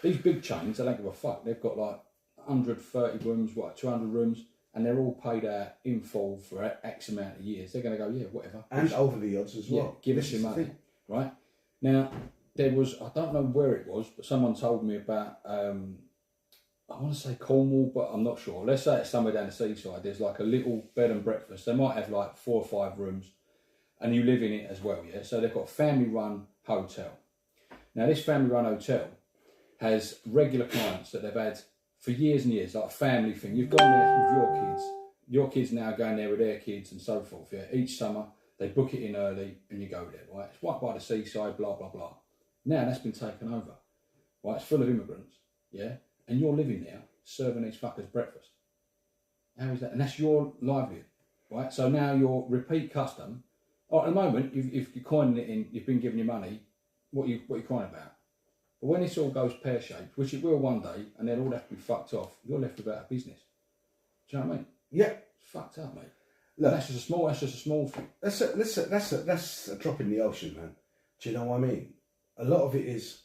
These big chains, they don't give a fuck. They've got like 130 rooms, 200 rooms, and they're all paid out in full for X amount of years. They're going to go, yeah, whatever. And over the odds as well. Yeah, give us your money, right? Now, there was, I don't know where it was, but someone told me about, I want to say Cornwall, but I'm not sure. Let's say it's somewhere down the seaside. There's like a little bed and breakfast. They might have like 4 or 5 rooms, and you live in it as well, yeah? So they've got a family-run hotel. Now, this family-run hotel has regular clients that they've had for years and years, like a family thing. You've gone there with your kids now going there with their kids and so forth. Yeah, each summer they book it in early and you go there, right? It's right by the seaside, blah blah blah. Now that's been taken over, right? It's full of immigrants, yeah, and you're living there serving these fuckers breakfast. How is that? And that's your livelihood, right? So now your repeat custom. At the moment, if you're coining it in, you've been given your money. What you coining about? But when this all goes pear-shaped, which it will one day, and they'll all have to be fucked off, you're left without a business. Do you know what I mean? Yeah. It's fucked up, mate. Look, that's just a small thing. That's a drop in the ocean, man. Do you know what I mean? A lot of it is,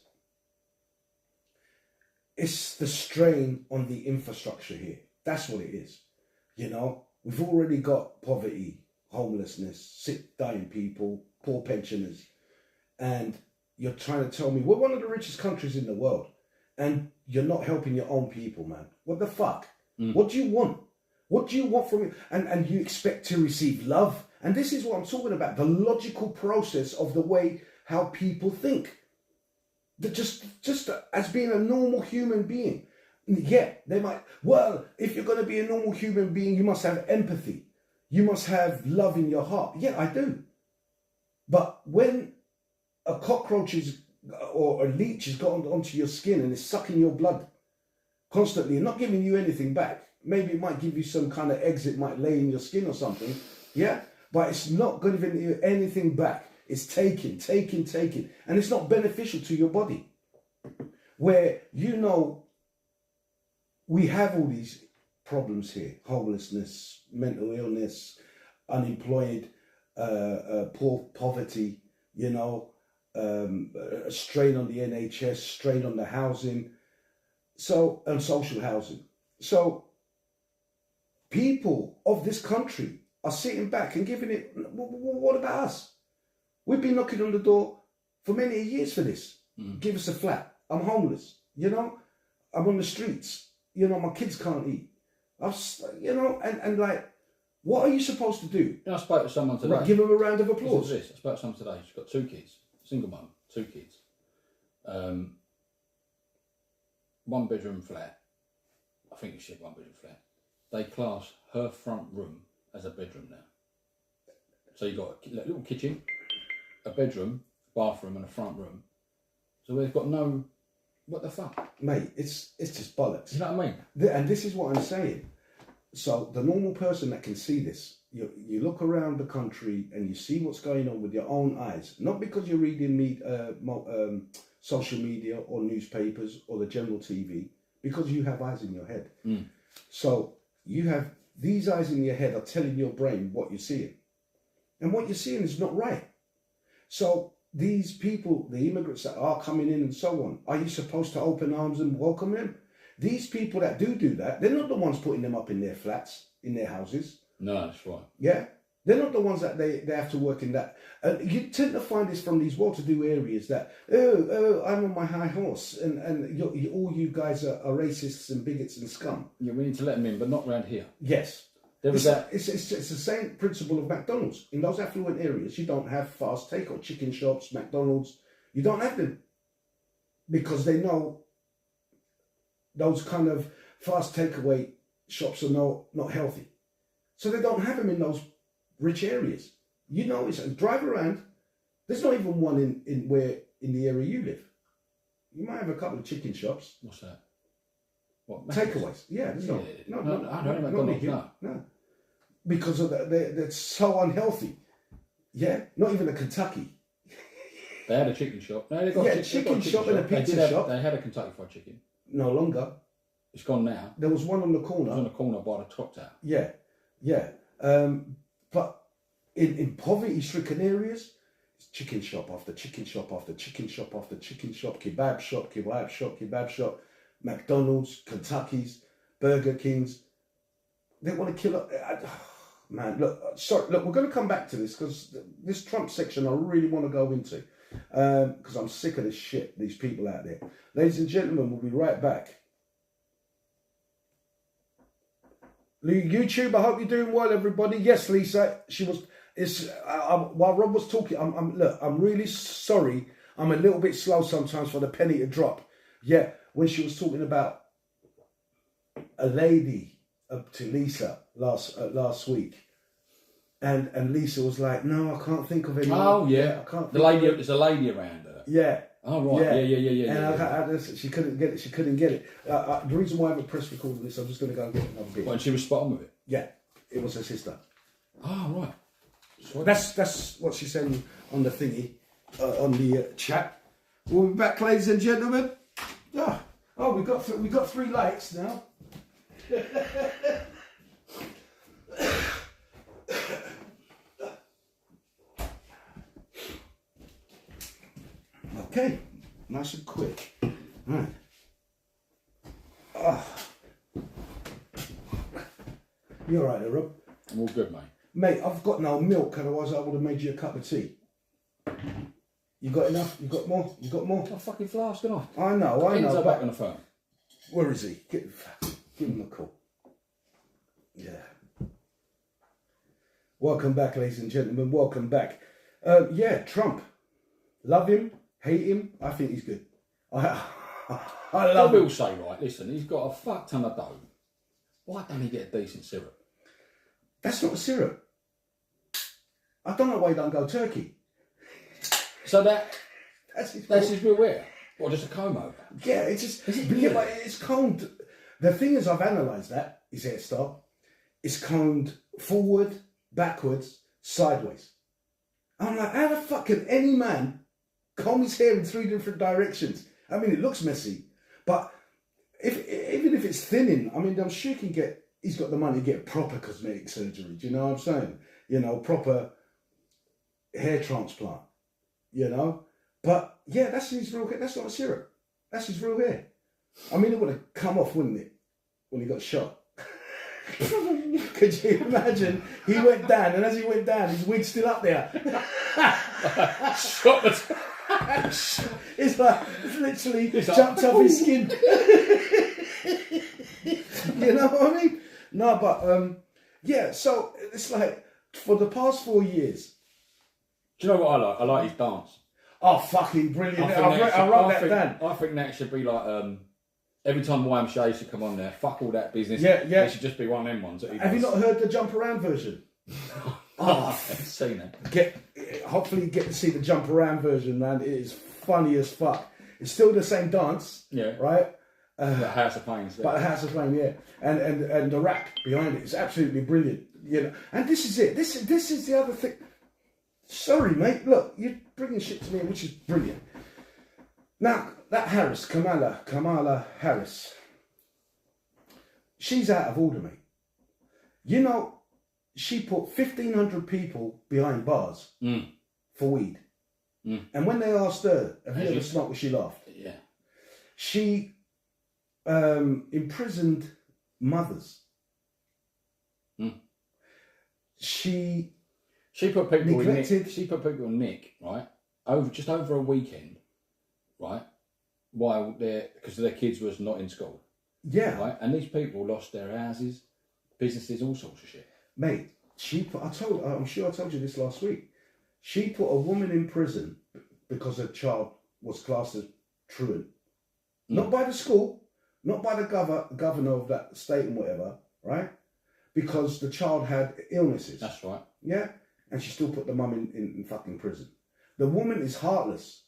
it's the strain on the infrastructure here. That's what it is. You know, we've already got poverty, homelessness, sick, dying people, poor pensioners, and you're trying to tell me we're one of the richest countries in the world and you're not helping your own people, man. What the fuck? What do you want? What do you want from me? And you expect to receive love? And this is what I'm talking about, the logical process of the way how people think. That just as being a normal human being. Yeah, they might, well, if you're going to be a normal human being, you must have empathy. You must have love in your heart. Yeah, I do. But when a cockroach is, or a leech has got onto your skin and is sucking your blood constantly and not giving you anything back, maybe it might give you some kind of eggs, it might lay in your skin or something, yeah? But it's not going to give you anything back. It's taking. And it's not beneficial to your body. Where, we have all these problems here. Homelessness, mental illness, unemployed, poverty, a strain on the NHS, strain on the housing, and social housing. So people of this country are sitting back and giving it, what about us? We've been knocking on the door for many years for this. Give us a flat. I'm homeless, I'm on the streets, my kids can't eat. And like, what are you supposed to do? I spoke to someone today. Give them a round of applause. I spoke to someone today. She's got 2 kids, single mum, 2 kids. 1 bedroom flat. I think it's 1 bedroom flat. They class her front room as a bedroom now. So you've got a little kitchen, a bedroom, bathroom, and a front room. So we've got no. What the fuck, mate? It's just bollocks. You know what I mean? And this is what I'm saying. So the normal person that can see this, you look around the country and you see what's going on with your own eyes. Not because you're reading social media or newspapers or the general TV, because you have eyes in your head. So you have these eyes in your head are telling your brain what you're seeing, and what you're seeing is not right. So these people, the immigrants that are coming in and so on, are you supposed to open arms and welcome them? These people that do that, they're not the ones putting them up in their flats, in their houses. No, that's right. Yeah? They're not the ones that they have to work in that. You tend to find this from these well-to-do areas that, I'm on my high horse, and all you guys are racists and bigots and scum. Yeah, we need to let them in, but not around here. Yes. It's the same principle of McDonald's. In those affluent areas, you don't have fast takeout chicken shops, McDonald's. You don't have them. Because they know those kind of fast takeaway shops are not healthy. So they don't have them in those rich areas. It's drive around. There's not even one in the area you live. You might have a couple of chicken shops. What's that? What, takeaways? Yeah, there's no, I don't know McDonald's. No, because of they're so unhealthy. Yeah, not even a Kentucky. They had a chicken shop. No, they got a chicken shop and a pizza shop. They had a Kentucky Fried Chicken. No longer. It's gone now. There was one on the corner. It was on the corner by the Clock Tower. Yeah. But in poverty-stricken areas, it's chicken shop after chicken shop after chicken shop after chicken shop, kebab shop, McDonald's, Kentucky's, Burger King's. They want to kill it. Man, look, we're going to come back to this because this Trump section I really want to go into because I'm sick of this shit, these people out there. Ladies and gentlemen, we'll be right back. YouTube, I hope you're doing well, everybody. Yes, Lisa, while Rob was talking, I'm really sorry. I'm a little bit slow sometimes for the penny to drop. Yeah, when she was talking about a lady to Lisa last week, and Lisa was like, "No, I can't think of anyone." Oh yeah, I can't. There's a lady around her. Yeah. Oh right. Yeah. And she couldn't get it. The reason why I haven't pressed record on this, I'm just going to go and get another beer. Well, and she was spot on with it. Yeah, it was her sister. Oh right. Sweet. That's what she said on the thingy, on the chat. We'll be back, ladies and gentlemen. Oh, we got 3 lights now. Okay, nice and quick. Right. You all right there, Rob? I'm all good, mate. Mate, I've got no milk, otherwise I would have made you a cup of tea. You got enough? You got more? You got more? I'm fucking flasking off. I know. Ian's back on the phone. Where is he? Give him a call. Yeah. Welcome back, ladies and gentlemen. Welcome back. Trump. Love him, hate him. I think he's good. I love him. I will say, right, listen, he's got a fuck ton of dough. Why don't he get a decent syrup? That's not a syrup. I don't know why you don't go turkey. So That's his real hair. What, just a comb over? Yeah, it's just Is it yeah, really? but it's combed. The thing is, I've analysed that his hairstyle. It's combed forward, backwards, sideways. I'm like, how the fuck can any man comb his hair in 3 different directions? I mean, it looks messy, but even if it's thinning, I mean, I'm sure he's got the money to get proper cosmetic surgery. Do you know what I'm saying? You know, proper hair transplant. You know, but yeah, that's his real hair. That's not a syrup. That's his real hair. I mean, it would have come off, wouldn't it, when he got shot? Could you imagine? He went down, and as he went down, his wig's still up there. It's literally jumped off his skin. You know what I mean? No, but yeah. So it's like for the past 4 years. Do you know what I like? I like his dance. Oh, fucking brilliant! I wrote that down. I think that should be like every time YMCA should come on there. Fuck all that business. Yeah. It should just be one of them ones. Have you not heard the jump around version? I've seen it. Hopefully get to see the jump around version, man. It is funny as fuck. It's still the same dance, yeah, right? The House of Flames. But the House of Flame, yeah, and the rap behind it is absolutely brilliant, you know. And this is it. This is the other thing. Sorry, mate. Look, you're bringing shit to me, which is brilliant. Now that Kamala Harris, she's out of order, mate. You know, she put 1,500 people behind bars for weed. And when they asked her, have you ever smoked, she laughed. Yeah. She imprisoned mothers. She put people neglected. in Nick. She put people in Nick, right? Just over a weekend, right? While because their kids was not in school. Yeah. Right? And these people lost their houses, businesses, all sorts of shit. Mate, I'm sure I told you this last week. She put a woman in prison because her child was classed as truant. Not by the school, not by the governor of that state and whatever, right? Because the child had illnesses. That's right. Yeah? And she still put the mum in fucking prison. The woman is heartless.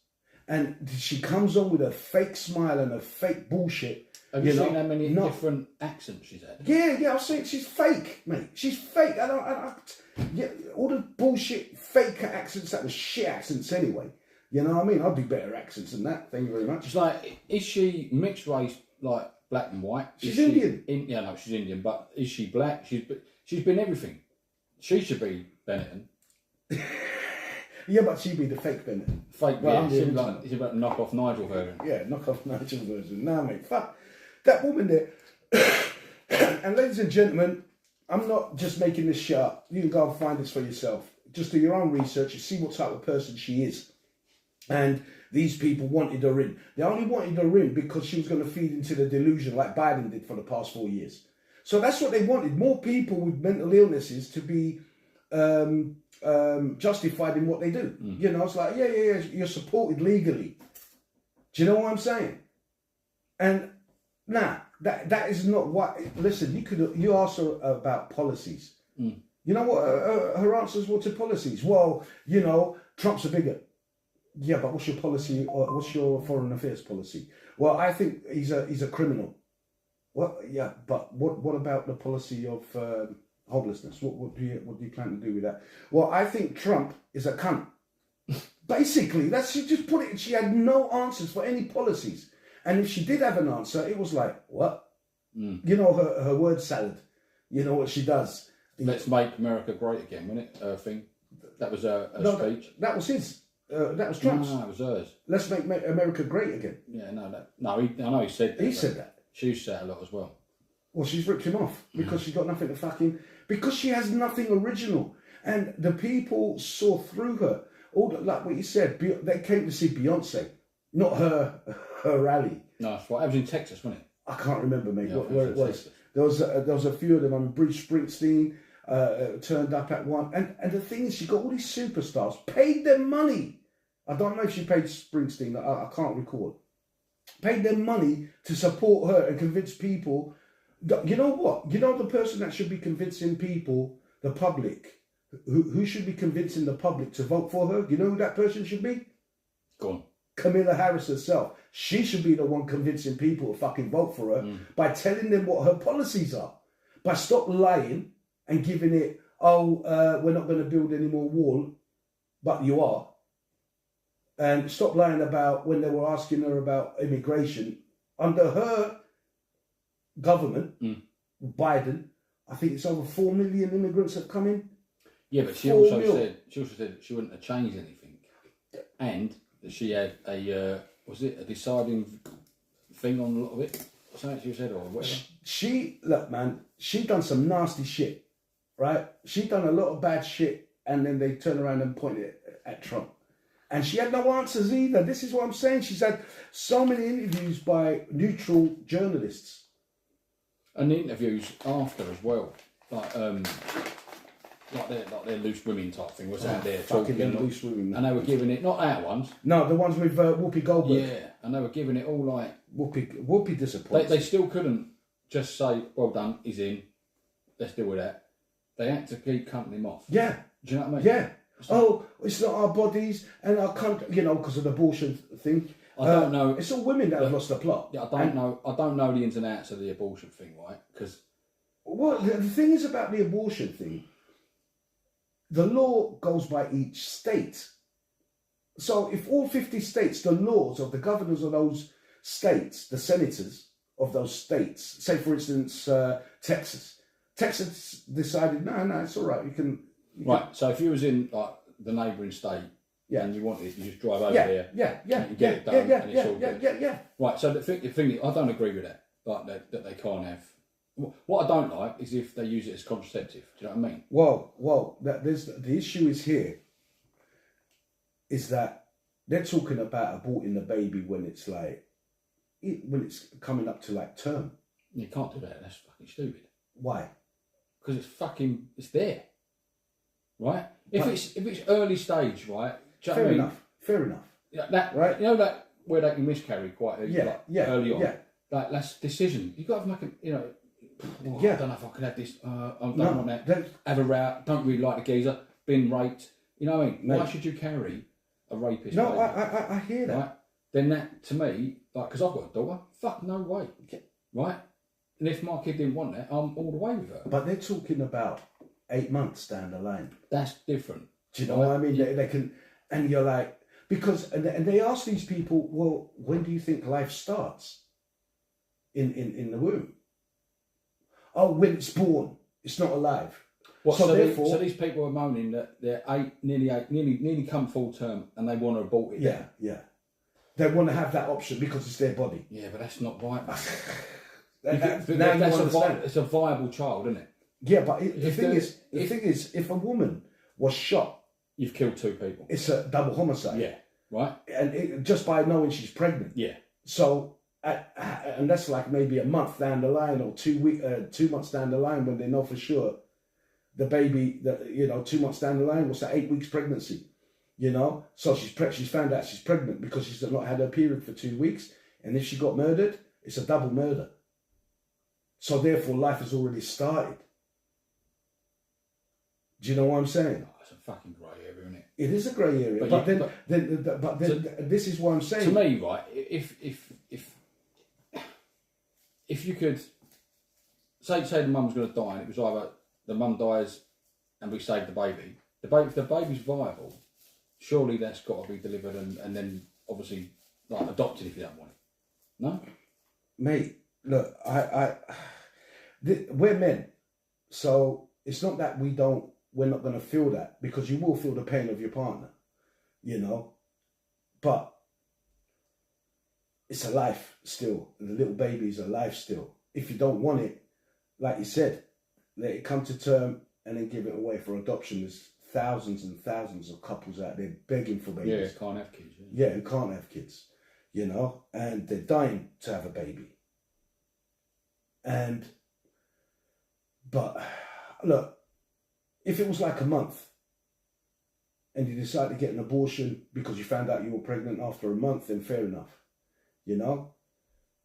And she comes on with a fake smile and a fake bullshit. Have you seen how many different accents she's had? Yeah, I've seen. She's fake, mate. She's fake. Yeah, all the bullshit fake accents, that was shit accents anyway. You know what I mean? I'd be better accents than that. Thank you very much. It's like, is she mixed race, like black and white? She's Indian. Yeah, no, she's Indian. But is she black? She's been everything. She should be Benetton. Yeah, but she'd be the fake Benetton. Fake, well, yeah. She's about to knock off Nigel version. Yeah, knock off Nigel version. Nah, mate, fuck. That woman there. And ladies and gentlemen, I'm not just making this shit up. You can go and find this for yourself. Just do your own research and see what type of person she is. And these people wanted her in. They only wanted her in because she was going to feed into the delusion like Biden did for the past 4 years. So that's what they wanted. More people with mental illnesses to be justified in what they do. You know, it's like, yeah, you're supported legally. Do you know what I'm saying? And that is not what. Listen, you asked her about policies. You know what her answers were to policies? Well, you know, Trump's a bigot. Yeah, but what's your policy? Or what's your foreign affairs policy? Well, I think he's a criminal. What? Yeah, but what about the policy of homelessness? What do you plan to do with that? Well, I think Trump is a cunt. Basically, she just put it. She had no answers for any policies, and if she did have an answer, it was like, what? You know, her word salad. You know what she does. Let's make America great again, wasn't it? Her thing. That was her speech. That was his. That was Trump's. No, it was hers. Let's make America great again. Yeah, I know he said that. He said that. She said a lot as well. Well, she's ripped him off because she's got nothing to fucking... Because she has nothing original. And the people saw through her. Like what you said, they came to see Beyonce, not her rally. No, that's right. It was in Texas, wasn't it? I can't remember, mate, yeah, where it was. There was a few of them. I mean, Bruce Springsteen turned up at one. And the thing is, she got all these superstars, paid them money. I don't know if she paid Springsteen. I can't recall. Paid them money to support her and convince people. You know what? You know the person that should be convincing people the public, who should be convincing the public to vote for her? You know who that person should be? Go on. Kamala Harris herself. She should be the one convincing people to fucking vote for her by telling them what her policies are. By stop lying and giving it, we're not going to build any more wall, but you are. And stop lying about when they were asking her about immigration. Under her government, Biden, I think it's over 4 million immigrants have come in. Yeah, but she also said that she wouldn't have changed anything, and that she had a deciding thing on a lot of it. Something she said or whatever. Look, man, she done some nasty shit, right? She done a lot of bad shit, and then they turn around and point it at Trump. And she had no answers either. This is what I'm saying. She's had so many interviews by neutral journalists. And interviews after as well. Like their loose women type thing was out there talking. Loose women. And they were giving it, not our ones. No, the ones with Whoopi Goldberg. Yeah, and they were giving it all like... Whoopi disappointed. They still couldn't just say, well done, he's in, let's deal with that. They had to keep cutting him off. Yeah. Do you know what I mean? Yeah. It's not our bodies and our country, because of the abortion thing. I don't know. It's all women that have lost the plot. Yeah, I don't know the ins and outs of the abortion thing, right? Because the thing is about the abortion thing, the law goes by each state. So if all 50 states, the laws of the governors of those states, the senators of those states, say for instance Texas decided no, it's all right. You can. So if you was in like the neighbouring state, and you wanted, you just drive over there. And you get it done, and it's all good. Right. So the thing is, I don't agree with that. Like that they can't have. What I don't like is if they use it as contraceptive. Do you know what I mean? Well, the issue is here. Is that they're talking about aborting the baby when it's when it's coming up to like term. You can't do that. That's fucking stupid. Why? Because it's there, right? If it's early stage, right? Fair enough. Yeah, that right. You know that where they can miscarry quite early, early on. Yeah. Like that's decision. You got to make a, I don't know if I can have this. I don't want that. Have a route. Don't really like the geezer. Been raped. You know what I mean? Mate. Why should you carry a rapist? No, baby? I hear that. Right? Then that to me, like, because I've got a daughter. Fuck no way. Right? And if my kid didn't want that, I'm all the way with her. But they're talking about 8 months down the line. That's different. Do you know what I mean? They can, and you're like, because, and they ask these people, well, when do you think life starts in the womb? Oh, when it's born, it's not alive. So these people are moaning that they're nearly come full term and they want to abort it. Yeah. They want to have that option because it's their body. Yeah, but that's not right. It's a viable child, isn't it? Yeah, but the thing is, if a woman was shot, you've killed 2 people. It's a double homicide. Yeah, right. And just by knowing she's pregnant. Yeah. So, and that's like maybe a month down the line or 2 months down the line when they know for sure the baby, 2 months down the line, what's that, 8 weeks pregnancy, So she's found out she's pregnant because she's not had her period for 2 weeks. And if she got murdered, it's a double murder. So therefore, life has already started. Do you know what I'm saying? Oh, it's a fucking grey area, isn't it? It is a grey area, but this is what I'm saying. To me, right, if you could say the mum's going to die, and it was either the mum dies and we save the baby. If the baby's viable, surely that's got to be delivered and then obviously like adopted if you don't want it. No, mate. Look, we're men, so it's not that we're not going to feel that, because you will feel the pain of your partner, but it's a life still, and the little baby is a life still. If you don't want it, like you said, let it come to term and then give it away for adoption. There's thousands and thousands of couples out there begging for babies. Yeah, can't have kids. Yeah, who can't have kids, and they're dying to have a baby. But look, if it was like a month and you decide to get an abortion because you found out you were pregnant after a month, then fair enough,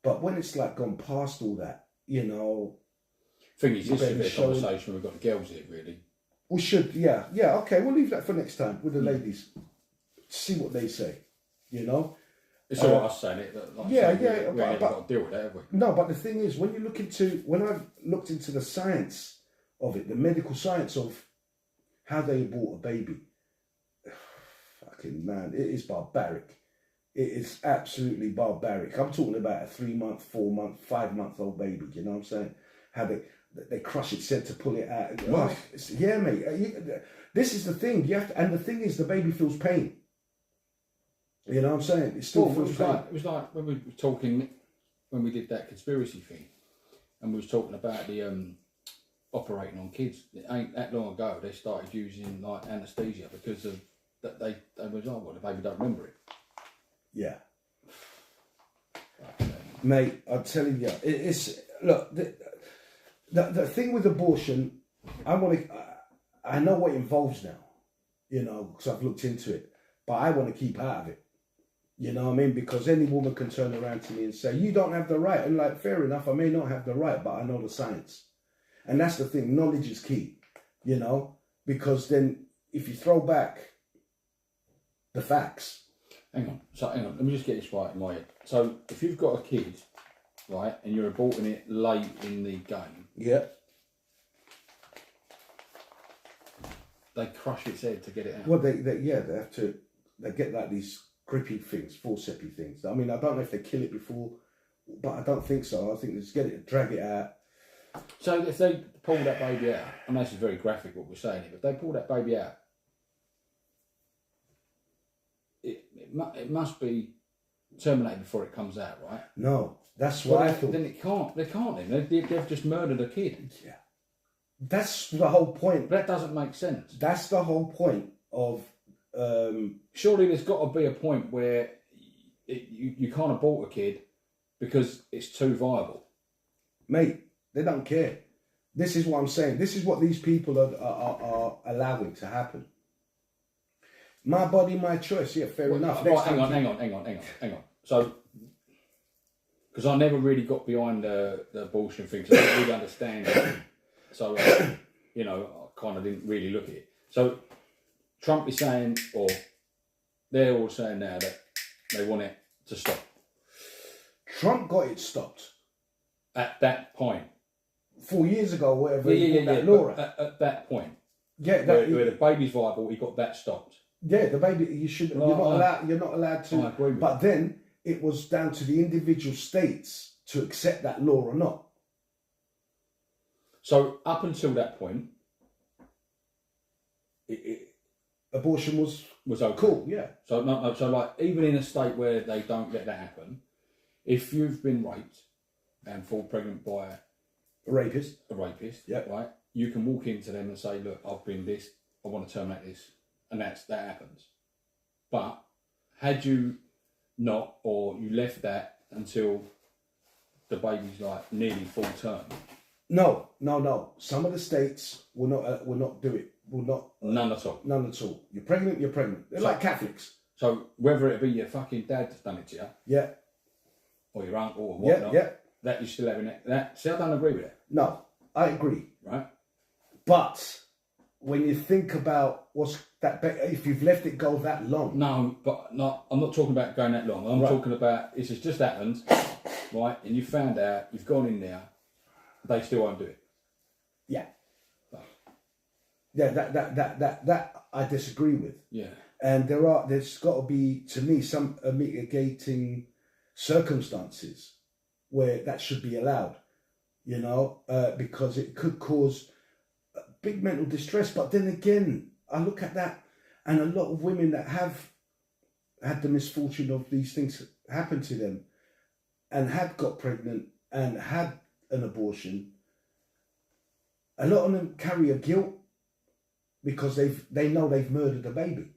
But when it's like gone past all that, Thing is, this is a conversation we've got the girls here, really. We should, yeah. Okay, we'll leave that for next time with the ladies. See what they say, you know. It's all right us saying it. Like we ain't got to deal with that, have we? No, but the thing is, when I've looked into the science of it, the medical science of how they abort a baby, fucking man, it is barbaric. It is absolutely barbaric. I'm talking about a 3-month, 4-month, 5-month-old baby. You know what I'm saying? How they crush its head to pull it out. What? Yeah, mate. This is the thing. You have to, and the thing is, the baby feels pain. You know what I'm saying? It still feels pain. It was like when we were talking, when we did that conspiracy thing, and we was talking about the operating on kids. It ain't that long ago they started using like anaesthesia because of that they was well, the baby don't remember it. Yeah. Mate, I'm telling you, it's look. The thing with abortion, I know what it involves now, you know, because I've looked into it, but I want to keep out of it. You know what I mean? Because any woman can turn around to me and say, you don't have the right. And like, fair enough, I may not have the right, but I know the science. And that's the thing, knowledge is key, you know, because then if you throw back the facts. Hang on, let me just get this right in my head. So if you've got a kid, right, and you're aborting it late in the game. Yeah. They crush its head to get it out. Well, they get like these grippy things, forceps things. I mean, I don't know if they kill it before, but I don't think so. I think they just drag it out. So if they pull that baby out, and this is very graphic what we're saying here, but if they pull that baby out, it must be terminated before it comes out, right? No, that's what I thought. Then it can't. They can't. Then they've just murdered a kid. Yeah, that's the whole point. But that doesn't make sense. That's the whole point of. Surely there's got to be a point where you can't abort a kid because it's too viable. Mate, they don't care. This is what I'm saying. This is what these people are allowing to happen. My body, my choice. Yeah, fair enough. Right, hang on. So, because I never really got behind the abortion thing, so I don't really understand it. So, you know, I kind of didn't really look at it. So, Trump is saying, or they're all saying now that they want it to stop. Trump got it stopped. At that point. 4 years ago, whatever. That law. At that point. Yeah, where the baby's viable, he got that stopped. Yeah, the baby, you should. You're not allowed to. I agree with but then it was down to the individual states to accept that law or not. So up until that point, abortion was okay. Cool. Yeah. So like even in a state where they don't let that happen, if you've been raped and fall pregnant by a rapist, yeah, right, you can walk into them and say, look, I've been this. I want to terminate this. And that happens. But had you not, or you left that until the baby's like nearly full term? No. Some of the states will not do it. Will not. None at all. None at all. You're pregnant. They're like Catholics. So whether it be your fucking dad that's done it to you, yeah, or your uncle or whatnot, yeah, that you're still having that. See, I don't agree with it. No, I agree. Right. But when you think about what's that, if you've left it go that long. No, but I'm not talking about going that long. I'm talking about this has just happened, right? And you found out, you've gone in there, they still won't do it. Yeah. Yeah, that I disagree with. Yeah. And there's got to be, to me, some mitigating circumstances where that should be allowed, you know, because it could cause big mental distress. But then again, I look at that, and a lot of women that have had the misfortune of these things happen to them and had got pregnant and had an abortion, a lot of them carry a guilt because they know they've murdered a baby.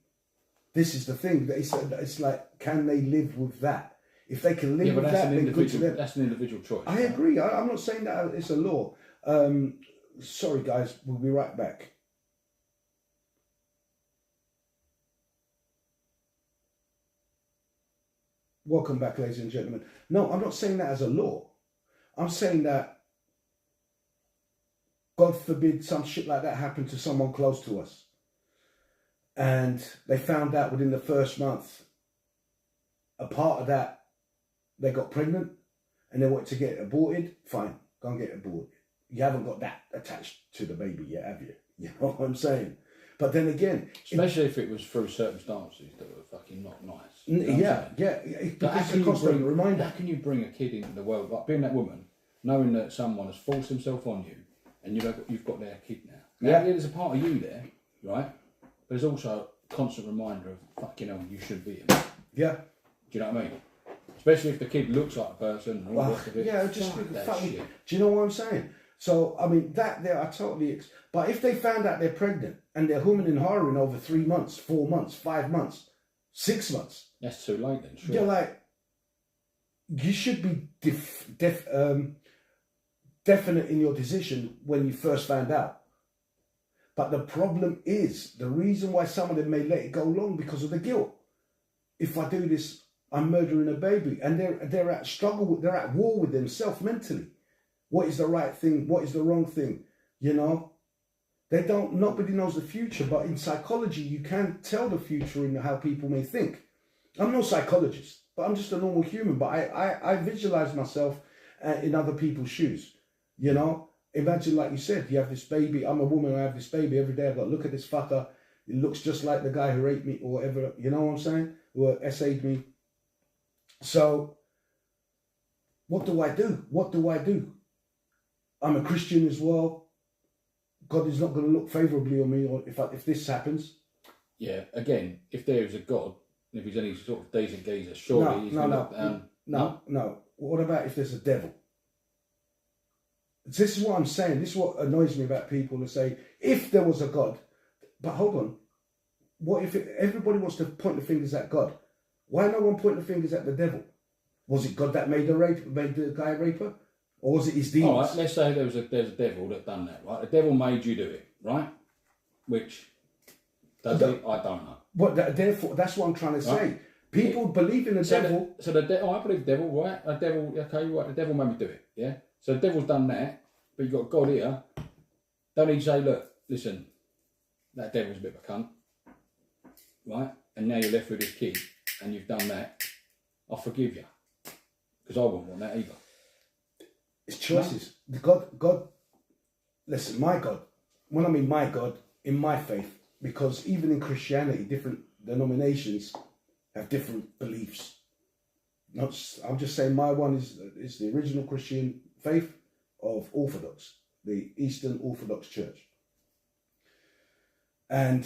This is the thing. It's like, can they live with that? If they can live with that, then good to them. That's an individual choice. I agree. I'm not saying that it's a law. Sorry, guys. We'll be right back. Welcome back, ladies and gentlemen. No, I'm not saying that as a law. I'm saying that God forbid some shit like that happened to someone close to us, and they found out within the first month, a part of that, they got pregnant and they wanted to get it aborted, fine, go and get it aborted. You haven't got that attached to the baby yet, have you? You know what I'm saying? But then again... Especially if it was through circumstances that were fucking not nice. Yeah. Because it's a constant reminder. How can you bring a kid into the world, like being that woman, knowing that someone has forced himself on you and you've got their kid now? Yeah. There's a part of you there, right? But there's also a constant reminder of, fucking hell, you should be him. Yeah. Do you know what I mean? Especially if the kid looks like a person and all the rest of it. Yeah, just that shit. Do you know what I'm saying? So, I mean, that there, I totally... But if they found out they're pregnant and they're humming and hawing over 3 months, 4 months, 5 months, 6 months... That's too late then, sure. You're like... You should be definite in your decision when you first found out. But the problem is, the reason why some of them may let it go long because of the guilt. If I do this, I'm murdering a baby. And they're at struggle, they're at war with themselves mentally. What is the right thing? What is the wrong thing? You know? Nobody knows the future, but in psychology, you can tell the future in how people may think. I'm no psychologist, but I'm just a normal human. But I visualize myself in other people's shoes. You know? Imagine, like you said, you have this baby. I'm a woman, I have this baby every day. I've got to look at this fucker. It looks just like the guy who raped me or whatever. You know what I'm saying? Who essayed me. So, what do I do? What do I do? I'm a Christian as well. God is not going to look favourably on me or if this happens. Yeah, again, if there is a God, if he's any sort of decent geezer, surely he's going to look down. No. What about if there's a devil? This is what I'm saying. This is what annoys me about people who say, if there was a God. But hold on. What if everybody wants to point the fingers at God? Why no one pointing the fingers at the devil? Was it God that made the guy a raper? Or was it his demons? All right, let's say there's a devil that done that, right? The devil made you do it, right? Which, does he? I don't know. But therefore, that's what I'm trying to say. Right. People believe in the devil. I believe the devil, right? The devil, okay, right, the devil made me do it, yeah? So the devil's done that, but you've got God here. Don't he say, look, listen, that devil's a bit of a cunt, right? And now you're left with this kid, and you've done that. I'll forgive you. Because I wouldn't want that either. It's choices. No. God, listen, my God, when I mean my God, in my faith, because even in Christianity, different denominations have different beliefs. I'm just saying my one is the original Christian faith of Orthodox, the Eastern Orthodox Church. And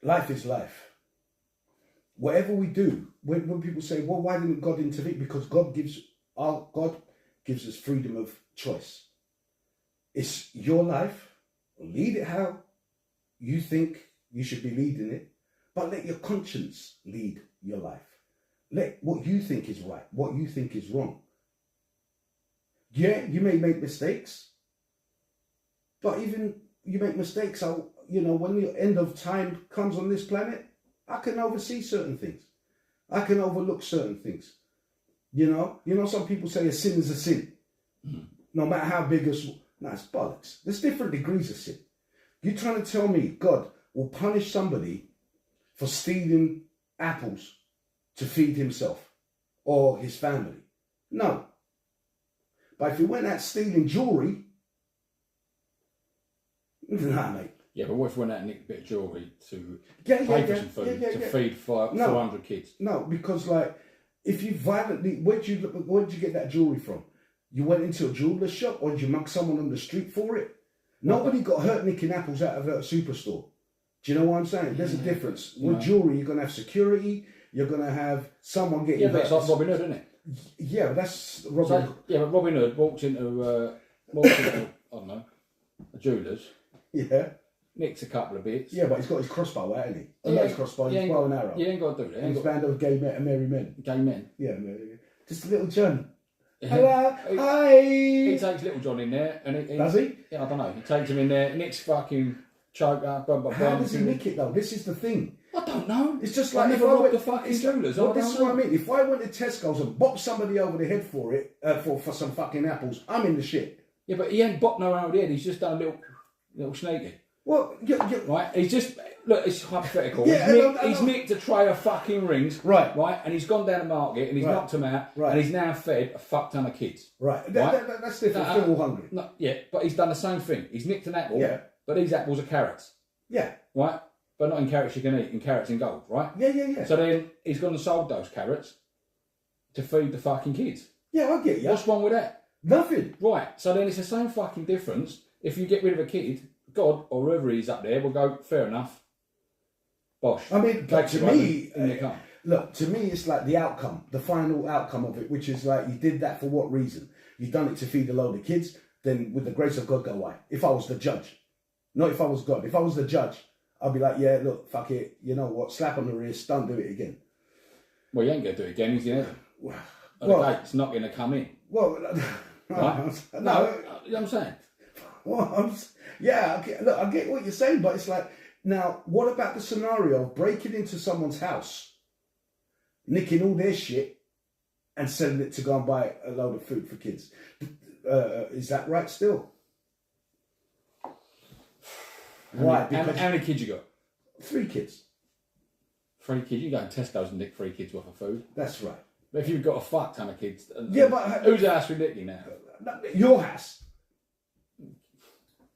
life is life. Whatever we do, when people say, well, why didn't God intervene? Because God gives us freedom of choice. It's your life. Lead it how you think you should be leading it, but let your conscience lead your life. Let what you think is right, what you think is wrong. Yeah, you may make mistakes, but even you make mistakes, when the end of time comes on this planet, I can oversee certain things. I can overlook certain things. You know, some people say a sin is a sin. No matter how big it's bollocks. There's different degrees of sin. You're trying to tell me God will punish somebody for stealing apples to feed himself or his family? No. But if he went out stealing jewellery, nah, mate. Yeah, but what if we went out and nicked a bit of jewellery to pay for some food to feed 400 kids? No, because if you violently, where'd you get that jewellery from? You went into a jeweller's shop or did you mug someone on the street for it? Nobody got hurt nicking apples out of a superstore. Do you know what I'm saying? There's a difference. With jewellery, you're going to have security. You're going to have someone getting hurt. Yeah, but it's like Robin Hood, isn't it? Yeah, but that's Robin Hood. Yeah, but Robin Hood walks into I don't know, a jeweller's. Yeah. Nicks a couple of bits. Yeah, but he's got his crossbow, hasn't he? Yeah, his crossbow, his bow and arrow. You ain't got to do that. And his band of gay men, merry men. Gay men. Yeah, just a little John. Hello, hi. He takes little John in there, and does he? Yeah, I don't know. He takes him in there, nicks fucking choke up. How does he nick it though? This is the thing. I don't know. It's just like if I went the fucking jewellers. Well, this is what I mean. If I went to Tesco's and bopped somebody over the head for it, for some fucking apples, I'm in the shit. Yeah, but he ain't bopped no around the head. He's just done a little sneaky. Well, right. He's just look. It's hypothetical. Yeah, he's nicked a tray of fucking rings. Right. Right. And he's gone down the market and he's knocked them out. Right. And he's now fed a fuck ton of kids. Right. That's different. They're all hungry. No, yeah, but he's done the same thing. He's nicked an apple. Yeah. But these apples are carrots. Yeah. Right. But not in carrots you can eat. In carrots in gold. Right. Yeah. So then he's gone and sold those carrots to feed the fucking kids. Yeah, I get you. What's wrong with that? Nothing. Right. So then it's the same fucking difference. If you get rid of a kid, God or whoever he is up there will go, fair enough. Bosh. I mean, to me, look, to me, it's like the outcome, the final outcome of it, which is like, you did that for what reason? You done it to feed a load of kids, then with the grace of God, go away. If I was the judge, not if I was God, if I was the judge, I'd be like, yeah, look, fuck it, you know what, slap on the wrist, don't do it again. Well, you ain't going to do it again, he's in heaven. It's not going to come in. Well, right? No, you know what I'm saying? Well, I get what you're saying, but it's like, now, what about the scenario of breaking into someone's house, nicking all their shit, and selling it to go and buy a load of food for kids? Is that right still? Why? Because how many kids you got? 3 kids. 3 kids? You go and Tesco's and nick 3 kids worth of food. That's right. But if you've got a fuck ton of kids, yeah, but whose house we nicking now? Your house.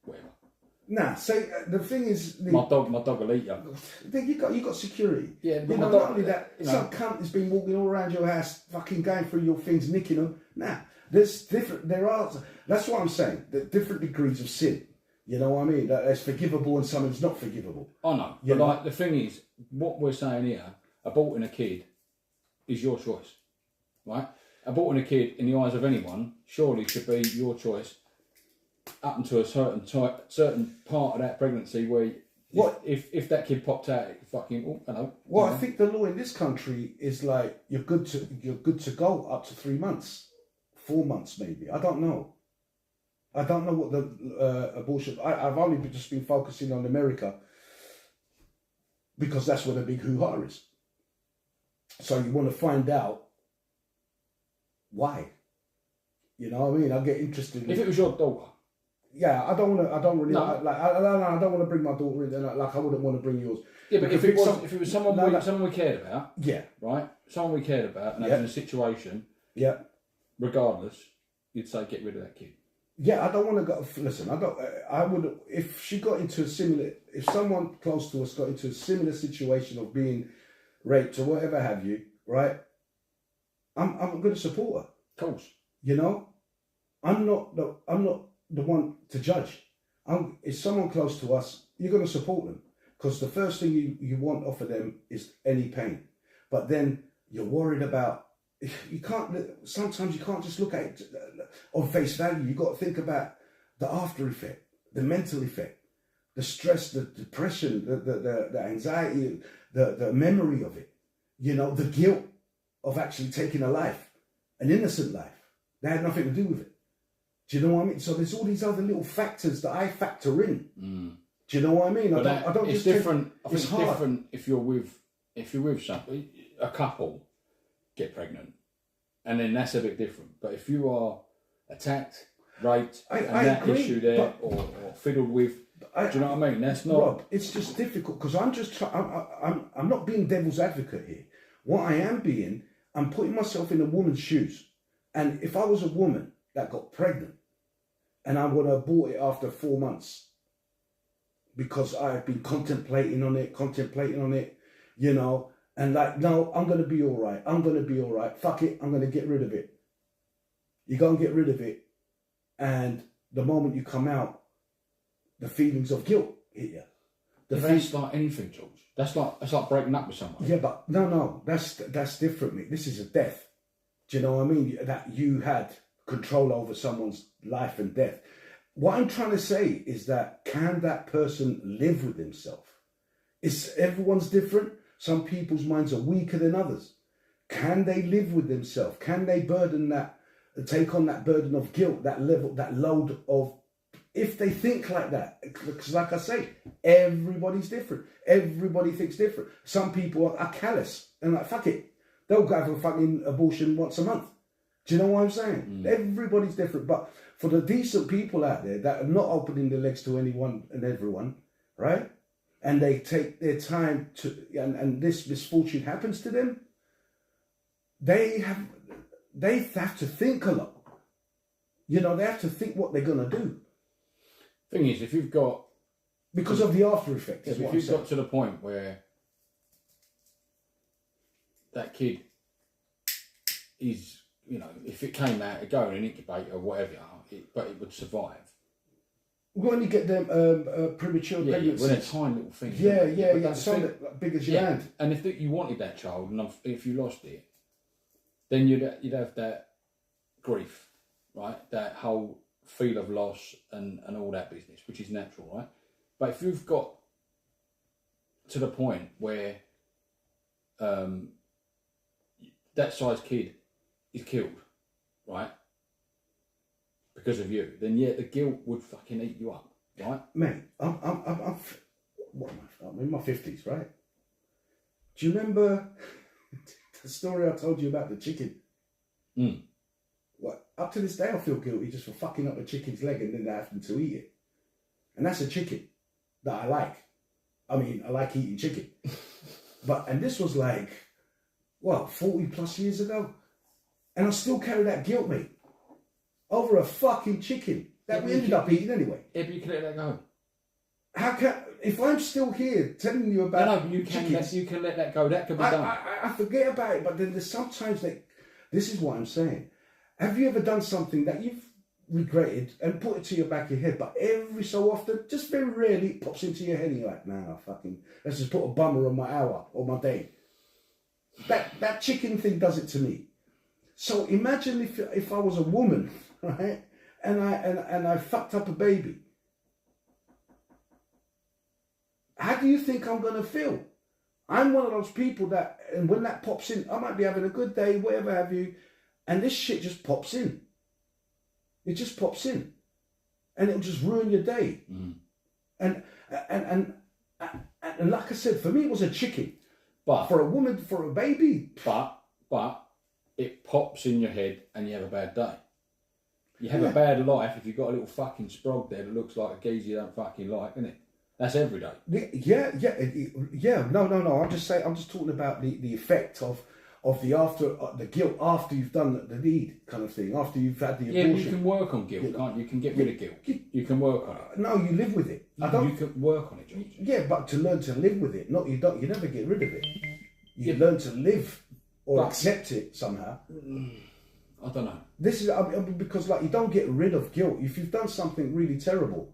Whatever. Nah, so the thing is, my dog will eat you. You got security. Yeah, but not only that, some cunt has been walking all around your house, fucking going through your things, nicking them. Nah, there's different. That's what I'm saying. The different degrees of sin. You know what I mean? That's forgivable and some is not forgivable. I know. But like the thing is, what we're saying here, aborting a kid is your choice, right? Aborting a kid in the eyes of anyone surely should be your choice. Up until a certain part of that pregnancy where if that kid popped out, fucking hello. Well, I think the law in this country is like you're good to go up to 3 months, 4 months maybe. I don't know what the abortion. I've only just been focusing on America because that's where the big hoo-ha is. So you want to find out why. You know what I mean? I get interested. If it was your daughter. Yeah, I don't want to bring my daughter in, like I wouldn't want to bring yours. Yeah, but if it was someone we cared about, yeah, right, someone we cared about, and in a situation, yeah, regardless, you'd say get rid of that kid. Yeah, I don't want to go. Listen, I would if she got into if someone close to us got into a similar situation of being raped or whatever have you, right? I'm going to support her. Of course. You know, I'm not the one to judge. If someone close to us, you're going to support them because the first thing you want off of them is any pain. But then you're worried about, sometimes you can't just look at it on face value. You've got to think about the after effect, the mental effect, the stress, the depression, the anxiety, the memory of it, you know, the guilt of actually taking a life, an innocent life. That had nothing to do with it. Do you know what I mean? So there's all these other little factors that I factor in. Mm. Do you know what I mean? But I don't it's just different. I think it's it's hard. different if you're with somebody, a couple get pregnant, and then that's a bit different. But if you are attacked, raped, and that agree, issue there, or fiddled with, do you know what I mean? That's not. Rob, it's just difficult because I'm not being devil's advocate here. What I am being, I'm putting myself in a woman's shoes. And if I was a woman that got pregnant and I would have abort it after 4 months because I've been contemplating on it, you know, and like, no, I'm going to be all right. Fuck it, I'm going to get rid of it. You go and get rid of it. And the moment you come out, the feelings of guilt hit you. That's like anything, George. That's like breaking up with someone. Yeah, but no, that's different, mate. This is a death. Do you know what I mean? That you had control over someone's life and death. What I'm trying to say is that can that person live with himself? Everyone's different. Some people's minds are weaker than others. Can they live with themselves? Can they take on that burden of guilt, that load of, if they think like that? Because like I say, everybody's different. Everybody thinks different. Some people are callous and like, fuck it. They'll go have a fucking abortion once a month. Do you know what I'm saying? Everybody's different. But for the decent people out there that are not opening their legs to anyone and everyone, right? And they take their time to, and this misfortune happens to them, they have to think a lot. You know, they have to think what they're going to do. Thing is, if you've got... Because of the after effects. If you've got to the point where that kid is, you know, if it came out, it'd go in an incubator or whatever, but it would survive. When you get them premature pregnancies. When they're tiny little things. Yeah. So that big as your hand. And if you wanted that child, and if you lost it, then you'd have that grief, right? That whole feel of loss and all that business, which is natural, right? But if you've got to the point where that size kid is killed, right, because of you, then the guilt would fucking eat you up, right? Mate, I'm in my 50s, right? Do you remember the story I told you about the chicken? What? Up to this day, I feel guilty just for fucking up a chicken's leg and then having to eat it. And that's a chicken that I like. I mean, I like eating chicken. And this was like, 40 plus years ago? And I still carry that guilt, mate. Over a fucking chicken that we ended up eating anyway. Yeah, but you can let that go. How can... If I'm still here telling you about you can let that go. That can be done. I forget about it, but then there's sometimes that... This is what I'm saying. Have you ever done something that you've regretted and put it to your back of your head, but every so often, just very rarely, it pops into your head and you're like, nah, fucking, let's just put a bummer on my hour or my day. That chicken thing does it to me. So imagine if I was a woman, right, and I fucked up a baby. How do you think I'm gonna feel? I'm one of those people that, and when that pops in, I might be having a good day, whatever have you, and this shit just pops in. It just pops in, and it'll just ruin your day. And like I said, for me it was a chicken, but for a woman, for a baby, but it pops in your head, and you have a bad day. You have a bad life if you've got a little fucking sprog there that looks like a geezer you don't fucking like, isn't it? That's every day. Yeah. No. I'm just talking about the effect of the guilt after you've done the deed, kind of thing. After you've had the abortion. Yeah, you can work on guilt, can't you? You can get rid of guilt. You can work on it. No, you live with it. You can work on it, George. Yeah, but to learn to live with it, you never get rid of it. You learn to live or accept it somehow. I don't know. This is because you don't get rid of guilt if you've done something really terrible.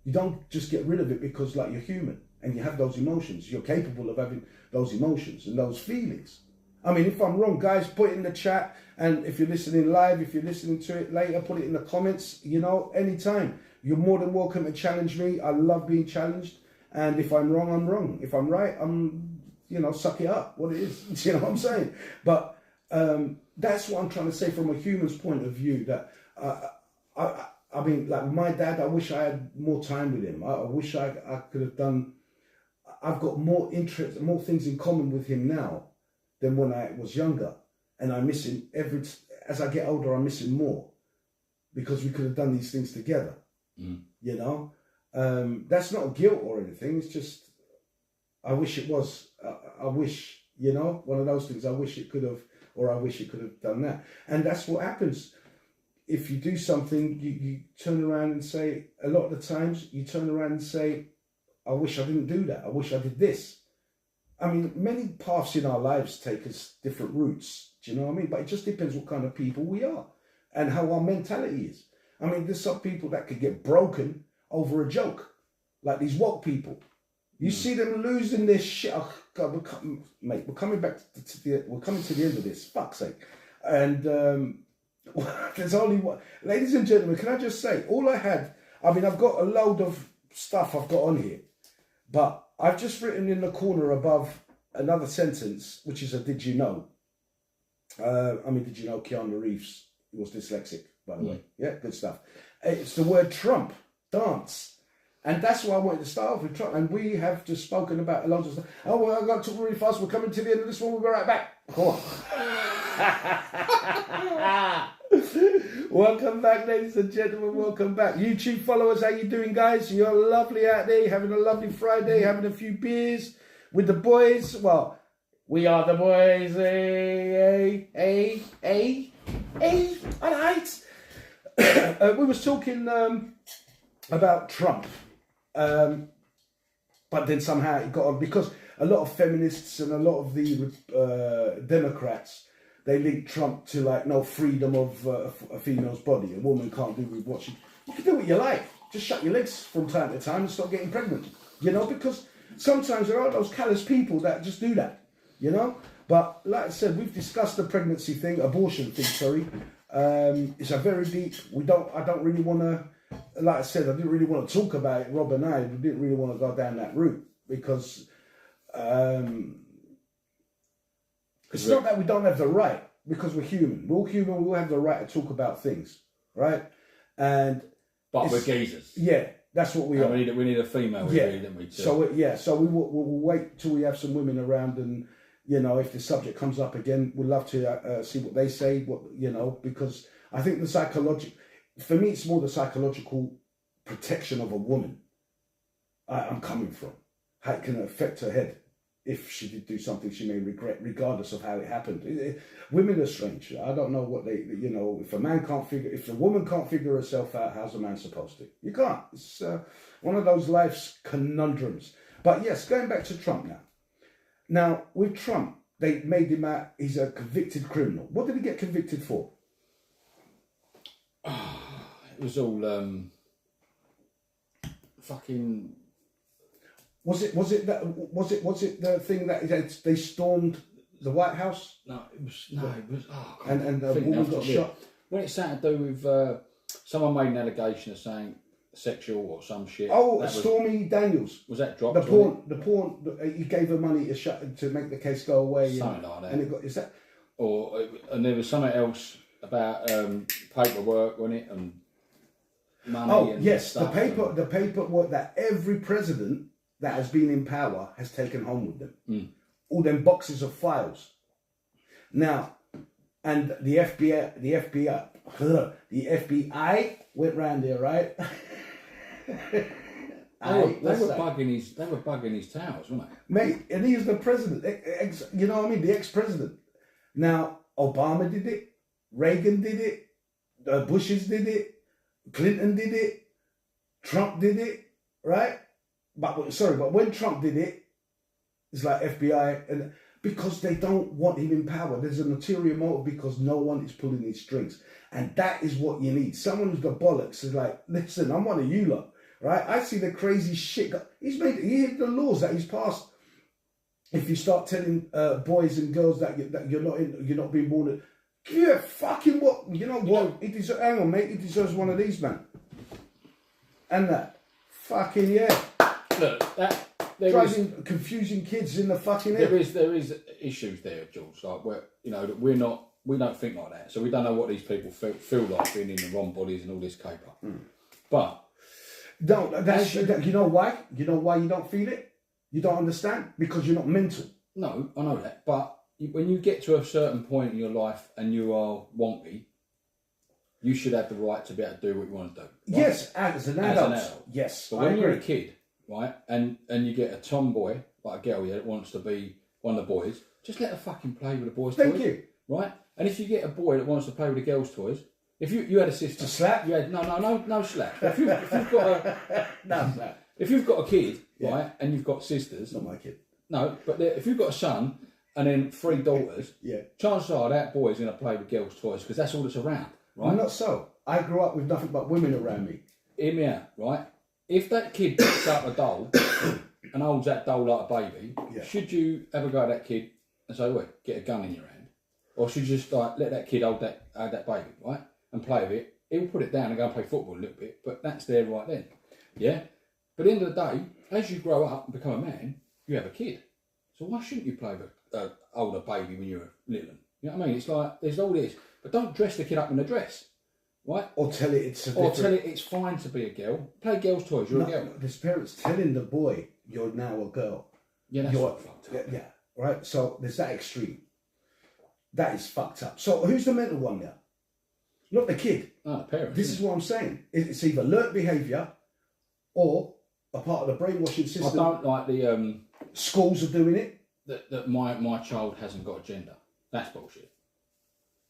You don't just get rid of it because you're human and you have those emotions. You're capable of having those emotions and those feelings. I mean, if I'm wrong, guys, put it in the chat. And if you're listening live, if you're listening to it later, put it in the comments, anytime. You're more than welcome to challenge me. I love being challenged. And if I'm wrong, I'm wrong. If I'm right, suck it up, what it is. You know what I'm saying? But that's what I'm trying to say from a human's point of view, that I mean, like my dad, I wish I had more time with him. I wish I could have done... I've got more interest, more things in common with him now than when I was younger. And I miss him as I get older, I miss him more. Because we could have done these things together. That's not guilt or anything. It's just, I wish it was. I wish, one of those things. I wish it could have, or I wish it could have done that. And that's what happens. If you do something, you turn around and say, a lot of the times, you turn around and say, I wish I didn't do that. I wish I did this. I mean, many paths in our lives take us different routes. Do you know what I mean? But it just depends what kind of people we are and how our mentality is. I mean, there's some people that could get broken over a joke, like these woke people. You see them losing their shit. Oh, God, we're coming back we're coming to the end of this. Fuck's sake. And there's only one. Ladies and gentlemen, can I just say, I've got a load of stuff I've got on here, but I've just written in the corner above another sentence, which is a did you know? Did you know Keanu Reeves was dyslexic, by the way? Yeah, good stuff. It's the word Trump, dance. And that's why I wanted to start off with Trump. And we have just spoken about loads of stuff. Oh, well, I've got to talk really fast. We're coming to the end of this one. We'll be right back. Come on. Welcome back, ladies and gentlemen. Welcome back. YouTube followers, how you doing, guys? You're lovely out there. You're having a lovely Friday, having a few beers with the boys. Well, we are the boys. All right. We was talking about Trump. But then somehow it got on because a lot of feminists and a lot of the Democrats, they link Trump to like no freedom of a female's body. A woman can't do with what you can do what you like. Just shut your legs from time to time and stop getting pregnant. You know, because sometimes there are those callous people that just do that. You know, but like I said, we've discussed the pregnancy thing, abortion thing. Sorry, it's a very deep. I don't really want to. Like I said, I didn't really want to talk about it. Rob and I didn't really want to go down that route because it's not that we don't have the right, because we're human. We're all human. We all have the right to talk about things, right? But we're geezers. Yeah, that's what we are. We need a female. Really, don't we? Too. So we'll wait till we have some women around, and you know, if the subject comes up again, we'd love to see what they say. Because I think for me, it's more the psychological protection of a woman. I'm coming from. How it can affect her head if she did do something she may regret, regardless of how it happened. Women are strange. I don't know what if a woman can't figure herself out, how's a man supposed to? You can't. It's one of those life's conundrums. But yes, going back to Trump now. Now, with Trump, they made him out, he's a convicted criminal. What did he get convicted for? It was all fucking. Was it the thing that they stormed the White House? No, it was. Oh, God, and the woman got shot. When it's something to do with someone made an allegation of saying sexual or some shit. Oh, Stormy Daniels. Was that dropped? The porn. He gave her money to make the case go away. Something like that. And it got that. And there was something else about paperwork on it and money. Oh and yes, stuff the paperwork that every president that has been in power has taken home with them. All them boxes of files. Now, and the FBI went round there, right? They were bugging his towels, weren't they? Mate, and he's the president. You know what I mean? The ex-president. Now, Obama did it. Reagan did it. The Bushes did it. Clinton did it. Trump did it. Right? But when Trump did it, it's like FBI, and because they don't want him in power. There's an ulterior motive because no one is pulling his strings. And that is what you need. Someone who's got bollocks is like, listen, I'm one of you lot. Right? I see the crazy shit. He's made the laws that he's passed. If you start telling boys and girls that you're not being born, give you a fucking what? You know what? Hang on, mate. He deserves one of these, man. And that, fucking yeah. Look, driving confusing kids in the fucking air. There is issues there, George. Like where we don't think like that, so we don't know what these people feel like being in the wrong bodies and all this caper. But. No, you know why? You know why you don't feel it? You don't understand? Because you're not mental. No, I know that. But when you get to a certain point in your life and you are wonky, you should have the right to be able to do what you want to do. Right? Yes, as an adult. Yes, but when you're a kid, right, and you get a tomboy, like a girl that wants to be one of the boys, just let her fucking play with the boys' toys. Thank you. Right? And if you get a boy that wants to play with the girls' toys, if you had a sister, to slap? You had no slap. If you've got a kid, right, and you've got sisters, not my kid. No, but if you've got a son and then 3 daughters, yeah, chances are that boy's going to play with girls' toys because that's all that's around, right? Not so. I grew up with nothing but women around me. Hear me out, right? If that kid picks up a doll and holds that doll like a baby, should you ever go to that kid and say, "Well, get a gun in your hand," or should you just let that kid hold that baby, right? And play with it, he'll put it down and go and play football a little bit, but that's there right then. Yeah? But at the end of the day, as you grow up and become a man, you have a kid. So why shouldn't you play with an older baby when you're a little one? You know what I mean? It's like, there's all this. But don't dress the kid up in a dress. right? Or tell it it's a Or different... tell it it's fine to be a girl. Play girls' toys. You're a girl. There's parents telling the boy you're now a girl. Yeah, that's You're, fucked up. yeah, right. So there's that extreme. That is fucked up. So who's the mental one now? Not the kid. No, the parents. This is what I'm saying. It's either learnt behaviour or a part of the brainwashing system. I don't like the schools are doing it. That my child hasn't got a gender. That's bullshit.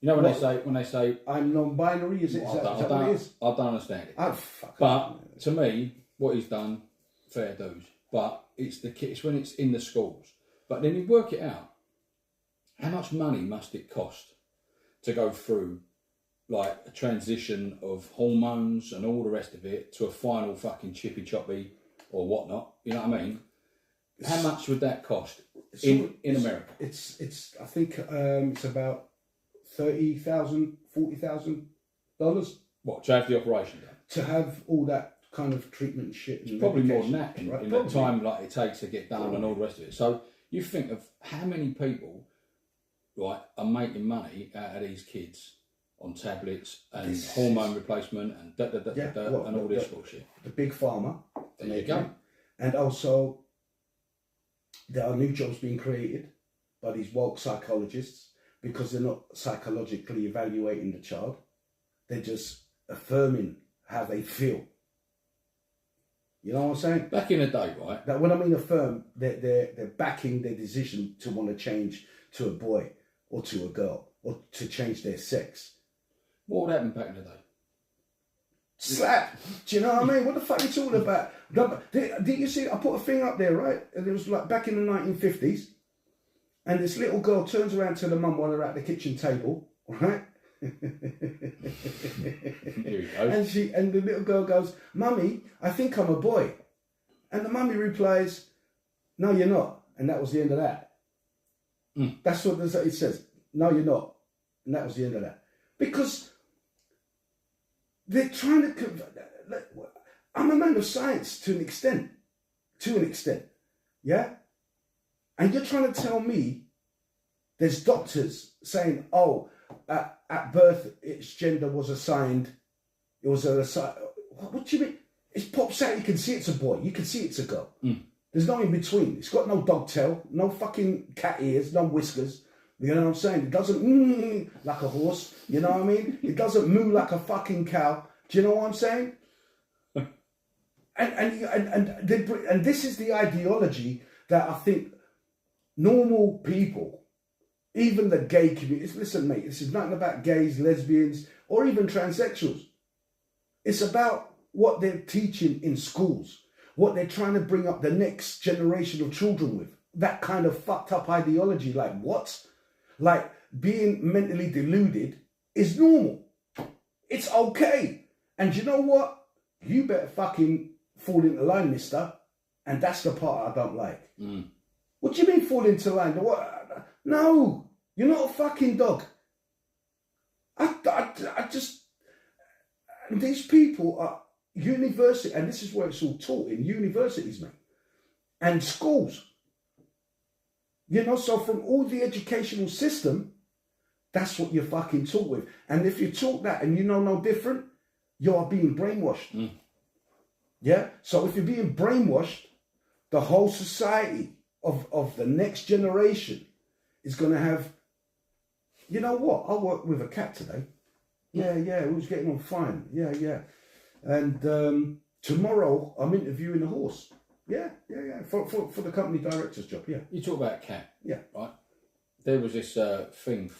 You know when they say I'm non-binary. Is that what it is? I don't understand it. Oh, fuck. But to me, what he's done, fair dues. But it's the kids when it's in the schools. But then you work it out. How much money must it cost to go through like a transition of hormones and all the rest of it to a final fucking chippy choppy or whatnot? You know what I mean? How much would that cost in America? It's I think it's about $30,000, $40,000. What, to have the operation done? To have all that kind of treatment and shit. It's probably more than that in right? the time like it takes to get done and all the rest of it. So you think of how many people, right, are making money out of these kids on tablets and hormone replacement and and all this bullshit. The big pharma. There you go. And also, there are new jobs being created by these woke psychologists because they're not psychologically evaluating the child. They're just affirming how they feel. You know what I'm saying? Back in the day, right? That when I mean affirm, they're backing their decision to want to change to a boy or to a girl or to change their sex. What would happen back in the day? Slap. Do you know what I mean? What the fuck are you talking about? Did you see? I put a thing up there, right? And it was like back in the 1950s. And this little girl turns around to the mum while they're at the kitchen table, right? Here you go. And the little girl goes, "Mummy, I think I'm a boy." And the mummy replies, "No, you're not." And that was the end of that. That's what it says. "No, you're not." And that was the end of that. Because they're trying to... I'm a man of science to an extent. Yeah? And you're trying to tell me there's doctors saying, oh, at birth its gender was assigned. It was what do you mean? It pops out, you can see it's a boy. You can see it's a girl. There's no in between. It's got no dog tail, no fucking cat ears, no whiskers. You know what I'm saying? It doesn't like a horse. You know what I mean? It doesn't moo like a fucking cow. Do you know what I'm saying? And this is the ideology that I think normal people, even the gay community, listen, mate, this is nothing about gays, lesbians, or even transsexuals. It's about what they're teaching in schools, what they're trying to bring up the next generation of children with. That kind of fucked up ideology, like what? Like being mentally deluded is normal. It's okay. And you know what? You better fucking fall into line, mister. And that's the part I don't like. What do you mean fall into line? What? No, you're not a fucking dog. I just... And these people are university, and this is where it's all taught, in universities, mate. And schools. You know, so from all the educational system, that's what you're fucking taught with. And if you taught that and you know no different, you are being brainwashed. Yeah? So if you're being brainwashed, the whole society of the next generation is going to have... You know what? I worked with a cat today. Yeah, it was getting on fine. Yeah. And tomorrow I'm interviewing a horse. Yeah. For the company director's job, yeah. You talk about a cat. Yeah. Right? There was this thing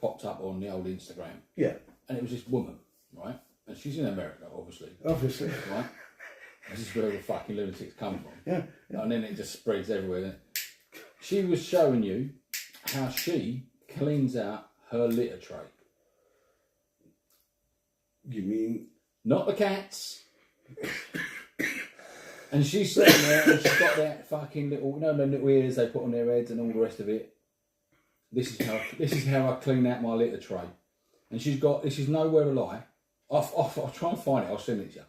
popped up on the old Instagram. Yeah. And it was this woman, right? And she's in America, obviously. Obviously. Right? This is where the fucking lunatics come from. Yeah. And then it just spreads everywhere. She was showing you how she cleans out her litter tray. You mean... Not the cats. And she's sitting there and she's got that fucking little, you know, the little ears they put on their heads and all the rest of it. This is how I clean out my litter tray. And she's got, this is nowhere to lie. I'll try and find it, I'll send it to you.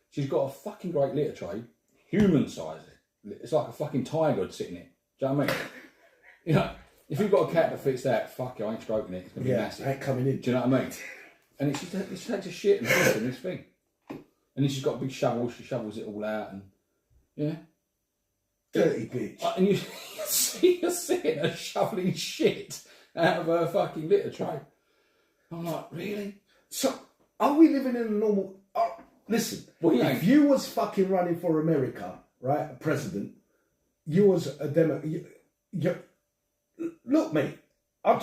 She's got a fucking great litter tray, human size. It's like a fucking tiger sitting in it. Do you know what I mean? You know, if you've got a cat that fits that, fuck it, I ain't stroking it. It's going to be massive. I ain't coming in. Do you know what I mean? And she takes a shit and puts in this thing. And then she's got a big shovel, she shovels it all out and, yeah. Dirty bitch. And you see her sitting there shoveling shit out of her fucking litter tray. I'm like, really? So, are we living in a normal... listen, if you was fucking running for America, right, a president, you was a look, mate, I'm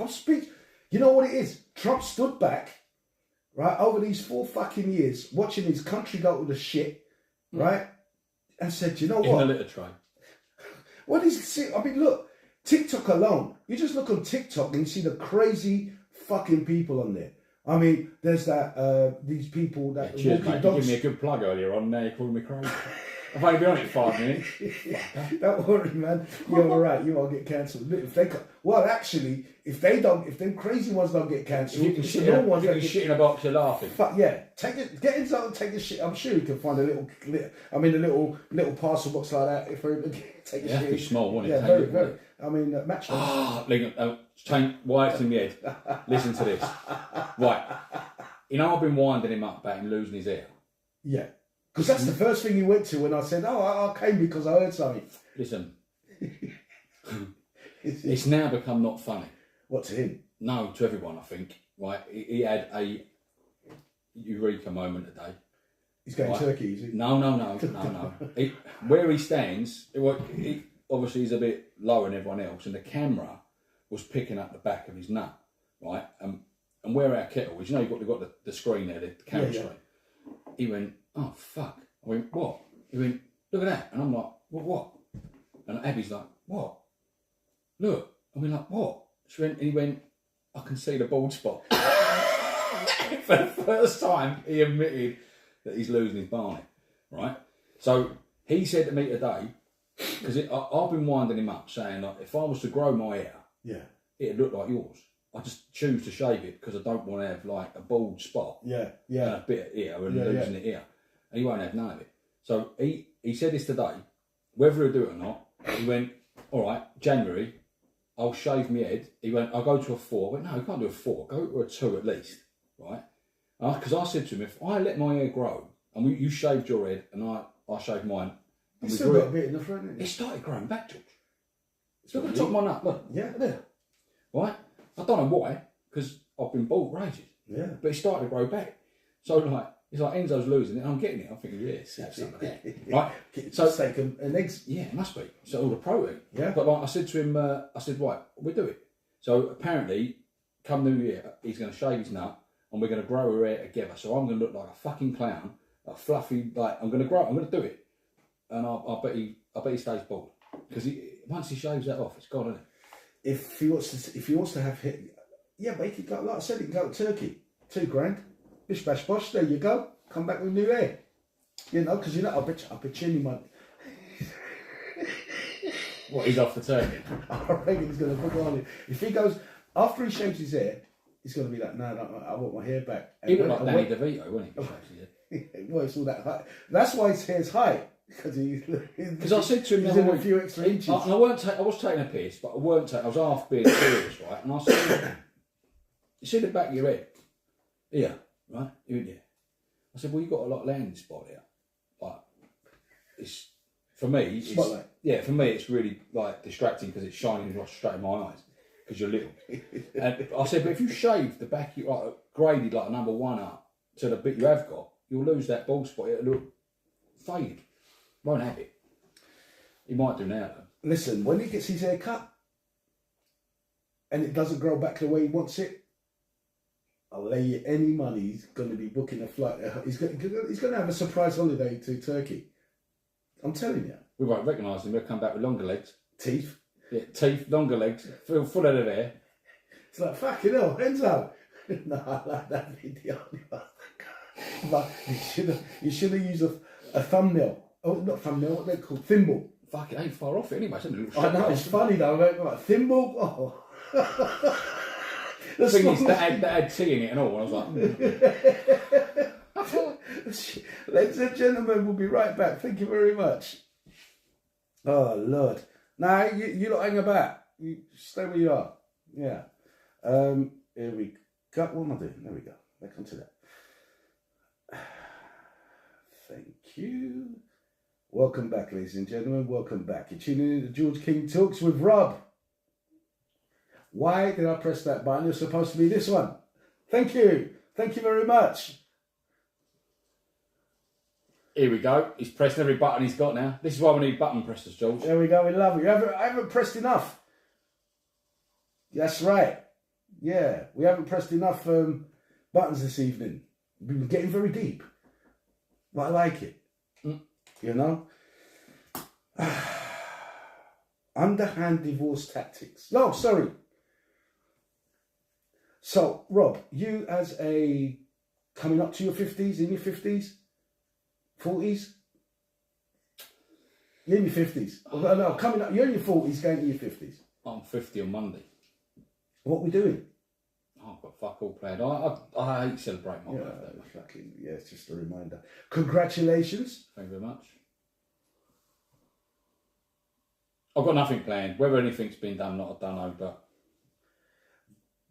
speaking... You know what it is? Trump stood back, right, over these 4 fucking years, watching his country go to the shit, right, and said, you know what? In the litter tray. What is it? I mean, look, TikTok alone. You just look on TikTok and you see the crazy fucking people on there. I mean, there's these people that cheers, walking mate. dogs. You gave me a good plug earlier on. Now you're calling me crazy. I've only been on it 5 minutes. Don't worry, man. You're all right. You won't get cancelled. If them crazy ones don't get cancelled, You can shit in a box, you're laughing. But yeah, get inside and take a shit. I'm sure you can find a little parcel box like that if we take a shit. It'd be small, wouldn't it? Yeah, very. I mean, match. Why it's in my head. Listen to this. Right. You know, I've been winding him up about him losing his hair. Yeah. Because that's the first thing he went to when I said, I came because I heard something. Listen. It's now become not funny. What, to him? No, to everyone, I think. Right. He had a eureka moment today. He's going Turkey, is he? No. Where he stands, obviously he's a bit lower than everyone else, and the camera was picking up the back of his nut, right? And where our kettle is, you know, you've got the screen there, the camera screen. He went, oh, fuck. I went, what? He went, look at that. And I'm like, what? And Abby's like, what? Look. And we're like, what? And he went, I can see the bald spot. For the first time, he admitted that he's losing his Barney, right? So he said to me today, because I've been winding him up, saying, like, if I was to grow my hair, it'd look like yours. I just choose to shave it because I don't want to have like a bald spot. And a bit of ear and losing it here. And he won't have none of it. So he said this today, whether he'll do it or not, he went, all right, January, I'll shave my head. He went, I'll go to a 4. I went, no, you can't do a 4. Go to a 2 at least, right? Because I said to him, if I let my hair grow, and you shaved your head and I shaved mine, and we still got a bit in the front, isn't it? It started growing back, George. Look at the top of my nut, look. Yeah, there. Right? I don't know why, because I've been bald for ages. Yeah. But it started to grow back. So like, it's like Enzo's losing it, and I'm getting it. I'm thinking, yes, have some of that. Right? So take an eggs. Yeah, it must be. So all the protein. Yeah. But like I said to him, right, we'll do it. So apparently, come New Year, he's going to shave his nut, and we're going to grow our hair together. So I'm going to look like a fucking clown, a fluffy, like, I'm going to do it. And I bet he stays bald. Because once he shaves that off, it's gone, isn't it? If he wants to have hit, yeah, but he could go, like I said, he can go to Turkey. $2,000. Bish bash bosh, there you go. Come back with new hair. You know, because I bet you any money. What, he's off the Turkey? I reckon he's going to book on it. If he goes, after he shaves his hair, he's going to be like, no, I want my hair back. He looked like Danny DeVito, wouldn't he? Well, it's all that high. That's why his hair's high. Because I said to him, he's in a few extra inches. I was taking a piss, but I was half being serious, right? And I said, you see the back of your head? Here, right? Here, yeah. I said, well, you've got a lot of landing spot here. Like, it's, for me, Spotlight. For me, it's really like distracting because it's shining right straight in my eyes because you're little. And I said, but if you shave the back, you like graded like a number 1 up to the bit you have got, you'll lose that bald spot. It'll look faded. Won't have it. He might do now though. Listen, when he gets his hair cut and it doesn't grow back the way he wants it, I'll lay you any money he's going to be booking a flight. He's going to have a surprise holiday to Turkey. I'm telling you. We won't recognise him. He'll come back with longer legs. Teeth. Yeah, teeth, longer legs, full of hair. It's like, fucking hell, Enzo. No, I like that video. But you should have used a thumbnail. Oh, not thumbnail, what they called? Thimble. Fuck, it ain't far off it anyway. It's I know, it's funny though. Like, thimble? Oh. The thing is, that had tea in it and all, and I was like... Ladies and gentlemen, we'll be right back. Thank you very much. Oh, Lord. Nah, you lot hang about. You stay where you are. Yeah. Here we go. What am I doing? There we go. back onto that. Thank you. Welcome back, ladies and gentlemen. Welcome back. You're tuning in to George King Talks with Rob. Why did I press that button? It's supposed to be this one. Thank you. Thank you very much. Here we go. He's pressing every button he's got now. This is why we need button pressers, George. There we go. We love it. I haven't pressed enough. That's right. Yeah, we haven't pressed enough buttons this evening. We've been getting very deep. But I like it. You know? Underhand divorce tactics. No, sorry. So, Rob, you as a coming up to your 50s, in your 50s, 40s? You're in your 50s. No, coming up, you're in your 40s, going to your 50s. I'm 50 on Monday. What are we doing? Oh, I've got fuck all planned. I hate celebrating my birthday. Fucking, yeah, it's just a reminder. Congratulations. Thank you very much. I've got nothing planned. Whether anything's been done, not, I don't know, but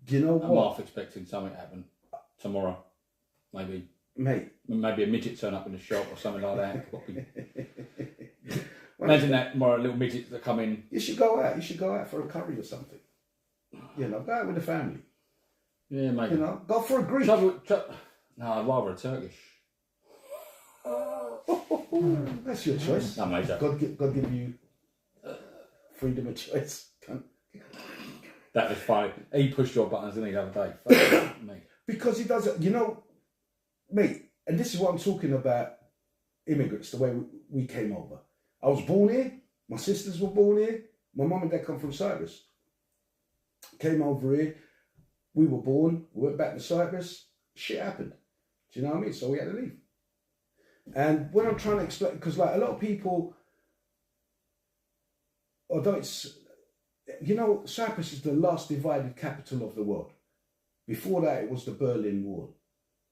Do you know I'm what? half expecting something to happen tomorrow. Maybe Mate. Maybe a midget turn up in the shop or something like that. Imagine that tomorrow, little midgets that come in. You should go out. You should go out for a curry or something. You know, go out with the family. Yeah, maybe. You know, go for a Greek. No, I'd rather a Turkish. That's your choice. No, mate. God give you freedom of choice. That was funny. He pushed your buttons, didn't he, the other day? Mate. Because he does it, you know, mate, and this is what I'm talking about, immigrants, the way we came over. I was born here, my sisters were born here, my mum and dad come from Cyprus. Came over here, we were born, we went back to Cyprus, shit happened. Do you know what I mean? So we had to leave. And when I'm trying to explain, because like a lot of people, although it's, you know, Cyprus is the last divided capital of the world. Before that, it was the Berlin Wall.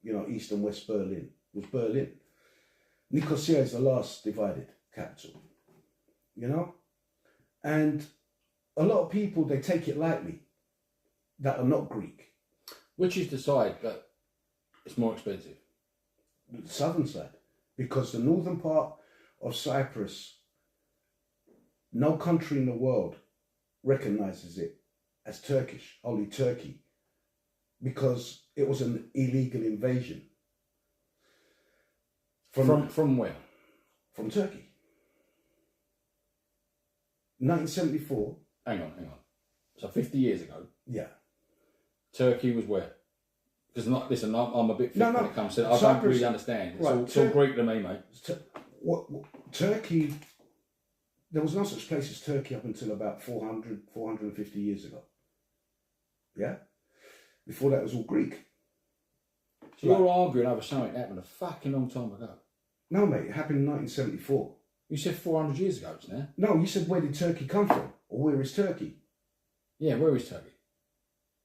You know, East and West Berlin was Berlin. Nicosia is the last divided capital. You know? And a lot of people, they take it lightly, that are not Greek. Which is the side that it's more expensive? The southern side. Because the northern part of Cyprus, no country in the world recognises it as Turkish, only Turkey, because it was an illegal invasion. From where? From Turkey. 1974. Hang on. So 50 years ago, Yeah. Turkey was where? Because listen, I'm a bit thick when it comes to that. I Cyprus, don't really understand. It's, right, all, it's all Greek to me, mate. Turkey, there was no such place as Turkey up until about 450 years ago. Yeah? Before that, it was all Greek. So you're arguing over something that happened a fucking long time ago. No, mate, it happened in 1974. You said 400 years ago, it's now. No, you said where did Turkey come from? Or where is Turkey? Yeah, where is Turkey?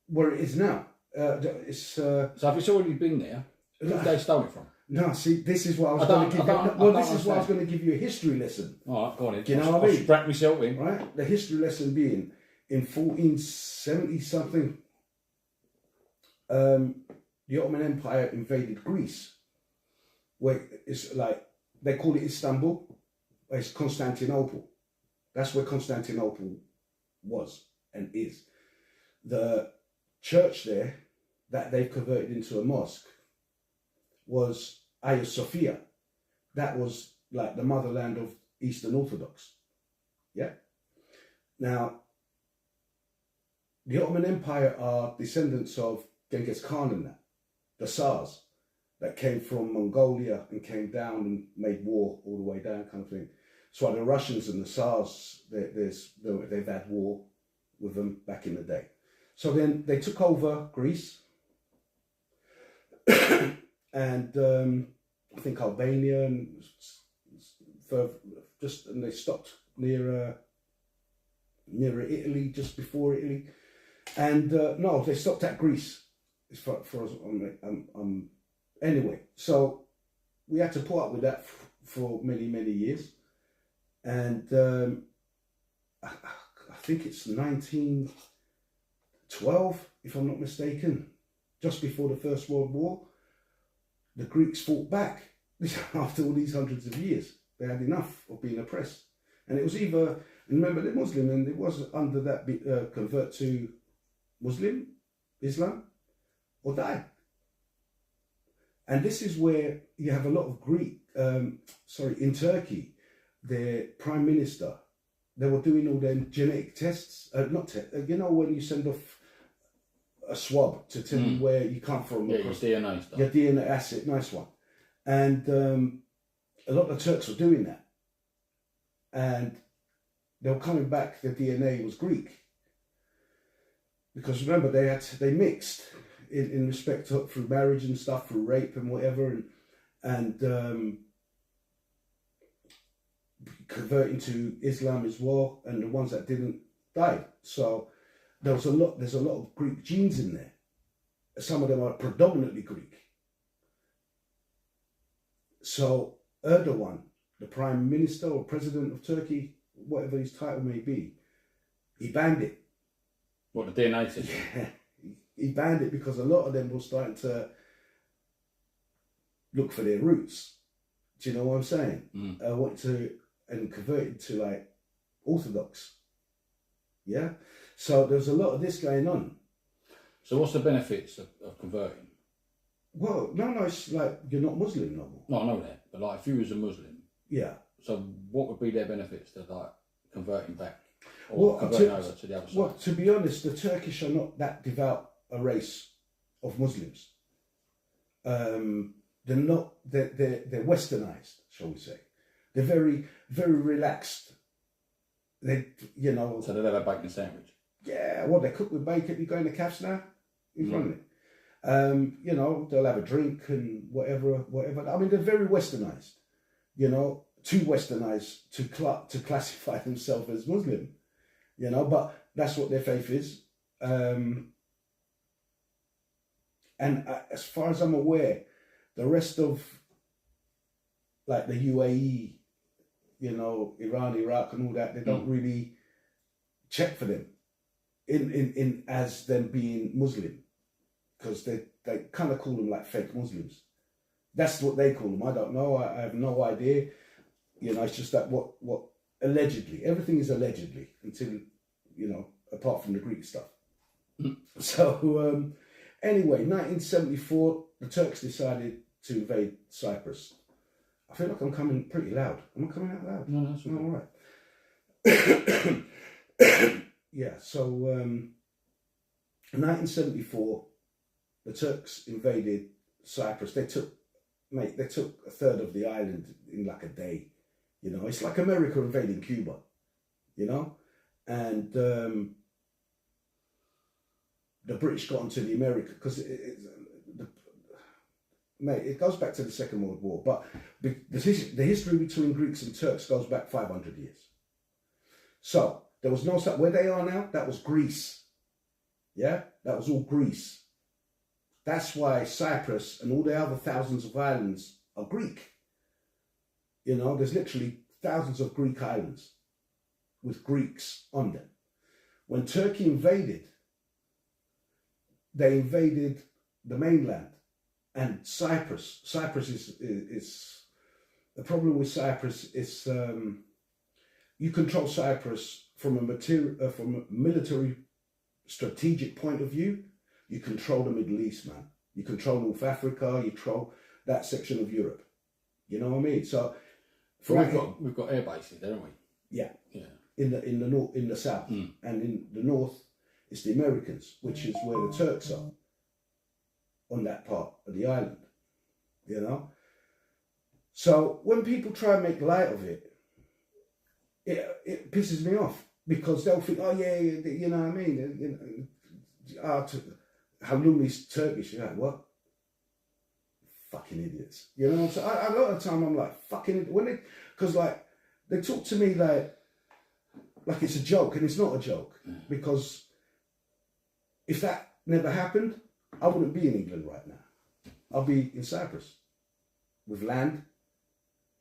Where it is now. So if it's already been there, who did they stole it from? No, see, this is what I was going to give you. This is why I was going to give you a history lesson. All right, go on. Do you know what I mean? I'll strap myself in. Right? The history lesson being in 1470 something, the Ottoman Empire invaded Greece, where it's like, they call it Istanbul, but it's Constantinople. That's where Constantinople was and is. The church there that they've converted into a mosque was Hagia Sophia. That was like the motherland of Eastern Orthodox. Yeah? Now, the Ottoman Empire are descendants of Genghis Khan and that, the Tsars that came from Mongolia and came down and made war all the way down, kind of thing. So the Russians and the Tsars, they've had war with them back in the day. So then they took over Greece and I think Albania and and they stopped near Italy, just before Italy. And no, they stopped at Greece. For us, anyway, so we had to put up with that for many, many years. And I think it's 1912, if I'm not mistaken, just before the First World War, the Greeks fought back after all these hundreds of years. They had enough of being oppressed. And it was either, remember, they're Muslim, and it was under that convert to Islam, or die. And this is where you have a lot of in Turkey, their prime minister, they were doing all them genetic tests, you know, when you send off a swab to tell you where you come from. Yeah, your DNA stuff. Your DNA acid, nice one. And a lot of Turks were doing that. And they were coming back, their DNA was Greek. Because remember, they mixed in respect to through marriage and stuff, through rape and whatever, and converting to Islam as well, and the ones that didn't died. So there's a lot of Greek genes in there. Some of them are predominantly Greek. So Erdogan, the Prime Minister or President of Turkey, whatever his title may be, he banned it. What, the DNA test? Yeah, he banned it because a lot of them were starting to look for their roots. Do you know what I'm saying? Want to and converted to like Orthodox. Yeah, so there's a lot of this going on. So what's the benefits of converting? Well, no, it's like you're not Muslim no more. No, I know that, but like if you was a Muslim, yeah. So what would be their benefits to like converting back or converting over to the other side? Well, to be honest, the Turkish are not that devout a race of Muslims. They're not. They're westernized, shall we say? They're very, very relaxed. They, you know. So they have a bacon sandwich. Yeah, well, they cook with bacon. You go in the cafes now, who's running it? You know, they'll have a drink and whatever. I mean, they're very westernized. You know, too westernized to classify themselves as Muslim. You know, but that's what their faith is. And as far as I'm aware, the rest of like the UAE, you know, Iran, Iraq, and all that, they don't really check for them in as them being Muslim, because they kind of call them like fake Muslims. That's what they call them. I don't know. I have no idea. You know, it's just that what allegedly, everything is allegedly until, you know, apart from the Greek stuff. So anyway, 1974, the Turks decided to invade Cyprus. I feel like I'm coming pretty loud. Am I coming out loud? No, that's all right. Yeah, so 1974, the Turks invaded Cyprus. They took a third of the island in like a day. You know, it's like America invading Cuba, you know? And the British got onto the America, because it goes back to the Second World War, but the history between Greeks and Turks goes back 500 years. So there was no, where they are now, that was Greece. Yeah, that was all Greece. That's why Cyprus and all the other thousands of islands are Greek. You know, there's literally thousands of Greek islands with Greeks on them. When Turkey invaded, they invaded the mainland. And Cyprus is the problem with Cyprus is you control Cyprus from a military strategic point of view. You control the Middle East, man. You control North Africa. You control that section of Europe. You know what I mean? So we've got air bases there, haven't we? Yeah. Yeah. In the north, in the south, and in the north, it's the Americans, which is where the Turks are. On that part of the island, you know. So when people try and make light of it, it pisses me off, because they'll think, oh yeah, you know what I mean. Halloumi's Turkish. You're like, what? Fucking idiots. You know. So a lot of the time I'm like, fucking idiot. Because like they talk to me like it's a joke, and it's not a joke, because if that never happened, I wouldn't be in England right now. I'll be in Cyprus with land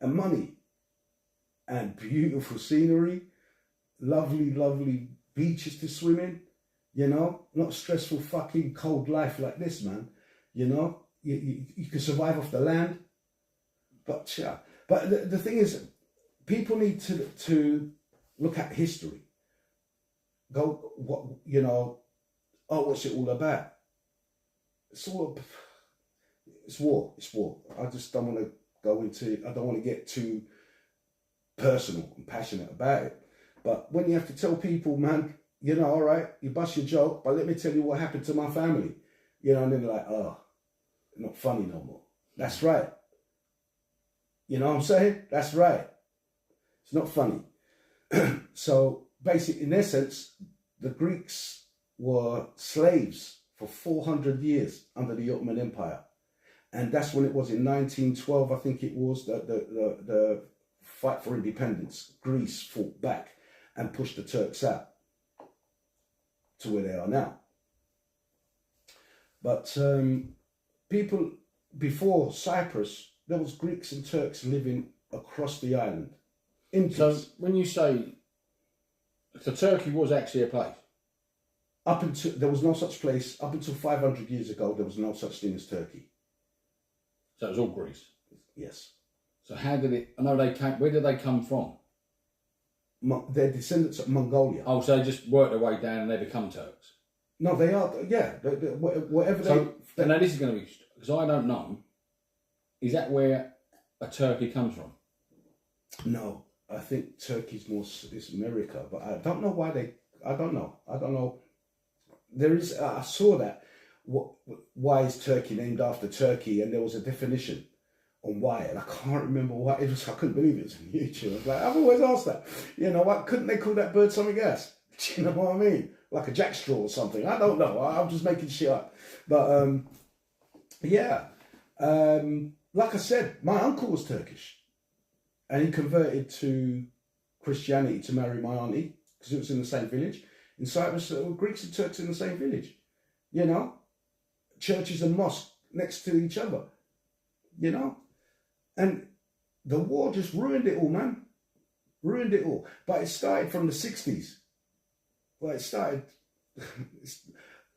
and money and beautiful scenery, lovely, lovely beaches to swim in, You know, not a stressful fucking cold life like this, man. You know, you can survive off the land. But yeah, but the thing is, people need to look at history. Go, what, you know, oh, what's it all about? It's war. It's war. I just don't want to I don't want to get too personal and passionate about it. But when you have to tell people, man, you know, all right, you bust your joke, but let me tell you what happened to my family. You know, and then they're like, oh, not funny no more. That's right. You know what I'm saying? That's right. It's not funny. So basically, in essence, the Greeks were slaves for 400 years under the Ottoman Empire. And that's when it was in 1912, I think it was, the fight for independence. Greece fought back and pushed the Turks out to where they are now. But people before Cyprus, there was Greeks and Turks living across the island. So when you say, so Turkey was actually a place? Up until, there was no such place, up until 500 years ago, there was no such thing as Turkey. So it was all Greece? Yes. So how did it, I know they came, where did they come from? They're descendants of Mongolia. Oh, so they just worked their way down and they become Turks? No, they are, yeah. Whatever so, they... Now this is going to be, because I don't know, is that where a Turkey comes from? No, I think Turkey's more, it's America, but I don't know why I don't know. There is, I saw that, why is Turkey named after Turkey, and there was a definition on why, and I can't remember why. It was, I couldn't believe it was on YouTube. I was like, I've always asked that. You know, why couldn't they call that bird something else? Do you know what I mean? Like a jackstraw or something. I don't know. I'm just making shit up. But yeah, like I said, my uncle was Turkish, and he converted to Christianity to marry my auntie because it was in the same village. In Cyprus, Greeks and Turks in the same village. You know, churches and mosques next to each other. You know, and the war just ruined it all, man. Ruined it all. But it started from the 60s. Well, it started,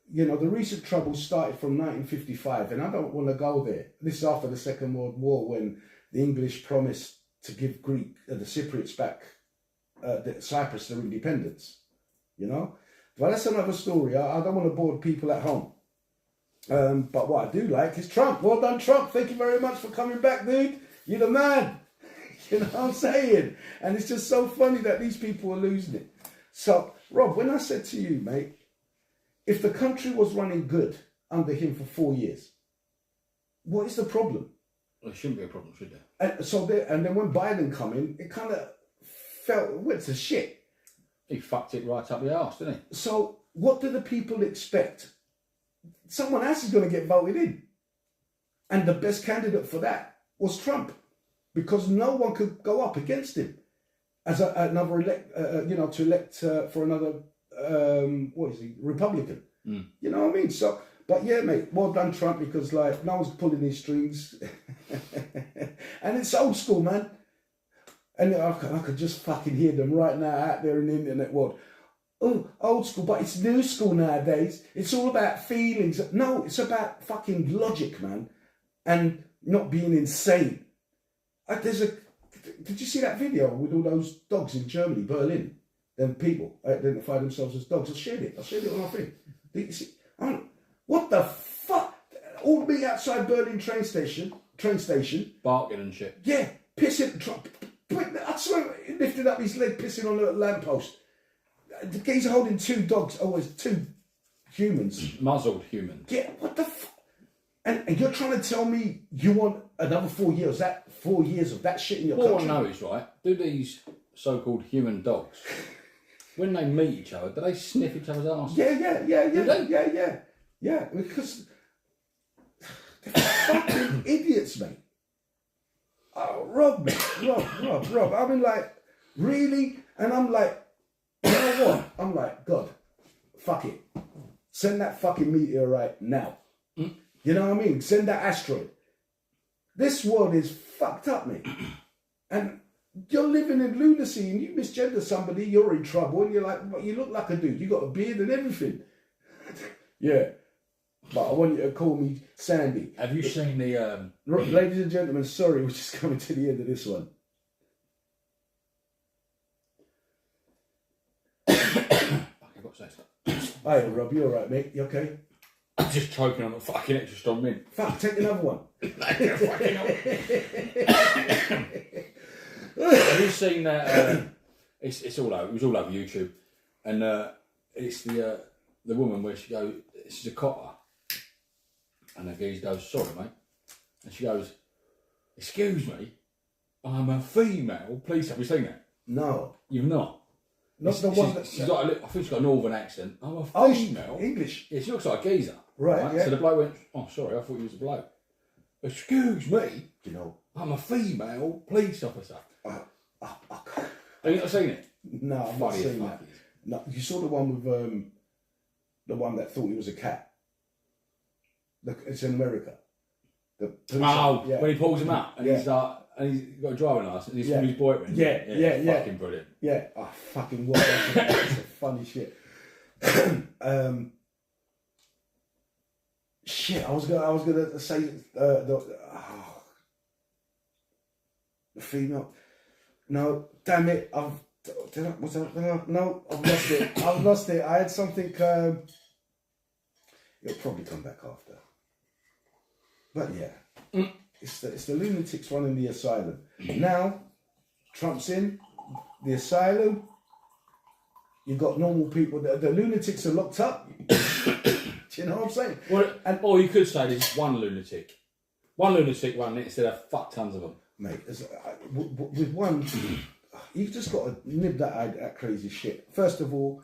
you know, the recent troubles started from 1955, and I don't want to go there. This is after the Second World War, when the English promised to give the Cypriots back, Cyprus their independence, you know. But that's another story. I don't want to bore people at home. But what I do like is Trump. Well done, Trump. Thank you very much for coming back, dude. You're the man. You know what I'm saying? And it's just so funny that these people are losing it. So, Rob, when I said to you, mate, if the country was running good under him for 4 years, what is the problem? Well, it shouldn't be a problem, should there? And then when Biden come in, it kind of went to shit. He fucked it right up the arse, didn't he? So, what do the people expect? Someone else is going to get voted in. And the best candidate for that was Trump, because no one could go up against him as another to elect for another, what is he, Republican. Mm. You know what I mean? So, but yeah, mate, well done, Trump, because like no one's pulling his strings. And it's old school, man. And I could just fucking hear them right now out there in the internet world. Oh, old school, but it's new school nowadays. It's all about feelings. No, it's about fucking logic, man, and not being insane. Did you see that video with all those dogs in Germany, Berlin? Them people identify themselves as dogs. I shared it on our thing. Did you see? What the fuck? All me outside Berlin train station. Barking and shit. Yeah, pissing. I swear, he lifted up his leg, pissing on a lamppost. The geezer holding two dogs, always two humans. Muzzled humans. Yeah, what the fuck? And you're trying to tell me you want another 4 years, 4 years of that shit in your country? All I know is, right, do these so-called human dogs, when they meet each other, do they sniff each other's arse? Yeah, because they're fucking idiots, mate. Oh, Rob. I mean, like, really? And I'm like, you know what? I'm like, God, fuck it. Send that fucking meteorite now. Mm. You know what I mean? Send that asteroid. This world is fucked up, mate. And you're living in lunacy, and you misgender somebody, you're in trouble, and you're like, well, you look like a dude. You got a beard and everything. Yeah. But I want you to call me Sandy. Have you seen the... Ladies and gentlemen, sorry, we're just coming to the end of this one. Hey, Rob, you alright, mate? You okay? I'm just choking on a fucking extra strong mint. Fuck, take another one. Have you seen that? It's all over. It was all over YouTube, and it's the woman where she goes. She's a cotter, and the geezer goes, "Sorry, mate," and she goes, "Excuse me, I'm a female. Please, have you seen that? No, You've not." Not the one that... She's got I think she's got a northern accent. I'm a female. English. Yeah, she looks like a geezer. Right, yeah. So the bloke went, "Oh, sorry, I thought you was a bloke." "Excuse me, You know, I'm a female police officer." I Have you not seen it? no, I've not Funny as seen fuck. that. No, you saw the one with the one that thought he was a cat. It's in America. The police, yeah. When he pulls him up and he's got a driving license and he's from his boyfriend. Yeah. Fucking brilliant. Yeah, oh, fucking what? That's a funny shit. Shit, I was gonna say the female. No, damn it! I've lost it. I've lost it. I had something. It'll probably come back after. But yeah, it's the lunatics running the asylum now. Trump's in the asylum. You've got normal people. The lunatics are locked up. Do you know what I'm saying? Well, or you could say there's one lunatic. One lunatic running it instead of fuck tons of them. Mate, with one, you've just got to nib that crazy shit. First of all,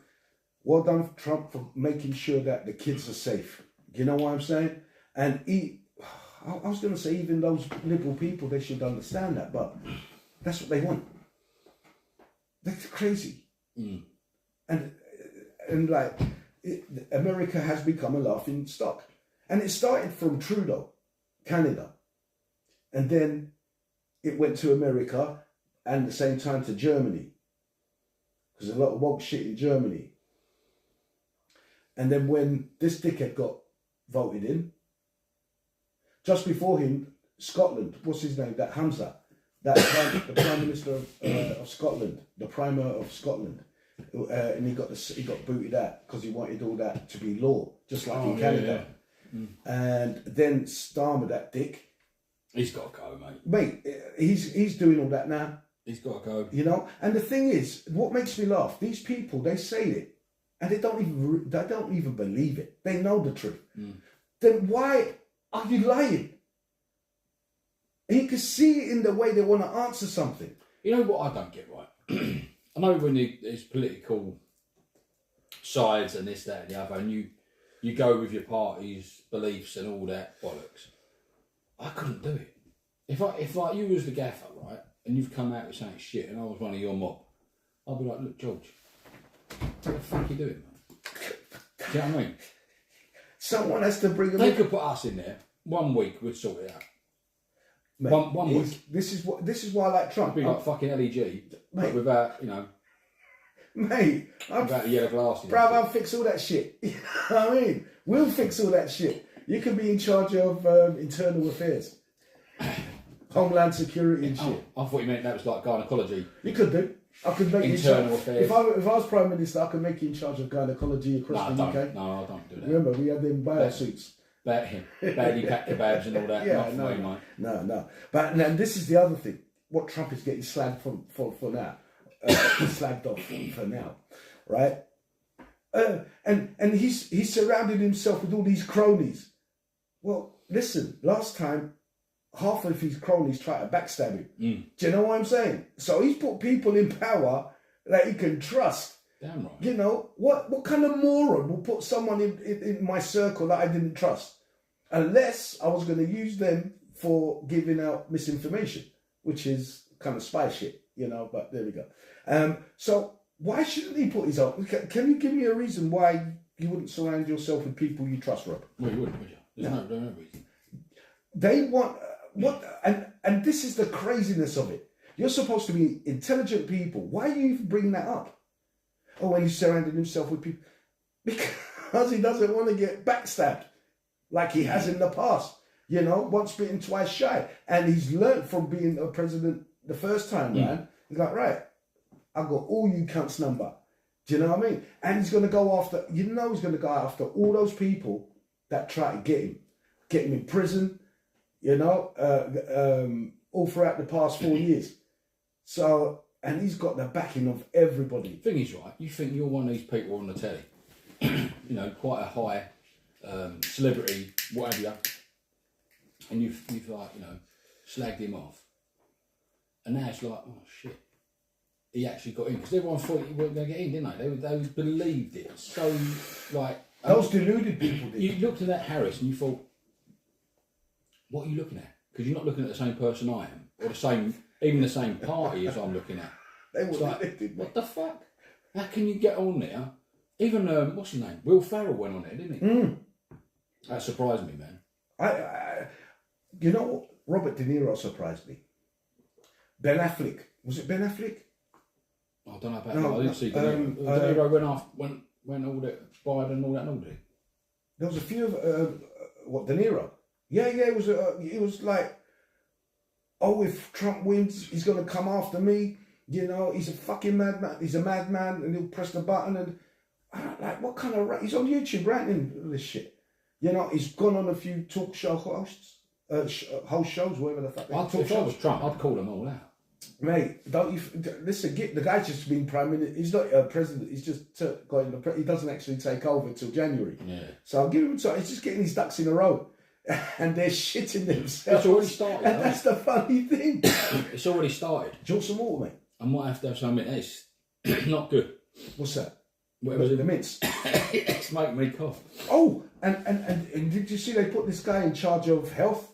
well done Trump for making sure that the kids are safe. You know what I'm saying? And I was going to say even those liberal people, they should understand that, but that's what they want. That's crazy. And like, America has become a laughing stock. And it started from Trudeau, Canada. And then it went to America and at the same time to Germany. Because a lot of woke shit in Germany. And then when this dickhead got voted in, just before him, Scotland, what's his name? That Hamza, the Prime Minister of Scotland, the Primer of Scotland. And he got booted out because he wanted all that to be law, just like in Canada. And then Starmer, that dick, he's got to go, mate. Mate, he's doing all that now. He's got to go. You know, and the thing is, what makes me laugh? These people, they say it, and they don't even believe it. They know the truth. Then why are you lying? And you can see it in the way they want to answer something. You know what I don't get right? I know when there's political sides and this, that, and the other, and you go with your party's beliefs and all that bollocks. I couldn't do it. If like you was the gaffer, right, and you've come out with saying shit, and I was one of your mob, I'd be like, "Look, George, what the fuck are you doing, man?" Do you know what I mean? Someone has to bring them. They could put us in there. 1 week, we'd sort it out. Mate, one week. This is why I like Trump. It'd be like fucking LEG, but without, you know, mate, without the yellow glasses. Bro, I'll fix all that shit. You know what I mean? We'll fix all that shit. You can be in charge of internal affairs, homeland security and shit. I thought you meant that was like gynecology. You could do. I could make internal affairs. If I was Prime Minister, I could make you in charge of gynecology across the UK. No, I don't do that. Remember, we had them biosuits. Badly packed kebabs and all that. Yeah, not for me, mate. No. But now this is the other thing. What Trump is getting slagged for now. Slagged off for now. Right? And he's surrounded himself with all these cronies. Well, listen, last time, half of his cronies tried to backstab him. Do you know what I'm saying? So he's put people in power that he can trust. Damn right. You know, what kind of moron will put someone in my circle that I didn't trust? Unless I was going to use them for giving out misinformation, which is kind of spy shit, you know, but there we go. So why shouldn't he put his own? Can you give me a reason why you wouldn't surround yourself with people you trust, Rob? Well, you wouldn't, would you? There's no reason. They want, and this is the craziness of it. You're supposed to be intelligent people. Why are you even bringing that up? Oh, when he surrounded himself with people. because he doesn't want to get backstabbed like he has in the past. You know, once bitten, twice shy. And he's learned from being a president the first time round. He's like, right, I've got all you cunts' number. Do you know what I mean? And he's going to go after, he's going to go after all those people that try to get him in prison, you know, all throughout the past 4 years. So, and he's got the backing of everybody. The thing is, right, you think you're one of these people on the telly, you know, quite a high celebrity, whatever you, and you've like, you know, slagged him off. And now it's like, oh shit, he actually got in. Because everyone thought he wasn't going to get in, didn't they? They believed it. So, like... Those deluded people did. You looked at that Harris and you thought, what are you looking at? Because you're not looking at the same person I am. Or the same, even the same party as I'm looking at. They were like, elected, what the fuck? How can you get on there? Even, what's his name? Will Ferrell went on there, didn't he? That surprised me, man. You know what? Robert De Niro surprised me. Ben Affleck. Was it Ben Affleck? I don't know about that. I didn't see De Niro. De Niro went all that, Biden and all that, and all that. There was a few of, what, De Niro? Yeah, it was like, oh, if Trump wins, he's going to come after me. You know, he's a fucking madman. He's a madman, and he'll press the button. And I'm like, what kind of... He's on YouTube ranting this shit. You know, he's gone on a few talk show hosts, host shows, whatever the fuck. If I was Trump, I'd call them all out. Mate, don't you listen? The guy's just been prime minister. He's not a president. He's just going. He doesn't actually take over until January. Yeah. So I'll give him time. He's just getting his ducks in a row, and they're shitting themselves. It's already started. And that's the funny thing. It's already started. Do you want some water, mate? I might have to have something. It's not good. What's that? Whatever's in the mints. It's making me cough. Oh, and did you see they put this guy in charge of health?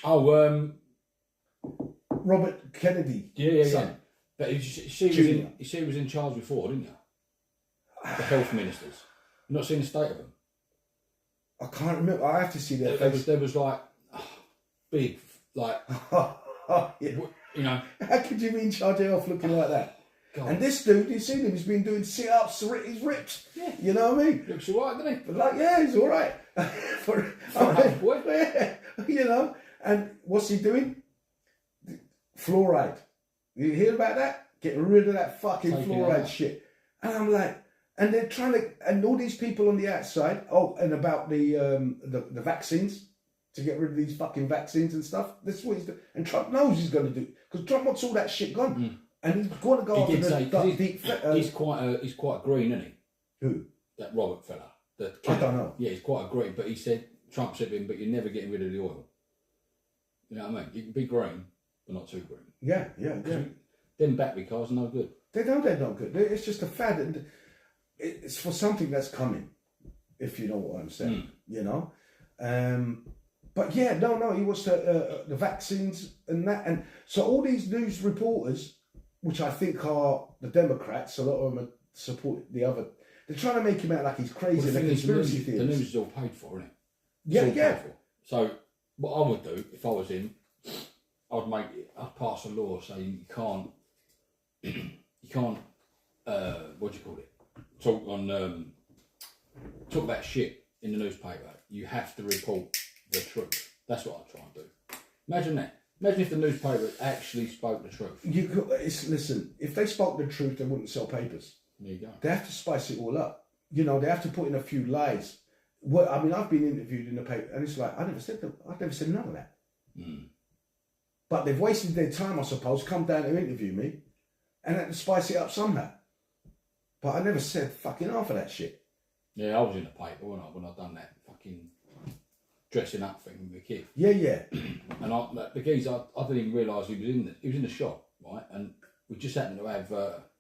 Oh, Robert Kennedy. Yeah. But she was in charge before, didn't you? The health ministers. You've not seen the state of them? I can't remember. I have to see their face. There was like big, like yeah. You know. How could you be in charge of health looking like that? God. And this dude, you've seen him, he's been doing sit-ups, he's ripped. Yeah. You know what I mean? Looks alright, doesn't he? But like, yeah, he's alright. Yeah, you know. And what's he doing? Fluoride. You hear about that? Getting rid of that fucking fluoride shit. And I'm like, and they're trying to, and all these people on the outside, and about the vaccines, to get rid of these fucking vaccines and stuff. This is what he's doing. And Trump knows he's going to do, because Trump wants all that shit gone. And he's going to go after the deep... he's quite green, isn't he? Who? That Robert fella. I don't know. Yeah, he's quite green, but Trump said to him, but you're never getting rid of the oil. You know what I mean? You can be green, but not too green. Yeah. Them battery cars are no good. They know they're not good. It's just a fad. And it's for something that's coming, if you know what I'm saying. You know? But yeah, no, he wants the vaccines and that. And so all these news reporters, which I think are the Democrats, a lot of them support the other. They're trying to make him out like he's crazy and a conspiracy theory. The news is all paid for, isn't it? Yeah. So what I would do if I was him, I'd pass a law saying you can't what do you call it? Talk about shit in the newspaper. You have to report the truth. That's what I'd try and do. Imagine that. Imagine if the newspaper actually spoke the truth. Listen, if they spoke the truth, they wouldn't sell papers. There you go. They have to spice it all up. You know, they have to put in a few lies. Well, I mean, I've been interviewed in the paper, and it's like, I've never said none of that. But they've wasted their time, I suppose, come down to interview me, and had to spice it up somehow. But I never said fucking half of that shit. Yeah, I was in the paper when I done that fucking dressing up thing with the kid. Yeah. And the geezer, I didn't even realise he was in the shop, right? And we just happened to have what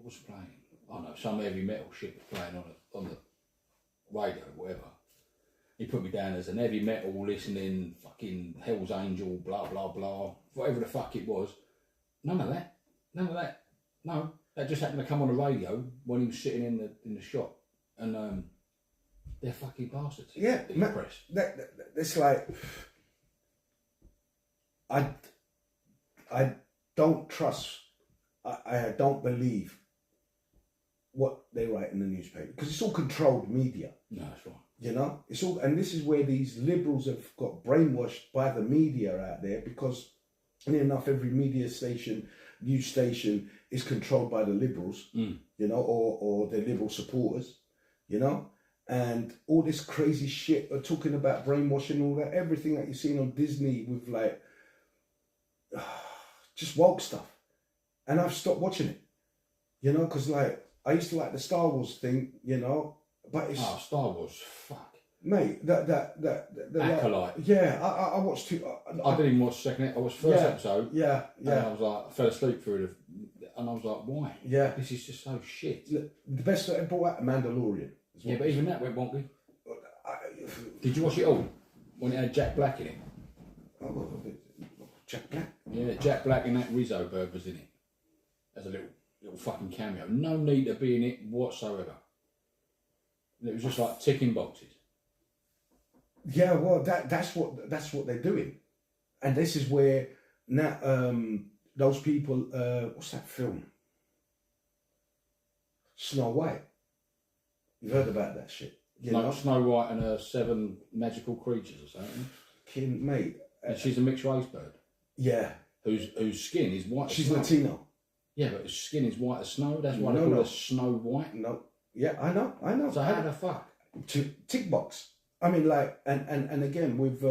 was playing? I don't know, some heavy metal shit was playing on the radio, whatever. He put me down as an heavy metal listening, fucking Hell's Angel, blah blah blah, whatever the fuck it was. None of that. No, that just happened to come on the radio when he was sitting in the shop, and they're fucking bastards. Yeah, it's like I don't trust. I don't believe what they write in the newspaper because it's all controlled media. No, that's right. You know, it's all, and this is where these liberals have got brainwashed by the media out there because, funny enough, every media station, news station is controlled by the liberals, you know, or their liberal supporters, you know, and all this crazy shit are talking about brainwashing, all that, everything that you've seen on Disney with like just woke stuff, and I've stopped watching it, you know, because like I used to like the Star Wars thing, you know. But it's Star Wars, fuck, mate. That Acolyte. Yeah, I watched two. I didn't even watch the second. I watched the first episode. Yeah. And I was like, I fell asleep through it, and I was like, why? Yeah. This is just so shit. The best that I brought out, Mandalorian. Yeah, but even that went wonky. Did you watch it all when it had Jack Black in it? Jack Black. Yeah, Jack Black and that Rizzo bird was in it as a little fucking cameo. No need to be in it whatsoever. It was just like ticking boxes. Yeah, well, that's what they're doing, and this is where now those people. What's that film? Snow White. You've heard about that shit, you know? Snow White and her 7 magical creatures or something. Mate. And she's a mixed race bird. Yeah. Whose skin is white. She's as snow. Latino. Yeah, but her skin is white as snow. That's why they call her Snow White. No. Yeah, I know. So how the fuck? Tick box. I mean, like, and again, with,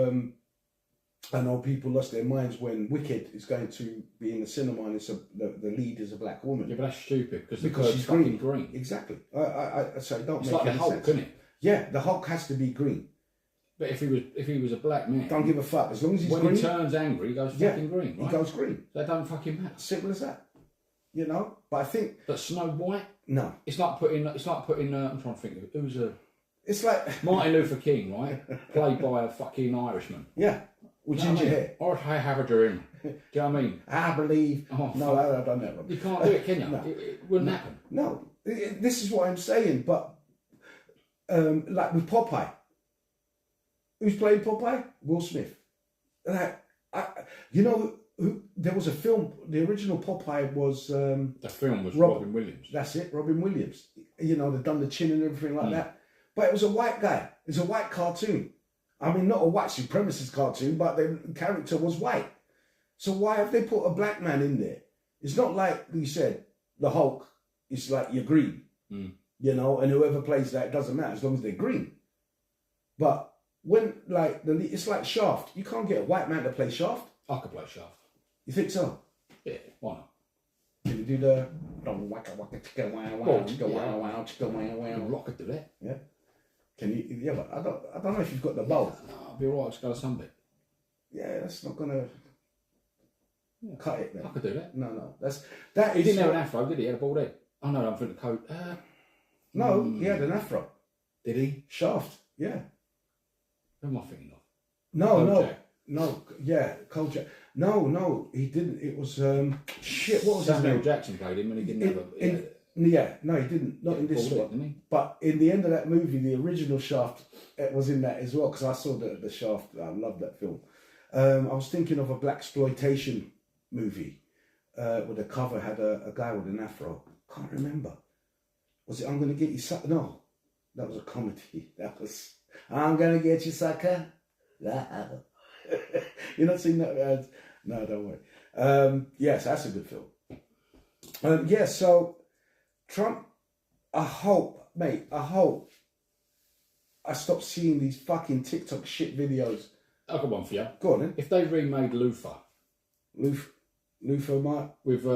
I know people lost their minds when Wicked is going to be in the cinema and the lead is a black woman. Yeah, but that's stupid because she's fucking green. Exactly. I so don't it's make like any the Hulk, sense. isn't it? Yeah, the Hulk has to be green. But if he was a black man, Don't give a fuck. As long as he's when green. he turns angry, he goes fucking green, right? He goes green. That don't fucking matter. Simple as that. You know? But I think... But Snow White? No. It's like putting... I'm trying to think of it. Who was a... It's like... Martin Luther King, right? Played by a fucking Irishman. Yeah. With ginger hair. Or I have a dream. Do you know what I mean? I believe... Oh, no, I've done that wrong. You can't do it, can you? No. It wouldn't happen. No. This is what I'm saying, but... like with Popeye. Who's playing Popeye? Will Smith. Like, you know... There was a film. The original Popeye was. The film was Robin Williams. That's it, Robin Williams. You know, they've done the chin and everything like that. But it was a white guy. It's a white cartoon. I mean, not a white supremacist cartoon, but the character was white. So why have they put a black man in there? It's not like you said the Hulk. It's like you're green, you know, and whoever plays that, it doesn't matter as long as they're green. But when like it's like Shaft. You can't get a white man to play Shaft. I could play Shaft. You think so? Yeah, why not? Can you do the waka waka chicka wow wow chicka wow wow chicka wow wow? Rock could do that. Yeah. Can you? Yeah, but I don't know if you've got the bow. No, I'll be alright. Just go to Sunbit. Yeah, that's not gonna cut it then. I could do that. No, that. He didn't have an afro, did he? He had a bald head. Oh no, I'm thinking the coat. No, he had an afro. Did he? Shaft. Yeah. Who am I thinking of? No, yeah, Kojak. No, he didn't. It was shit. What was his Samuel name? Jackson played him, and he didn't have a. Yeah, no, he didn't. Not in this one. Didn't he? But in the end of that movie, the original Shaft was in that as well because I saw the Shaft. I love that film. I was thinking of a blaxploitation movie where the cover had a guy with an afro. Can't remember. Was it I'm Gonna Get You Sucker? No, that was a comedy. That was I'm Gonna Get You Sucker. You're not seeing that? No, don't worry. Yes, that's a good film. So Trump, I hope I stop seeing these fucking TikTok shit videos. I've got one for you. Go on then. If they remade Luther Luther Mark with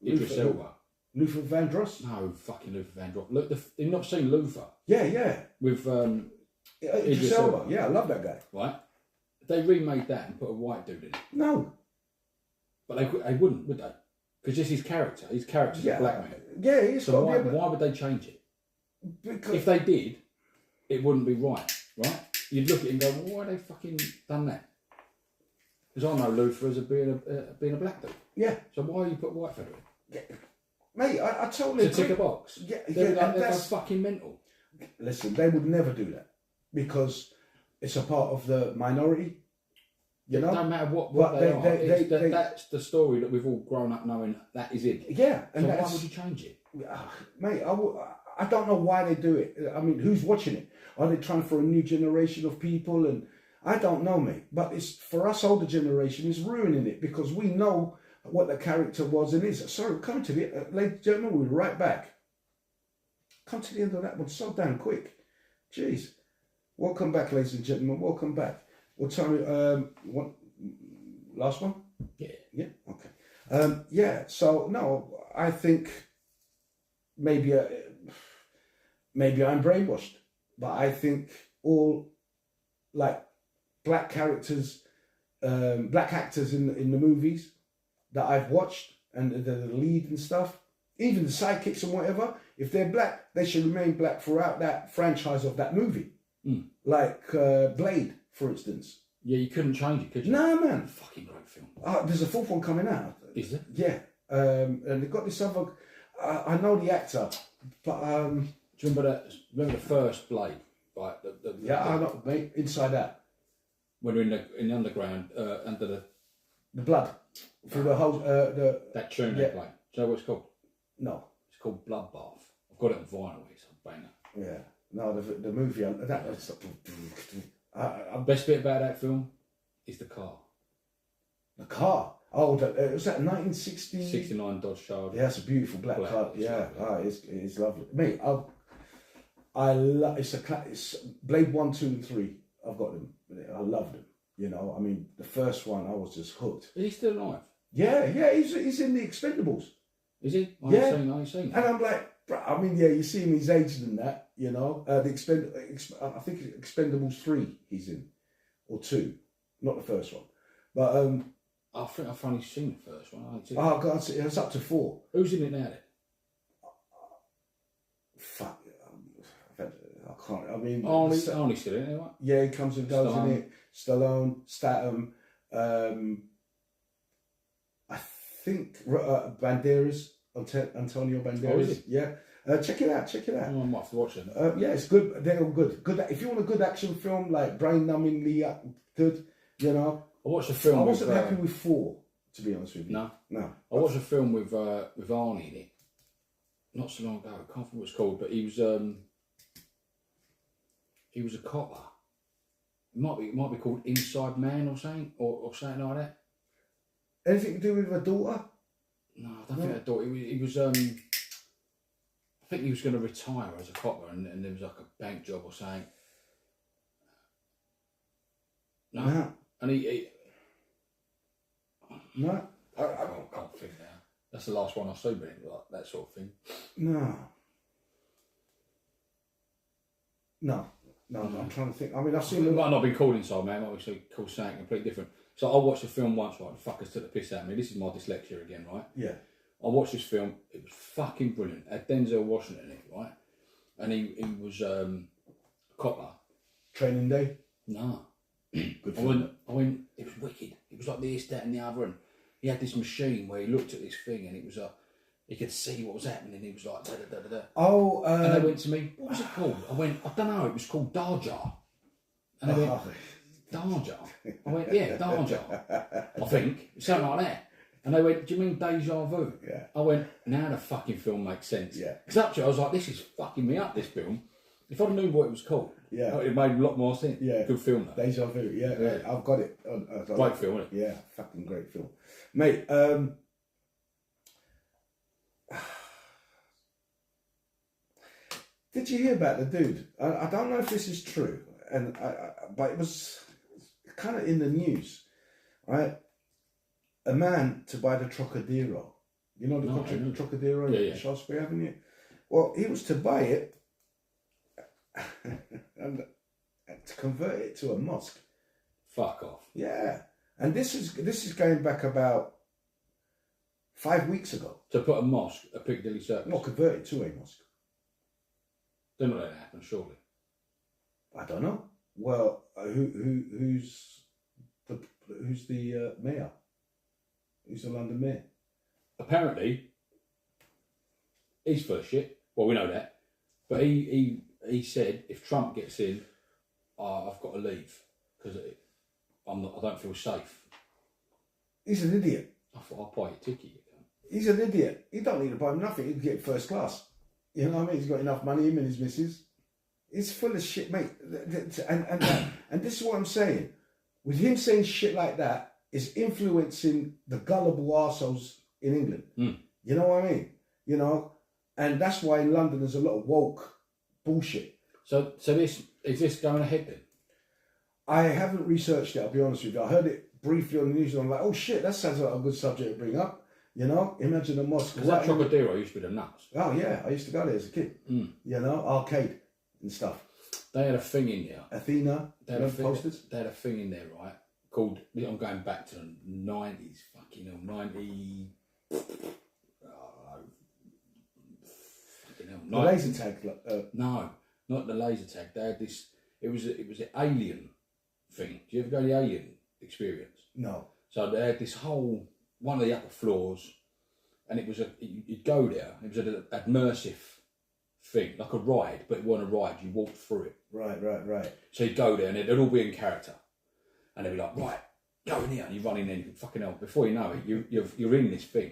Idris Elba. Luther Vandross? No, fucking Luther Vandross. Look, you've not seen Luther? Yeah. With Idris Elba. Yeah, I love that guy. Right? If they remade that and put a white dude in it. No. But they wouldn't, would they? Because this is his character. His character's a black man. Yeah, he's so why would they change it? Because if they did, it wouldn't be right? You'd look at it and go, well, why they fucking done that? Because I know Luther as being a black dude. Yeah. So why you put white feather in? Yeah. Mate, I totally to tick a box. Yeah, they're fucking mental. Listen, they would never do that because it's a part of the minority. You know, it don't matter what they are. That's the story that we've all grown up knowing. That is it. Yeah, and so why would you change it? mate, I don't know why they do it. I mean, who's watching it? Are they trying for a new generation of people? And I don't know, mate. But it's for us older generation, it's ruining it because we know what the character was and is. Sorry, come to the ladies and gentlemen, we'll be right back. Come to the end of that one so damn quick. Jeez. Welcome back, ladies and gentlemen. Welcome back. What time? What? Last one? Yeah. Yeah. Okay. Yeah. So no, I think maybe I'm brainwashed, but I think all like black characters, black actors in the movies that I've watched and the lead and stuff, even the sidekicks and whatever, if they're black, they should remain black throughout that franchise of that movie. Like Blade, for instance. Yeah, you couldn't change it, could you? Nah, man. Fucking great film. There's a fourth one coming out. Is there? Yeah. And they've got this other. I know the actor, but do you remember that? Remember the first Blade, right? I know, mate. Inside Out. When we're in the underground, under the blood through the whole that tune they play. Do you know what it's called? No. It's called Bloodbath. I've got it on vinyl. It's a banger. Yeah. No, the movie. That's best bit about that film is the car. The car. Oh, was that 1960? 69 Dodge Charger. Yeah, it's a beautiful black car. Yeah, it's lovely, mate. I love. It's Blade 1, 2, and 3. I've got them. I love them. You know, I mean, the first one I was just hooked. Is he still alive? Yeah, he's in the Expendables. Is he? I ain't seen And I'm like, bro, I mean, yeah, you see him, he's aged in that, you know. I think Expendables 3 he's in, or 2, not the first one. But I think I've only seen the first one. Oh God, it's up to 4. Who's in it now then? Fuck, I can't. I mean, Arnie's still in it, right? Yeah, he comes and goes Stallone. in it. Stallone, Statham. I think Banderas, Antonio Banderas. Oh, is it? Yeah. Check it out. Oh, I might have to watch it. Yeah, it's good. They're all good. Good. If you want a good action film, like brain-numbingly good, you know. I watched a film. I wasn't happy with 4, to be honest with you. No. I watched a film with Arnie in it. Not so long ago. I can't remember what it's called, but he was a copper. It might be called Inside Man or something, or something like that. Anything to do with a daughter? No, I don't think I thought he was. I think he was going to retire as a copper, and there was like a bank job or something. No. And he no. I can't think now. That's the last one I've seen with him, like that sort of thing. No. I'm trying to think. I mean, I've seen. It might not be called Inside Man. It might be called something completely different. So I watched a film once, right? The fuckers took the piss out of me. This is my dyslexia again, right? Yeah. I watched this film. It was fucking brilliant. It had Denzel Washington in it, right? And he was a copper. Training Day? No. Good film. I went, it was wicked. It was like this, that and the other. And he had this machine where he looked at this thing and it was he could see what was happening. He was like, da da da da da. Oh. And they went to me, what was it called? I went, I don't know, it was called Darjar. And they went, Darjar? I went, yeah, Darjar. I think, something like that. And they went, do you mean Deja Vu? Yeah. I went, now the fucking film makes sense. Yeah. Because up to it, I was like, this is fucking me up, this film. If I knew what it was called, it made a lot more sense. Yeah. Good film, though. Deja Vu, yeah. I've got it. Great film, isn't it? Yeah, fucking great film. Mate, did you hear about the dude? I don't know if this is true, but it was kind of in the news, right? A man to buy the Trocadero. You know the Trocadero in Shaftesbury Avenue? Well, he was to buy it and to convert it to a mosque. Fuck off. Yeah. And this is going back about 5 weeks ago. To put a mosque at Piccadilly Circus? Not convert it to a mosque. Don't let that happen, surely. I don't know. Well, who's the mayor? Who's the London mayor? Apparently, he's full of shit. Well, we know that. But he said if Trump gets in, I've got to leave because I don't feel safe. He's an idiot. I thought I'll buy your ticket. He's an idiot. He don't need to buy him nothing. He can get first class. You know what I mean? He's got enough money, him and his missus. It's full of shit, mate. And this is what I'm saying. With him saying shit like that, is influencing the gullible arseholes in England. You know what I mean? You know? And that's why in London there's a lot of woke bullshit. So this is this going ahead then? I haven't researched it, I'll be honest with you. I heard it briefly on the news and I'm like, oh shit, that sounds like a good subject to bring up. You know? Imagine a mosque. Because that Trocadero used to be the nuts. Oh yeah, I used to go there as a kid. You know, arcade and stuff. They had a thing in there. Athena, posters. They had a thing in there, right? Called, I'm going back to the 90s, fucking hell, 90... The laser tag. No, not the laser tag. They had this. It was an alien thing. Do you ever go to the Alien Experience? No. So they had this whole one of the upper floors, and it was you'd go there. It was an immersive thing, like a ride, but it wasn't a ride. You walked through it. Right. So you'd go there, and they'd all be in character, and they'd be like, right, go in here, and you run in there, and you fucking hell. Before you know it, you're in this thing,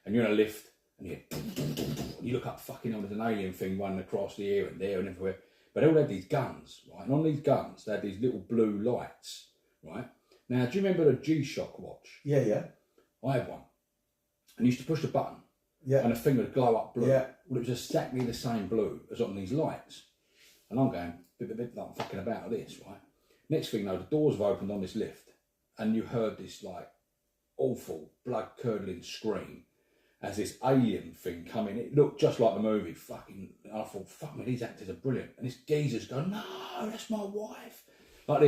and you're in a lift, and you look up, fucking hell, there's an alien thing running across the air and there and everywhere. But they all had these guns, right? And on these guns, they had these little blue lights, right? Now, do you remember the G-Shock watch? Yeah. I had one. And you used to push the button, yeah, and the thing would glow up blue. Yeah. Well, it was exactly the same blue as on these lights. And I'm going, bit like fucking about this, right? Next thing you know, the doors have opened on this lift, and you heard this, like, awful, blood-curdling scream as this alien thing come in. It looked just like the movie, fucking, and I thought, fuck me, these actors are brilliant. And this geezer's going, no, that's my wife. Like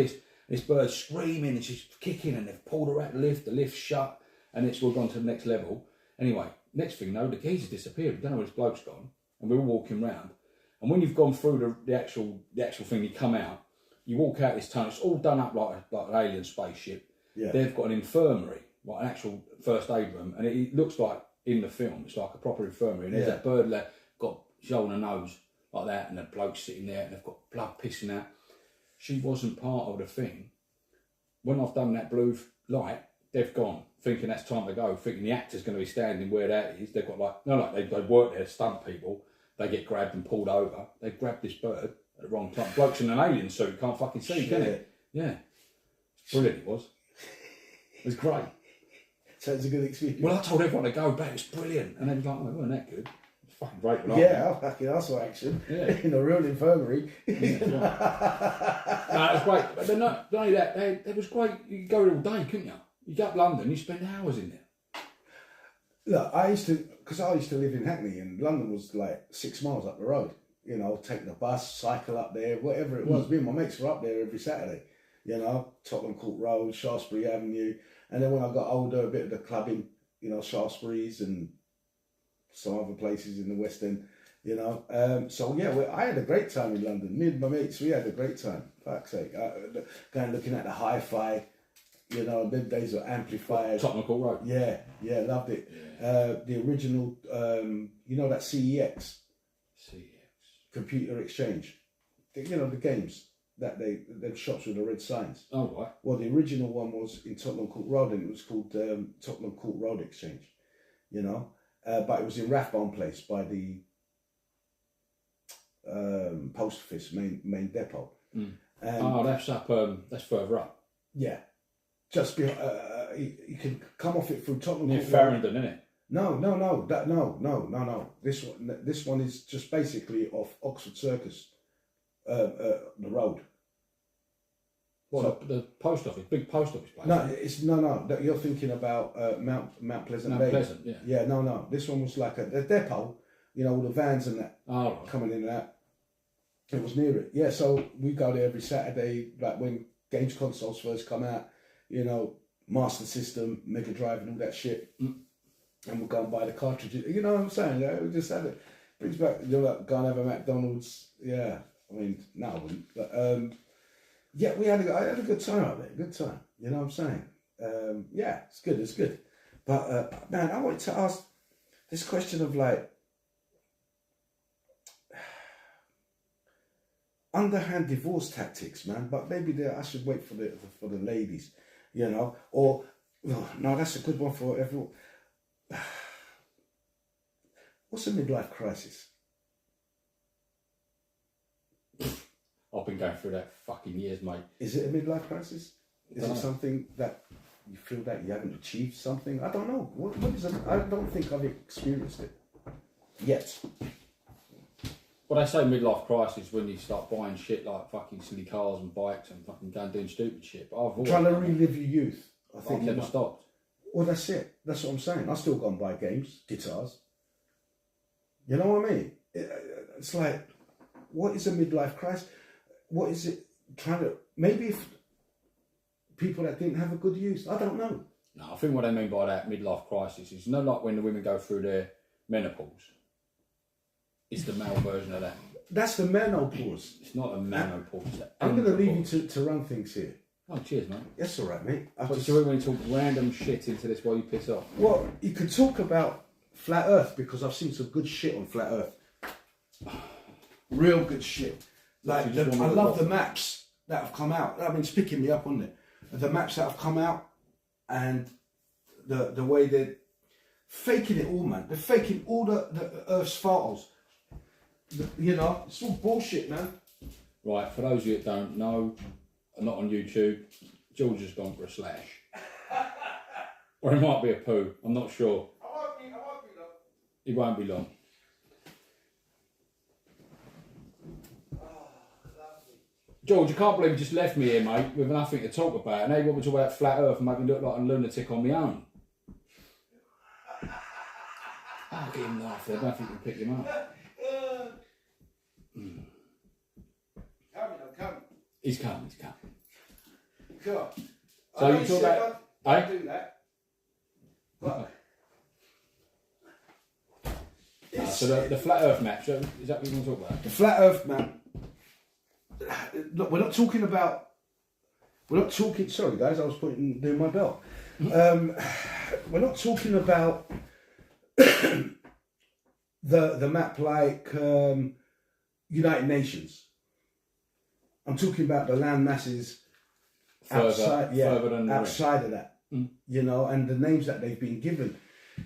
this bird's screaming and she's kicking, and they've pulled her out the lift's shut, and we've gone to the next level. Anyway, next thing you know, the geezer disappeared. We don't know where this bloke's gone, and we're all walking round. And when you've gone through the actual thing, you come out, you walk out this tunnel, it's all done up like an alien spaceship. Yeah. They've got an infirmary, like an actual first aid room, and it looks like, in the film, it's like a proper infirmary, and there's that bird that got shoulder and nose like that, and the bloke's sitting there, and they've got blood pissing out. She wasn't part of the thing. When I've done that blue light, they've gone, thinking that's time to go, thinking the actor's going to be standing where that is. They've got they work there, stunt people. They get grabbed and pulled over. They grabbed this bird at the wrong time. Bloke's in an alien suit, can't fucking see, can he? Yeah. Brilliant it was. It was great. So it's a good experience. Well, I told everyone to go back. It's brilliant, and they was like, "Oh, it wasn't that good." It's fucking great. I saw action in a real infirmary. No, it was great. But then not only that, it was great. You could go there all day, couldn't you? You go up London, you spend hours in there. Look, I used to live in Hackney, and London was like 6 miles up the road. You know, take the bus, cycle up there, whatever it was. Me and my mates were up there every Saturday. You know, Tottenham Court Road, Shaftesbury Avenue. And then when I got older, a bit of the clubbing, you know, Shaftesbury's and some other places in the West End, you know. I had a great time in London. Me and my mates, we had a great time. Fuck's sake. Going looking at the hi-fi, you know, the days of amplifiers. Tottenham Court Road. Yeah, loved it. Yeah. The original, you know, that CEX. CEX. Computer Exchange. You know, the games. That them shops with the red signs. Oh, right. Well, the original one was in Tottenham Court Road, and it was called Tottenham Court Road Exchange, you know. But it was in Rathbone Place by the post office main depot. That's up. That's further up. Yeah, just behind. You can come off it through Tottenham Near Court Farringdon, Road. isn't it? No. This one is just basically off Oxford Circus. The road. What, so, the post office, big post office place? No, it's no. You're thinking about Mount Pleasant. Mount Pleasant, yeah. Yeah, no. This one was like a depot. You know, all the vans and that coming in and out. It was near it. Yeah, so we go there every Saturday, like when games consoles first come out. You know, Master System, Mega Drive, and all that shit. And we'll go and buy the cartridges. You know what I'm saying? Yeah, we just had it. Brings back, you know, like go and have a McDonald's. Yeah. I mean, no, I wouldn't. But I had a good time out there. Good time. You know what I'm saying? It's good. But man, I wanted to ask this question of like underhand divorce tactics, man. But maybe I should wait for the ladies, you know. Or no, that's a good one for everyone. What's a midlife crisis? I've been going through that fucking years, mate. Is it a midlife crisis? Is it something that you feel that you haven't achieved something? I don't know. What is it? I don't think I've experienced it yet. Well, they say midlife crisis when you start buying shit like fucking silly cars and bikes and fucking going doing stupid shit. But I've always trying to relive your youth. I think I've never stopped. Well, that's it. That's what I'm saying. I still go and buy games, guitars. You know what I mean? It's like, what is a midlife crisis? What is it trying to... Maybe if people that didn't have a good youth, I don't know. No, I think what they mean by that midlife crisis is, like when the women go through their menopause. It's the male version of that. That's the menopause. It's not a menopause. I'm going to leave you to run things here. Oh, cheers, mate. That's all right, mate. So we're going to talk random shit into this while you piss off? Well, you could talk about Flat Earth because I've seen some good shit on Flat Earth. Real good shit. Like, I love the maps that have come out. I mean, it's picking me up on it. The maps that have come out and the way they're faking it all, man. They're faking all the Earth's photos. You know, it's all bullshit, man. Right, for those of you that don't know, not on YouTube, George has gone for a slash. Or it might be a poo, I'm not sure. I won't be long. He won't be long. George, you can't believe you just left me here, mate, with nothing to talk about. And now you want me to talk about Flat Earth and make me look like a lunatic on my own. I'll get him laugh there, I don't think you can pick him up. I'm coming. He's coming. Cool. So you talk about... I do that. But... So the Flat Earth map, is that what you want to talk about? The Flat Earth map. Look, we're not talking about... Sorry, guys, I was doing my belt. We're not talking about the map like United Nations. I'm talking about the land masses outside of that, you know, and the names that they've been given.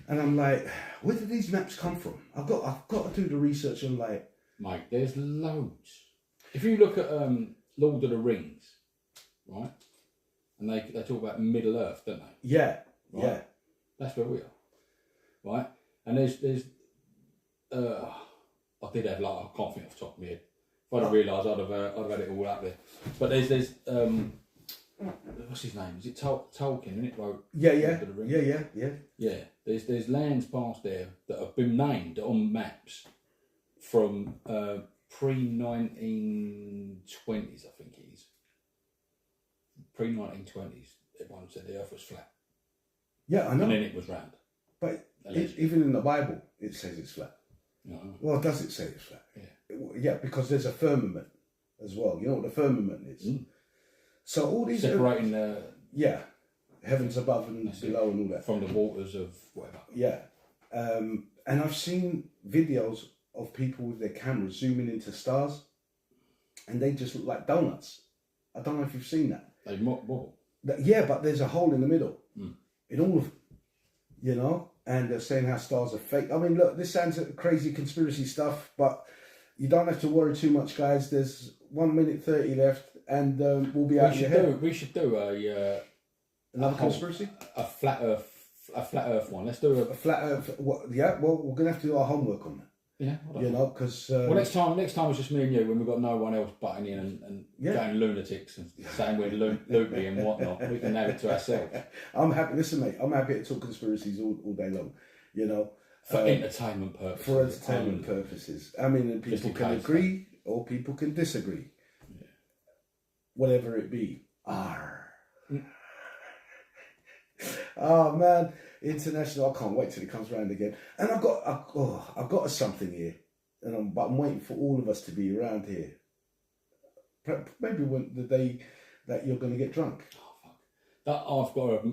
And I'm like, where did these maps come from? I've got to do the research on, like... Mate, there's loads. If you look at Lord of the Rings, right, and they talk about Middle Earth, don't they? Yeah, right? yeah. That's where we are, right? And there's I did have, like, I can't think off the top of my head. If I'd have realised, I'd have had it all up there. But there's what's his name? Is it Tolkien? Isn't it? Wrote Yeah. Lord of the Rings? Yeah. Yeah. There's lands past there that have been named on maps from pre-1920s, I think it is. Pre-1920s, everyone said the Earth was flat. Yeah, I know. And then it was round. But even in the Bible, it says it's flat. No. Well, does it say it's flat? Yeah. Yeah, because there's a firmament as well. You know what the firmament is? So all these... Separating the... Yeah. Heavens above and below and all that. From the waters of whatever. Yeah. And I've seen videos of people with their cameras zooming into stars and they just look like donuts. I don't know if you've seen that. They wobble. Yeah, but there's a hole in the middle in all of them, you know, and they're saying how stars are fake. I mean, look, this sounds like crazy conspiracy stuff, but you don't have to worry too much, guys. There's 1 minute 30 left and we'll be out of your head. We should do another conspiracy? A flat Earth one. Let's do a flat Earth. Yeah, well, we're going to have to do our homework on that. Yeah, you know, because well, next time it's just me and you when we've got no one else butting in and going lunatics and saying we're loopy and whatnot. We can have it to ourselves. I'm happy. Listen, mate, I'm happy to talk conspiracies all day long. You know, for entertainment purposes. I mean, people can agree or people can disagree. Yeah. Whatever it be. Oh man. International, I can't wait till it comes around again. And I've got something here, but I'm waiting for all of us to be around here. Maybe the day that you're going to get drunk. Oh, fuck.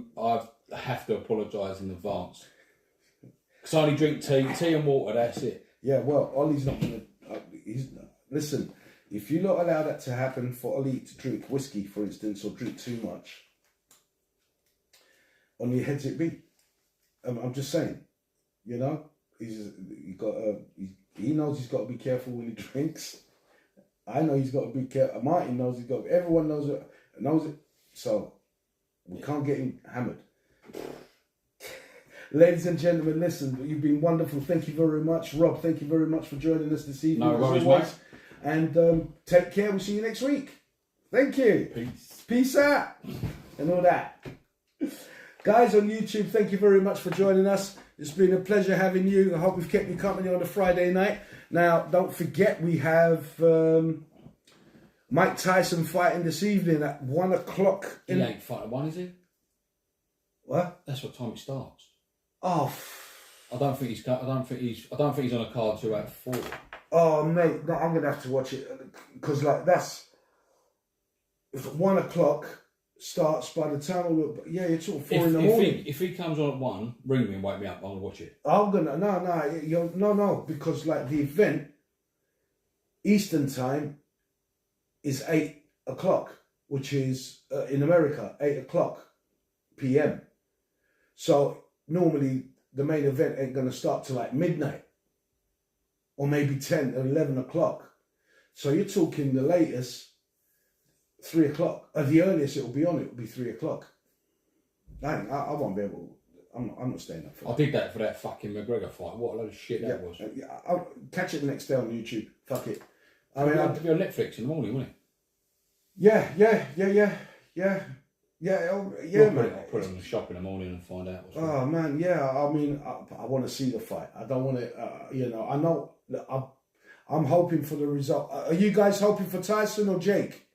I have to apologise in advance. Because I only drink tea and water. That's it. Yeah, well, Ollie's not going to. Listen, if you not allow that to happen for Ollie to drink whiskey, for instance, or drink too much, on your heads it be. I'm just saying, you know, he knows he's got to be careful when he drinks. I know he's got to be careful. Martin knows he's got. Everyone knows it. So we can't get him hammered. Ladies and gentlemen, listen, you've been wonderful. Thank you very much. Rob, thank you very much for joining us this evening. No worries, mate. And take care. We'll see you next week. Thank you. Peace. Peace out. And all that. Guys on YouTube, thank you very much for joining us. It's been a pleasure having you. I hope we've kept you company on a Friday night. Now, don't forget, we have Mike Tyson fighting this evening at 1 o'clock. He ain't fighting 1, is he? What? That's what time it starts. Oh, I don't think he's on a card till at 4. Oh, mate, no, I'm gonna have to watch it because if 1 o'clock starts by the time it's sort of 4 in the morning. If he comes on at 1, ring me and wake me up. I'll watch it. I'm gonna no because the event Eastern time is 8 o'clock, which is in America 8 o'clock p.m. So normally the main event ain't gonna start till midnight or maybe 10 or 11 o'clock. So you're talking the latest 3 o'clock. The earliest it will be on, it will be 3 o'clock. I won't be able. I'm not staying up for that. I did that for that fucking McGregor fight. What a load of shit that was. I'll catch it the next day on YouTube. Fuck it. I mean, I'll be on Netflix in the morning, wouldn't it? Yeah, man. I'll put it on the shop in the morning and find out what's Oh man, yeah. I mean, I want to see the fight. I don't want to. I know. I'm hoping for the result. Are you guys hoping for Tyson or Jake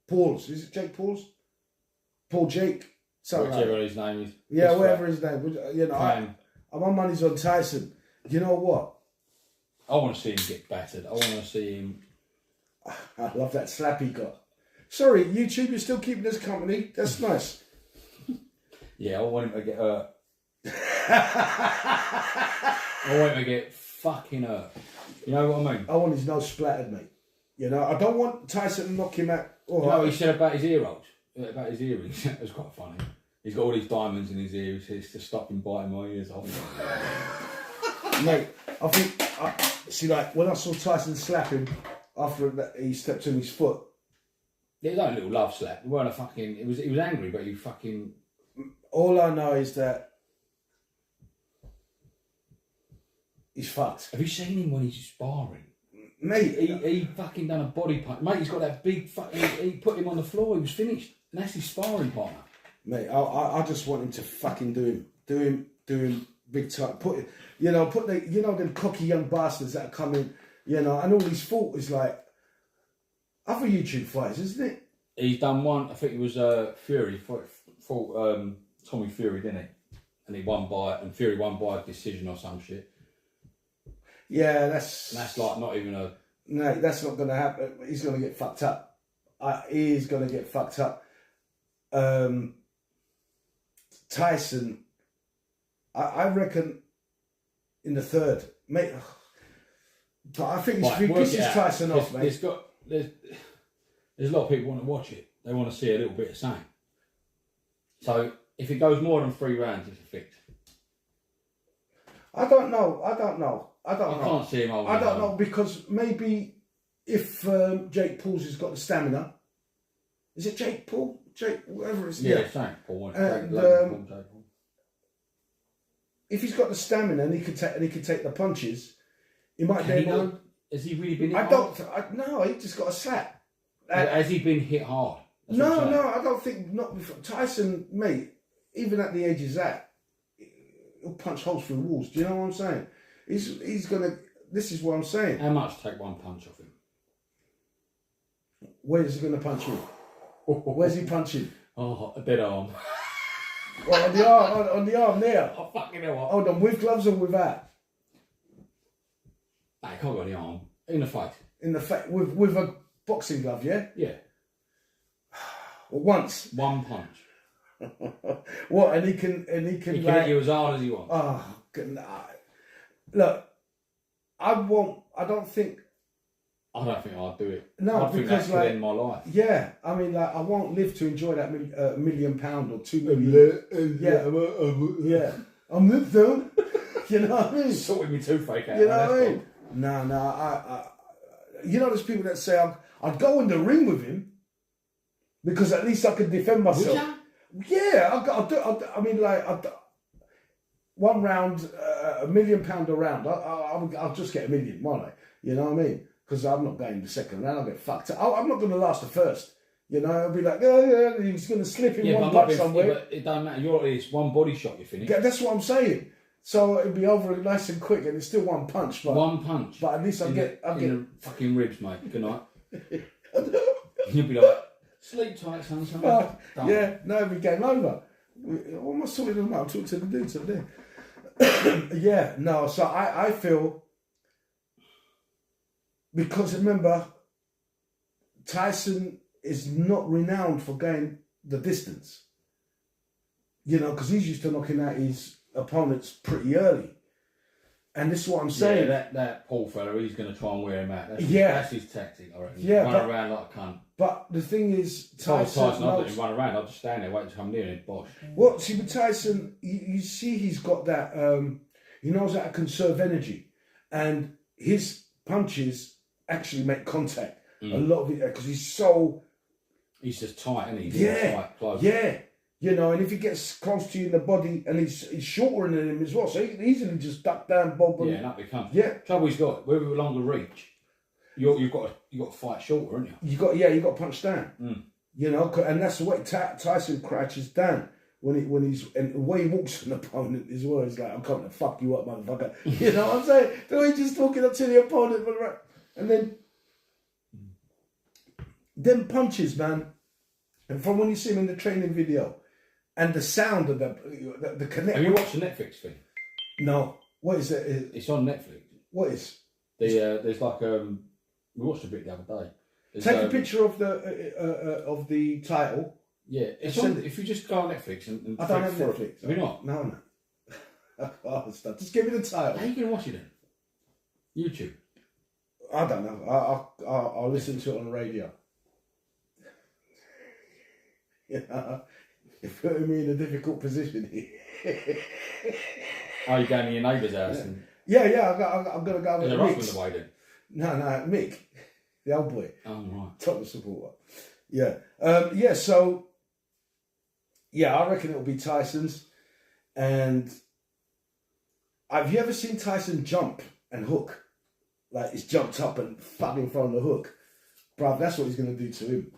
Pauls? Is it Jake Pauls? Paul Jake. Whatever his name is. Yeah, whatever his name. My money's on Tyson. You know what? I want to see him get battered. I want to see him. I love that slap he got. Sorry, YouTube, you're still keeping us company. That's nice. Yeah, I want him to get hurt. I want him to get fucking hurt. You know what I mean? I want his nose splattered, mate. I don't want Tyson to knock him out. You know what he said about his ear rolls? About his earrings? It was quite funny. He's got all these diamonds in his ear. He says to stop him biting my ears off. Mate, I think, when I saw Tyson slap him after he stepped on his foot. It was only a little love slap. It weren't a fucking. He was angry, but he fucking. All I know is that he's fucked. Have you seen him when he's sparring? Mate, he fucking done a body punch. Mate, he's got that big fucking. He put him on the floor. He was finished. And that's his sparring partner. Mate, I just want him to fucking do him big time. Put them cocky young bastards that are coming, and all his fault is other YouTube fights, isn't it? He's done one. I think it was Fury fought Tommy Fury, didn't he? And Fury won by a decision or some shit. Yeah, and that's not even a. No, that's not going to happen. He's going to get fucked up. He's going to get fucked up. Tyson, I reckon in the third, mate. But I think if he pisses Tyson off, mate. There's a lot of people want to watch it. They want to see a little bit of something. So if it goes more than 3 rounds, it's a fix. I don't know. I can't see him. I don't know because maybe if Jake Paul's has got the stamina, is it Jake Paul? Jake, whatever it's Jake Paul. If he's got the stamina and he could take the punches, he might be able. Has he really been hit hard? No, he just got a slap. Has he been hit hard? No, I don't think not before. Tyson, mate, even at the age he's at, he'll punch holes through walls. Do you know what I'm saying? He's gonna. This is what I'm saying. How much take one punch off him? Where is he gonna punch you? Where's he punching? Oh, a dead arm. Well, on the arm, on the arm there. Oh, fucking hell. Hold on, with gloves or without? I can't go on the arm. In the fight. In the face, with a boxing glove, yeah? Yeah. Well, once. One punch. What? And he can hit you as hard as he wants. Oh, look, I don't think I'll do it. No, I think that could end my life. Yeah, I mean, I won't live to enjoy that £1 million or 2 million. Yeah. I'm lived though. You know what I mean? Sorting me toothache out. You know what I mean? No. You know, there's people that say I'd go in the ring with him because at least I could defend myself. Would you? Yeah, I mean, like, 1 round, £1 million a round. I'll just get 1 million, won't I? You know what I mean? Because I'm not going the second round. I'll get fucked. I'm not going to last the first. You know, I'll be like, oh, yeah, he's going to slip in one punch somewhere. Yeah, but it don't matter. It's one body shot you finish. Yeah, that's what I'm saying. So it'll be over nice and quick, and it's still one punch. But, one punch. But at least I'll get the fucking ribs, mate. Good night. You'll be like, sleep tight, son. Yeah, no, it'll be game over. What am I talking about? I'm talking to the dudes up there. Yeah, no. So I feel, because remember, Tyson is not renowned for going the distance. You know, because he's used to knocking out his opponents pretty early. And this is what I'm saying. Yeah, that Paul fella, he's going to try and wear him out. That's his tactic, I reckon. Yeah, run around like a cunt. But the thing is, Tyson I'd let him run around. I'll just stand there waiting to come near and bosh. Well, see, with Tyson, you see he's got that, he knows how to conserve energy. And his punches actually make contact. A lot of it, because he's so... He's just tight, isn't he? Tight, close. Yeah. You know, and if he gets close to you in the body, and he's shorter than him as well, so he can easily just duck down, bob. And up he comes. Yeah. Trouble he's got, with a longer reach, you've got to fight shorter, haven't you? You got to punch down. You know, and that's the way Tyson crouches down when he's, and the way he walks to an opponent as well. He's like, I'm coming to fuck you up, motherfucker. You know what I'm saying? The way he's just talking up to the opponent, and then them punches, man. And from when you see him in the training video, and the sound of the connect. Have you watched the Netflix thing? No. What is it? It's on Netflix. What is? There's like we watched a bit the other day. Take a picture of the title. Yeah, it's on, if you just go on Netflix and I don't have Netflix. Have you not? No. Oh, stop. Just give me the title. How are you going to watch it then? YouTube. I don't know. I'll listen to it on the radio. Yeah, you're putting me in a difficult position here. Are you going to your neighbour's house? Yeah. I'm going to go with Mick. The way then? No, Mick, the old boy. Oh, right. Tottenham supporter. Yeah. So, I reckon it'll be Tyson's. And have you ever seen Tyson jump and hook? Like, he's jumped up and fucking thrown the hook. Bruv, that's what he's going to do to him.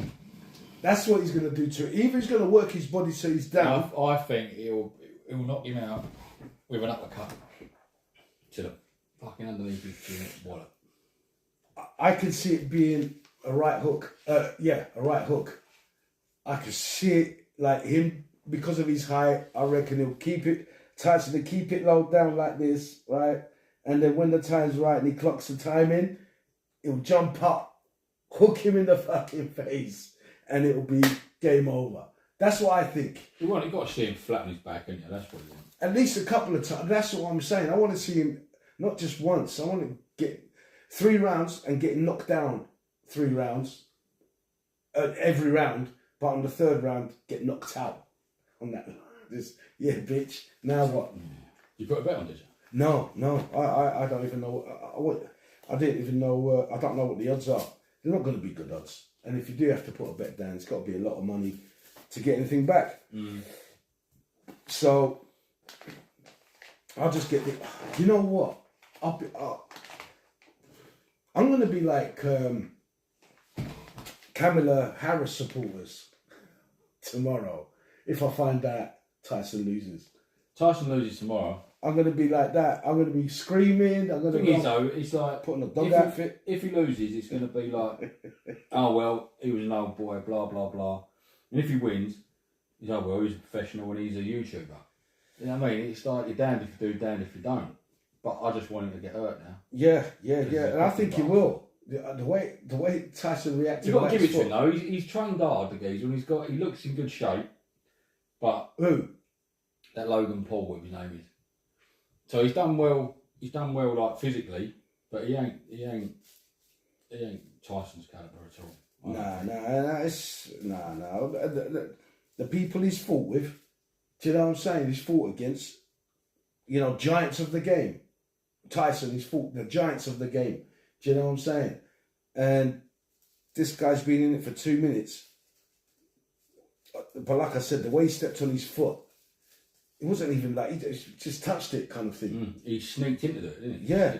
That's what he's going to do to him. Either he's going to work his body so he's down. I think he'll knock him out with an uppercut to the fucking underneath his wallet. I can see it being a right hook. A right hook. I can see it like him, because of his height, I reckon he'll keep it, Tyson to keep it low down like this, right? And then when the time's right and he clocks the time in, he'll jump up, hook him in the fucking face, and it'll be game over. That's what I think. You've got to see him flatten his back, haven't you? That's what you want. At least a couple of times. That's what I'm saying. I want to see him not just once. I want to get 3 rounds and get knocked down 3 rounds every round, but on the 3rd round get knocked out on that. Yeah, bitch. Now what? You put a bet on, did you? No. I don't even know. I didn't even know. I don't know what the odds are. They're not going to be good odds. And if you do have to put a bet down, it's got to be a lot of money to get anything back. So I'll just get the. You know what? I'm going to be like Kamala Harris supporters tomorrow if I find out Tyson loses. Tyson loses tomorrow. I'm going to be like that. I'm going to be screaming. I'm going to be. It's like putting a dog outfit. If he loses, it's going to be like, oh well, he was an old boy, blah blah blah. And if he wins, he's oh well, he's a professional and he's a YouTuber. You know what I mean? It's like you're damned if you do, damned if you don't. But I just want him to get hurt now. Yeah. And I think he will. The way Tyson reacted. You've got to give it to him though. He's trained hard, the geezer, and he looks in good shape. But who? That Logan Paul, what his name is. So he's done well. He's done well, like physically, but he ain't Tyson's caliber at all. No. The people he's fought with, do you know what I'm saying? He's fought against. giants of the game. Tyson, he's fought the giants of the game. Do you know what I'm saying? And this guy's been in it for 2 minutes. But like I said, the way he stepped on his foot, it wasn't even like, he just touched it kind of thing. He sneaked into it, didn't he? Yeah.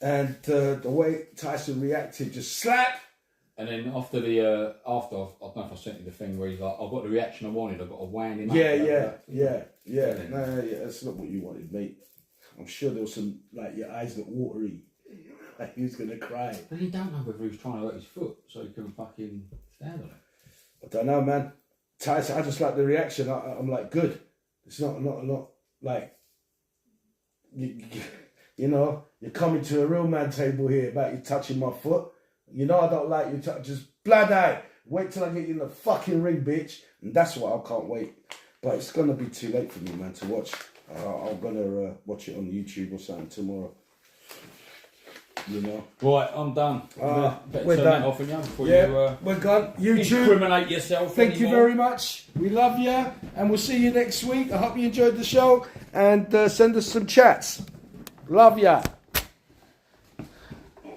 And the way Tyson reacted, just slap. And then after I don't know if I sent you the thing where he's like, I've got the reaction I wanted, I've got to whang him up. Yeah. No, that's not what you wanted, mate. I'm sure there was some, like, your eyes look watery. Like he was going to cry. But you don't know whether he was trying to hurt his foot so he can fucking stand on it. I don't know, man. Tyson, I just like the reaction. I'm like, good. It's not like, you're coming to a real man table here about you touching my foot. I don't like you just blood out. Wait till I get you in the fucking ring, bitch. And that's why I can't wait. But it's going to be too late for me, man, to watch. I'm going to watch it on YouTube or something tomorrow. Right, I'm done. We're done. Off on you before we're gone. YouTube. Incriminate yourself. Thank you very much. We love you. And we'll see you next week. I hope you enjoyed the show. And send us some chats. Love ya.